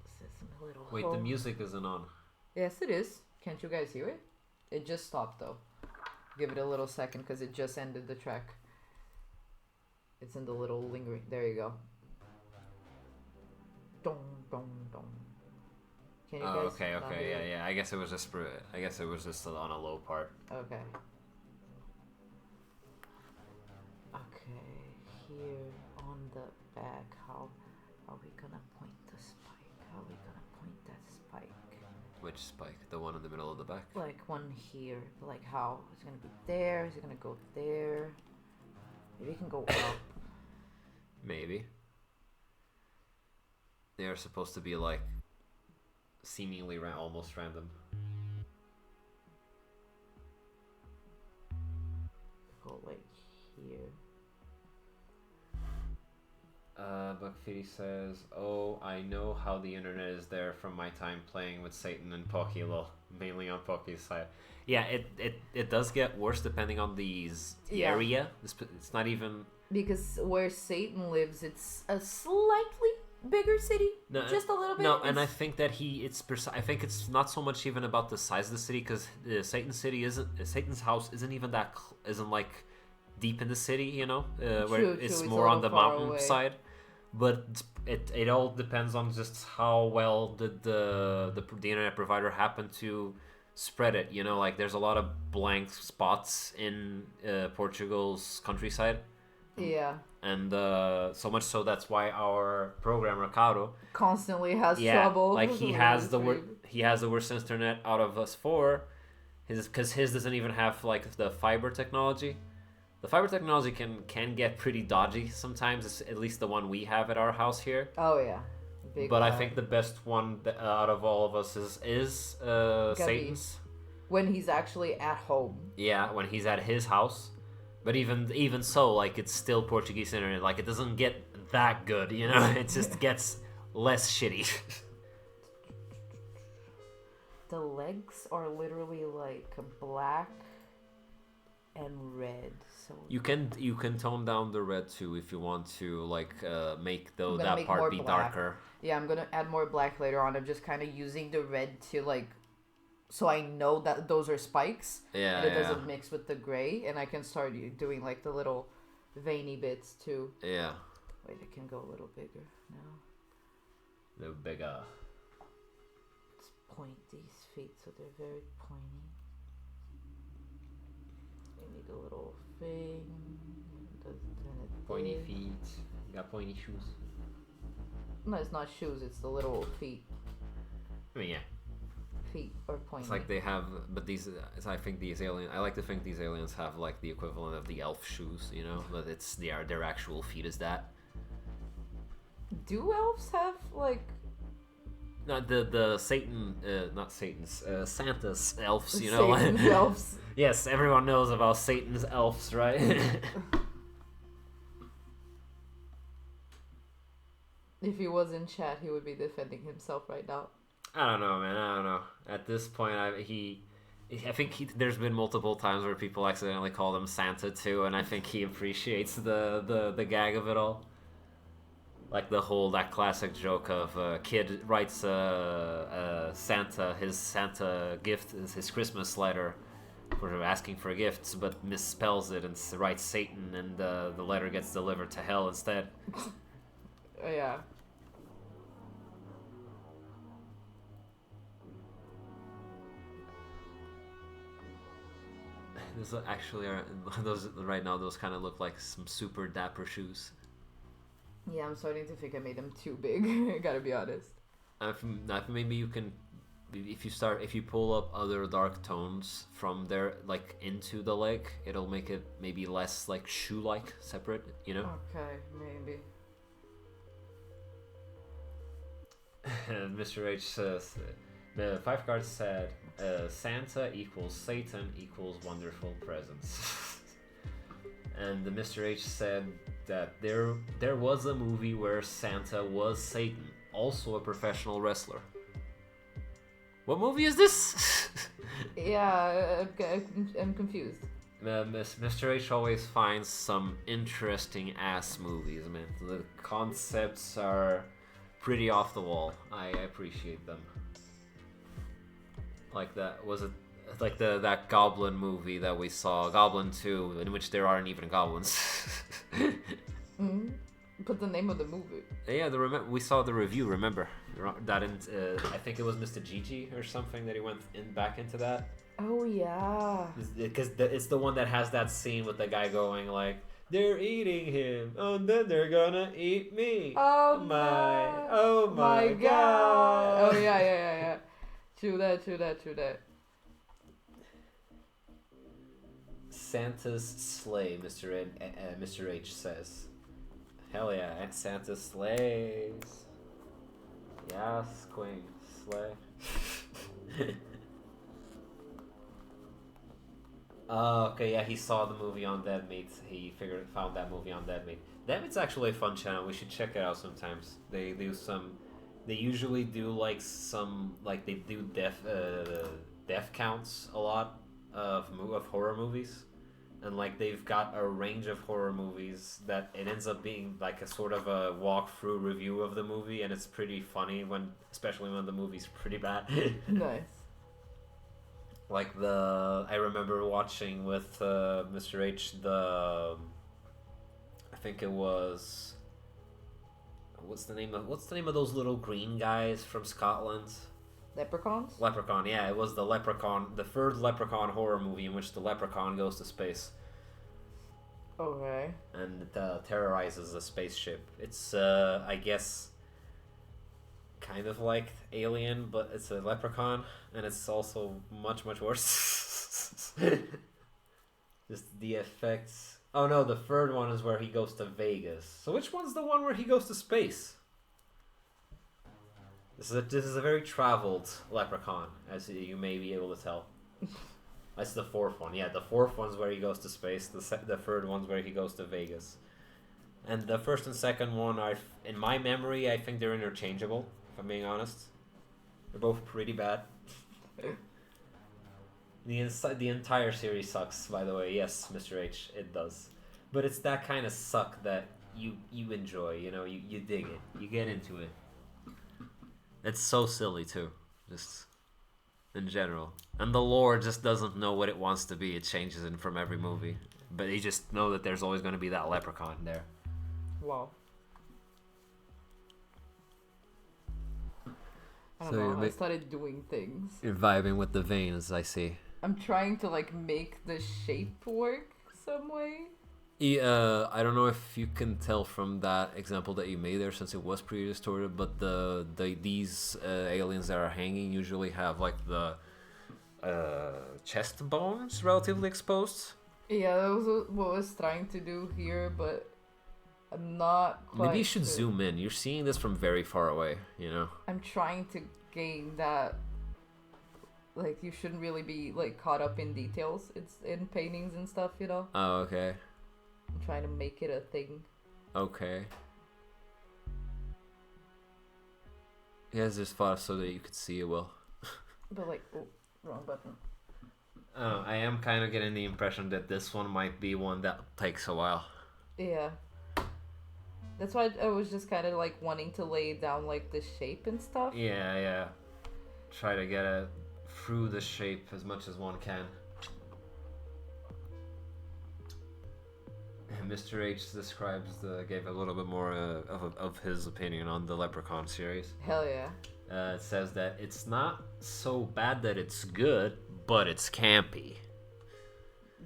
This is a little. Wait, the music isn't on. Yes, it is. Can't you guys hear it? It just stopped though. Give it a little second because it just ended the track. It's in the little lingering. There you go. Dong dong dong. Can you guys? Okay, yeah. I guess it was just on a low part. Okay. Okay, here on the back, how are we gonna point the spike? How are we gonna point that spike? Which spike? The one in the middle of the back? Like one here. Like how? Is it gonna be there? Is it gonna go there? Maybe it can go up. Maybe. They are supposed to be like seemingly almost random. Go like here. Buckfitty says, "Oh, I know how the internet is there from my time playing with Satan and Pokélol, mainly on Poké's side." Yeah, it does get worse depending on the area. It's not even because where Satan lives, it's a slightly bigger city, just a little bit. No, and I think that I think it's not so much even about the size of the city because Satan's house isn't even isn't like deep in the city, you know, where it's more on the mountain side. But it all depends on just how well did the internet provider happen to spread it. You know, like there's a lot of blank spots in Portugal's countryside. Yeah. And so much so that's why our programmer Caro constantly has trouble. Like he has the worst internet out of us four, because his doesn't even have like the fiber technology. The fiber technology can get pretty dodgy sometimes. It's at least the one we have at our house here. Oh yeah. But I think the best one out of all of us is Satan's. When he's actually at home. Yeah, when he's at his house. But even so, like it's still Portuguese internet. Like it doesn't get that good, you know. It just gets less shitty. The legs are literally like black and red. So you can tone down the red too if you want to, like make that part be black. darker. Yeah, I'm gonna add more black later on. I'm just kind of using the red to like. So I know that those are spikes, and it doesn't mix with the gray, and I can start doing like the little veiny bits too. Yeah. Wait, it can go a little bigger now. A little bigger. Let's point these feet so they're very pointy. I need a little thing. Pointy feet. You got pointy shoes. No, it's not shoes. It's the little feet. I mean, yeah. Feet or pointy. It's like they have, but these. I think these aliens. I like to think these aliens have like the equivalent of the elf shoes, you know. But it's their actual feet is that. Do elves have like? No, the Satan, not Satan's, Santa's elves, you know. Satan's elves. Yes, everyone knows about Satan's elves, right? If he was in chat, he would be defending himself right now. I don't know, man. I don't know. At this point, I think there's been multiple times where people accidentally call him Santa too, and I think he appreciates the gag of it all. Like that classic joke of a kid writes his Santa gift, his Christmas letter, for asking for gifts, but misspells it and writes Satan, and the letter gets delivered to hell instead. Yeah. Those actually are those right now. Those kind of look like some super dapper shoes. Yeah, I'm starting to think I made them too big. I gotta be honest. Maybe you can, if you pull up other dark tones from there, like into the leg, it'll make it maybe less like shoe-like, separate. You know. Okay, maybe. Mr. H says, the 5 cards said, Santa equals Satan equals wonderful presents. And the Mr. H said that there was a movie where Santa was Satan, also a professional wrestler. What movie is this? Yeah, I'm confused. Mr. H always finds some interesting ass movies, man. The concepts are pretty off the wall. I appreciate them. Like that, was it like that Goblin movie that we saw, Goblin 2, in which there aren't even goblins. Mm-hmm. But the name of the movie. Yeah, we saw the review. Remember that? I think it was Mr. Gigi or something that he went back into that. Oh yeah. Because it's the one that has that scene with the guy going like, "They're eating him, and then they're gonna eat me." Oh my god. Oh yeah. True that. Santa's sleigh, Mr. H says. Hell yeah, and Santa slays. Yes, Queen, slay. Okay, yeah, he saw the movie on Dead Meat. He found that movie on Dead Meat. Dead Meat's actually a fun channel. We should check it out sometimes. They usually do they do death counts a lot of horror movies. And like they've got a range of horror movies that it ends up being like a sort of a walkthrough review of the movie, and it's pretty funny especially when the movie's pretty bad. Nice. Like I remember watching with Mr. H I think it was, what's the name of those little green guys from Scotland? Leprechauns? Leprechaun, yeah, it was the third Leprechaun horror movie in which the Leprechaun goes to space. Okay. And terrorizes a spaceship. It's, I guess, kind of like Alien, but it's a Leprechaun, and it's also much, much worse. Just the effects. Oh no, the third one is where he goes to Vegas. So which one's the one where he goes to space? This is a very traveled Leprechaun, as you may be able to tell. That's the fourth one. Yeah, the fourth one's where he goes to space. The third one's where he goes to Vegas. And the first and second one are, in my memory, I think they're interchangeable, if I'm being honest. They're both pretty bad. The entire series sucks, by the way. Yes, Mr. H, it does. But it's that kind of suck that you enjoy, you dig it. You get into it. It's so silly too, just in general. And the lore just doesn't know what it wants to be. It changes it from every movie. But you just know that there's always going to be that leprechaun there. Wow. I don't know, I started doing things. You're vibing with the veins, I see. I'm trying to make the shape work some way. I don't know if you can tell from that example that you made there, since it was pretty distorted, but these aliens that are hanging usually have the chest bones relatively exposed. Yeah, that was what I was trying to do here, but I'm not quite. Maybe you should zoom in. You're seeing this from very far away, I'm trying to gain that. You shouldn't really be caught up in details. It's in paintings and stuff, Oh, okay. I'm trying to make it a thing. Okay. Yes, there's far so that you could see it well. But oh, wrong button. I am kind of getting the impression that this one might be one that takes a while. Yeah. That's why I was just kind of wanting to lay down the shape and stuff. Yeah. Try to get it through the shape as much as one can. Mr. H gave a little bit more of his opinion on the Leprechaun series. Hell yeah. It says that it's not so bad that it's good, but it's campy.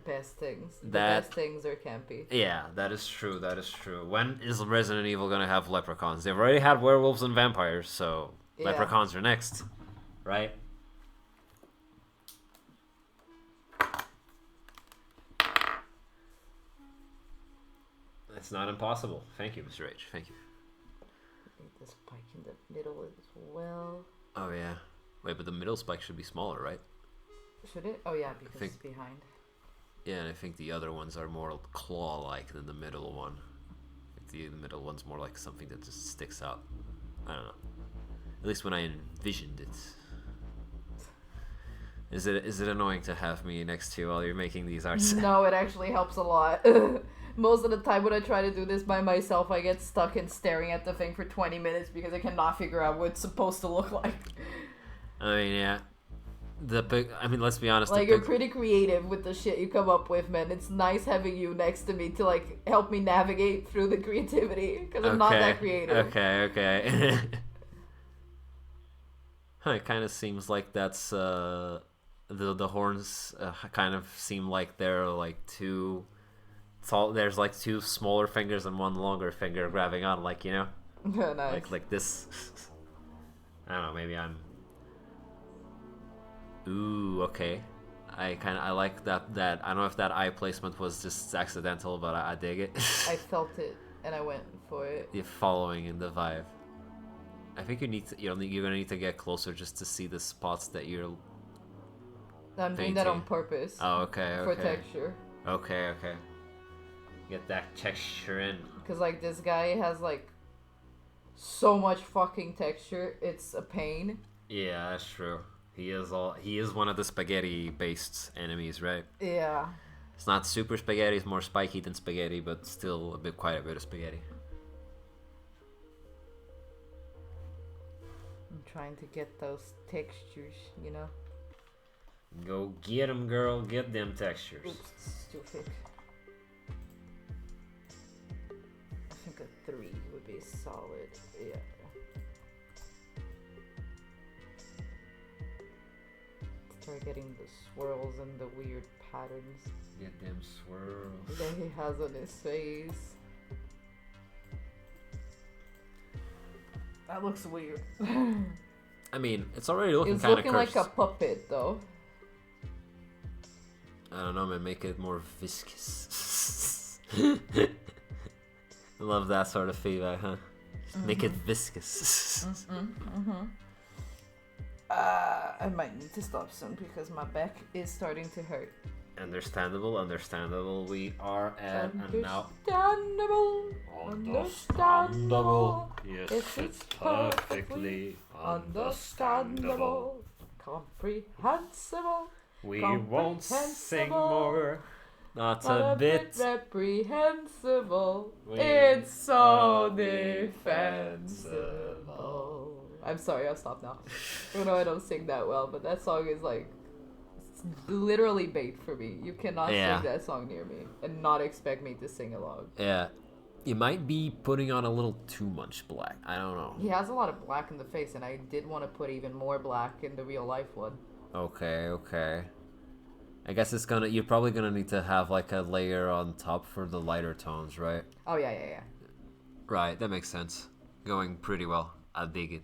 Best things. The best things are campy. Yeah, that is true. When is Resident Evil gonna have leprechauns? They've already had werewolves and vampires, so yeah. Leprechauns are next, right? It's not impossible. Thank you, Mr. H. Thank you. The spike in the middle as well. Oh yeah. Wait, but the middle spike should be smaller, right? Should it? Oh yeah, because it's behind. Yeah, and I think the other ones are more claw-like than the middle one. The middle one's more like something that just sticks out. I don't know. At least when I envisioned it. Is it annoying to have me next to you while you're making these arts? No, it actually helps a lot. Most of the time when I try to do this by myself, I get stuck in staring at the thing for 20 minutes because I cannot figure out what it's supposed to look like. I mean, yeah. Let's be honest. Like, you're pretty creative with the shit you come up with, man. It's nice having you next to me to, like, help me navigate through the creativity, because I'm not that creative. Okay. It kind of seems like that's, the horns kind of seem like they're, like, two... There's, like, two smaller fingers and one longer finger grabbing on, like, you know? Nice. Like this. I don't know, maybe I'm... Ooh, okay. I like that. I don't know if that eye placement was just accidental, but I dig it. I felt it and I went for it. You're following in the vibe. I think you're gonna need to get closer just to see the spots that you're. I'm doing that on purpose. Oh, okay. For texture. Okay. Get that texture in. Because like this guy has like so much fucking texture, it's a pain. Yeah, that's true. He is one of the spaghetti-based enemies, right? Yeah. It's not super spaghetti, it's more spiky than spaghetti, but still quite a bit of spaghetti. I'm trying to get those textures, you know? Go get them, girl. Get them textures. Oops, stupid. I think a 3 would be solid. Yeah. Start getting the swirls and the weird patterns Get them swirls. that he has on his face. That looks weird. I mean, it's already looking It's kind of looking like a puppet, though. I don't know, man. Make it more viscous. I love that sort of feedback, huh? Make it viscous. I might need to stop soon because my back is starting to hurt. Understandable. We are at Understandable. Yes, it's perfectly understandable. Comprehensible. We won't sing more. Not a bit reprehensible. It's so defensible. I'm sorry, I'll stop now. Even though I don't sing that well, but that song is like, it's literally bait for me. You cannot sing that song near me and not expect me to sing along. Yeah. You might be putting on a little too much black. I don't know. He has a lot of black in the face, and I did want to put even more black in the real life one. Okay. I guess you're probably gonna need to have like a layer on top for the lighter tones, right? Oh, yeah. Right, that makes sense. Going pretty well. I dig it.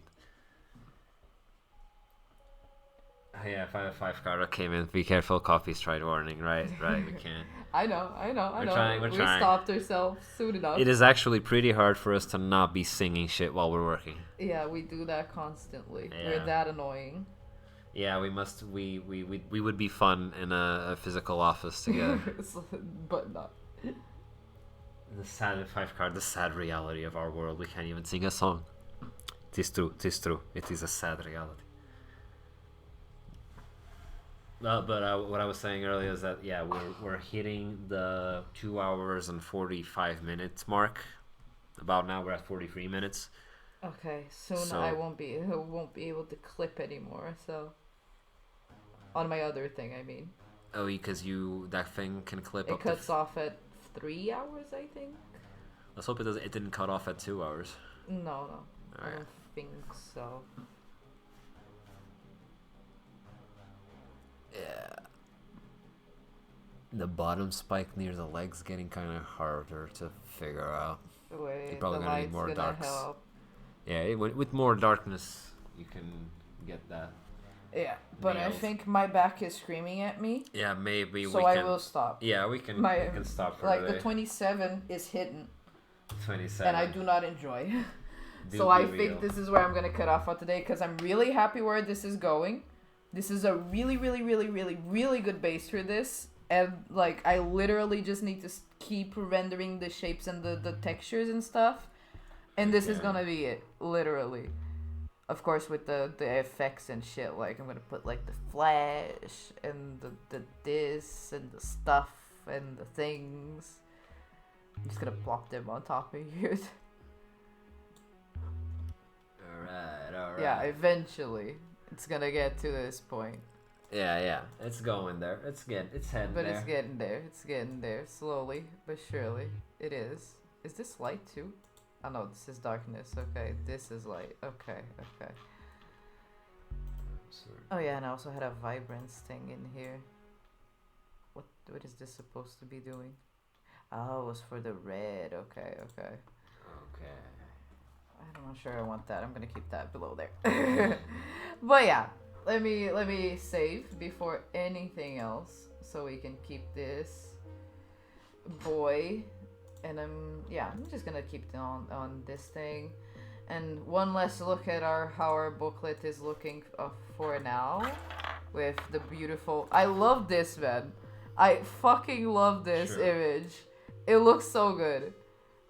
Yeah, 5 card came in. Be careful, coffee strike warning. Right, we can't. I know. We're trying. We stopped ourselves soon enough. It is actually pretty hard for us to not be singing shit while we're working. Yeah, we do that constantly. Yeah. We're that annoying. Yeah, we must. We would be fun in a physical office together. But not. The sad 5 card, the sad reality of our world. We can't even sing a song. Tis true. It is a sad reality. But what I was saying earlier is that we're hitting the 2 hours and 45 minutes mark. About now we're at 43 minutes. Okay, soon I won't be able to clip anymore. So on my other thing, I mean. Oh, because that thing can clip. It cuts off at 3 hours, I think. Let's hope it didn't cut off at 2 hours. No, I don't think so. Yeah. The bottom spike near the legs getting kind of harder to figure out. Wait, You're probably gonna need more darks. Help. Yeah, with more darkness, you can get that. Yeah, but nailed. I think my back is screaming at me. Yeah, maybe so I will stop. Yeah, we can stop for the 27 is hidden. 27. And I do not enjoy. So I think this is where I'm going to cut off for today because I'm really happy where this is going. This is a really, really, really, really, really good base for this. And, like, I literally just need to keep rendering the shapes and the textures and stuff. And this is going to be it, literally. Of course, with the effects and shit, like I'm gonna put like the flash and the this and the stuff and the things. I'm just gonna plop them on top of here. Alright. Yeah, eventually it's gonna get to this point. Yeah. It's going there. It's heading But there. it's getting there. It's getting there. Slowly but surely. It is. Is this light too? Oh no, this is darkness. Okay, this is light. Okay. Sorry. Oh yeah, and I also had a vibrance thing in here. What is this supposed to be doing? Oh, it was for the red. Okay. I'm not sure I want that. I'm gonna keep that below there. But yeah, let me save before anything else, so we can keep this boy. And I'm just gonna keep it on this thing. And one last look at how our booklet is looking for now, with the beautiful. I love this, man. I fucking love this image. It looks so good.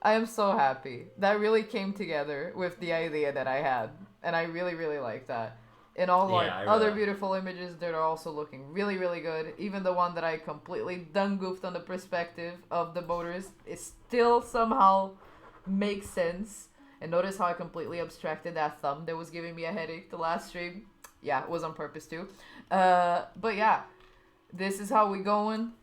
I am so happy. That really came together with the idea that I had, and I really, really like that. And all other beautiful images that are also looking really, really good. Even the one that I completely done goofed on the perspective of the motors, it still somehow makes sense. And notice how I completely abstracted that thumb that was giving me a headache the last stream. Yeah, it was on purpose too. But yeah, this is how we going.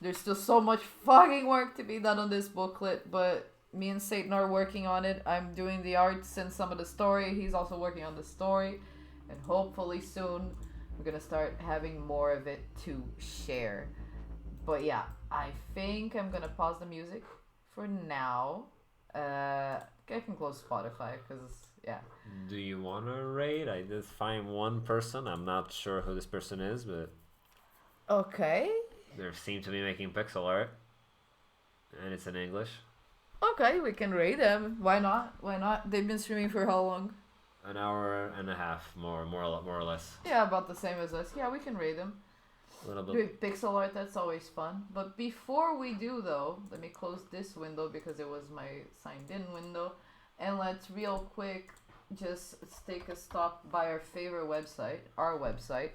There's still so much fucking work to be done on this booklet, but me and Satan are working on it. I'm doing the arts and some of the story. He's also working on the story. And hopefully soon we're gonna start having more of it to share. But yeah, I think I'm gonna pause the music for now. I can close Spotify because yeah. Do you want to raid? I just find one person. I'm not sure who this person is, but okay. they seem to be making pixel art, and it's in English. Okay, we can raid them. Why not? They've been streaming for how long? An hour and a half, more or less. Yeah, about the same as us. Yeah, we can raid them. A little bit. Doing pixel art, that's always fun. But before we do though, let me close this window because it was my signed in window. And let's real quick just take a stop by our favorite website, our website.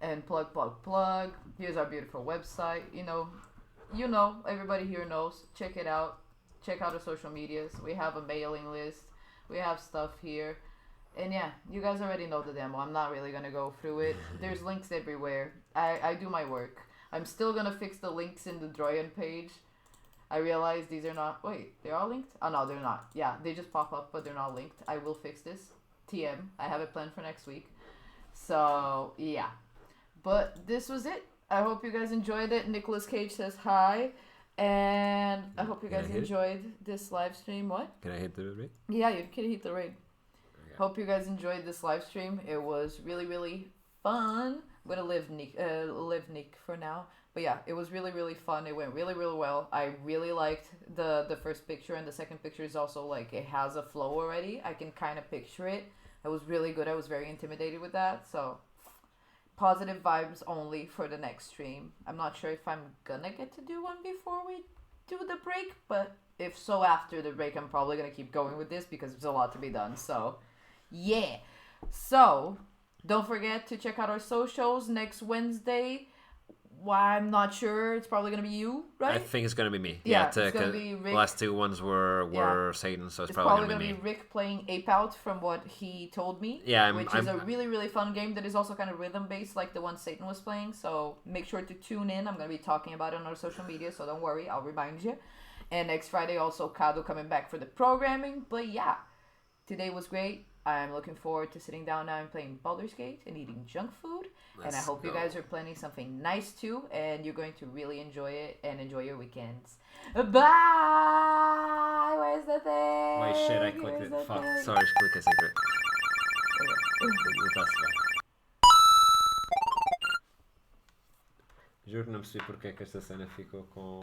And plug. Here's our beautiful website. You know, everybody here knows. Check it out. Check out our social medias. We have a mailing list. We have stuff here. And yeah, you guys already know the demo. I'm not really going to go through it. There's links everywhere. I do my work. I'm still going to fix the links in the Droian page. I realize these are not... Wait, they're all linked? Oh, no, they're not. Yeah, they just pop up, but they're not linked. I will fix this. TM. I have it planned for next week. So, yeah. But this was it. I hope you guys enjoyed it. Nicolas Cage says hi. And I hope you guys enjoyed this live stream. What? Can I hit the raid? Yeah, you can hit the raid. Okay. Hope you guys enjoyed this live stream. It was really, really fun. I'm gonna live Nick for now. But yeah, it was really, really fun. It went really, really well. I really liked the first picture, and the second picture is also like it has a flow already. I can kind of picture it. It was really good. I was very intimidated with that. So positive vibes only for the next stream. I'm not sure if I'm gonna get to do one before we do the break, but if so, after the break, I'm probably gonna keep going with this because there's a lot to be done. So yeah. So don't forget to check out our socials next Wednesday. Why, I'm not sure. It's probably gonna be you, right? I think it's gonna be me. Yeah, it's gonna be Rick. The last two ones were Satan, so it's probably gonna be me. Rick playing Ape Out from what he told me. Yeah, which is a really, really fun game that is also kind of rhythm based, like the one Satan was playing. So make sure to tune in. I'm gonna be talking about it on our social media, so don't worry, I'll remind you. And next Friday also Kado coming back for the programming. But yeah, today was great. I'm looking forward to sitting down now and playing Baldur's Gate and eating junk food. And I hope you guys are planning something nice too, and you're going to really enjoy it and enjoy your weekends. Bye! Where's the thing? Wait, shit, I clicked it. Fuck. Sorry, click a secret. Juro que não percebi porque é que esta cena ficou com...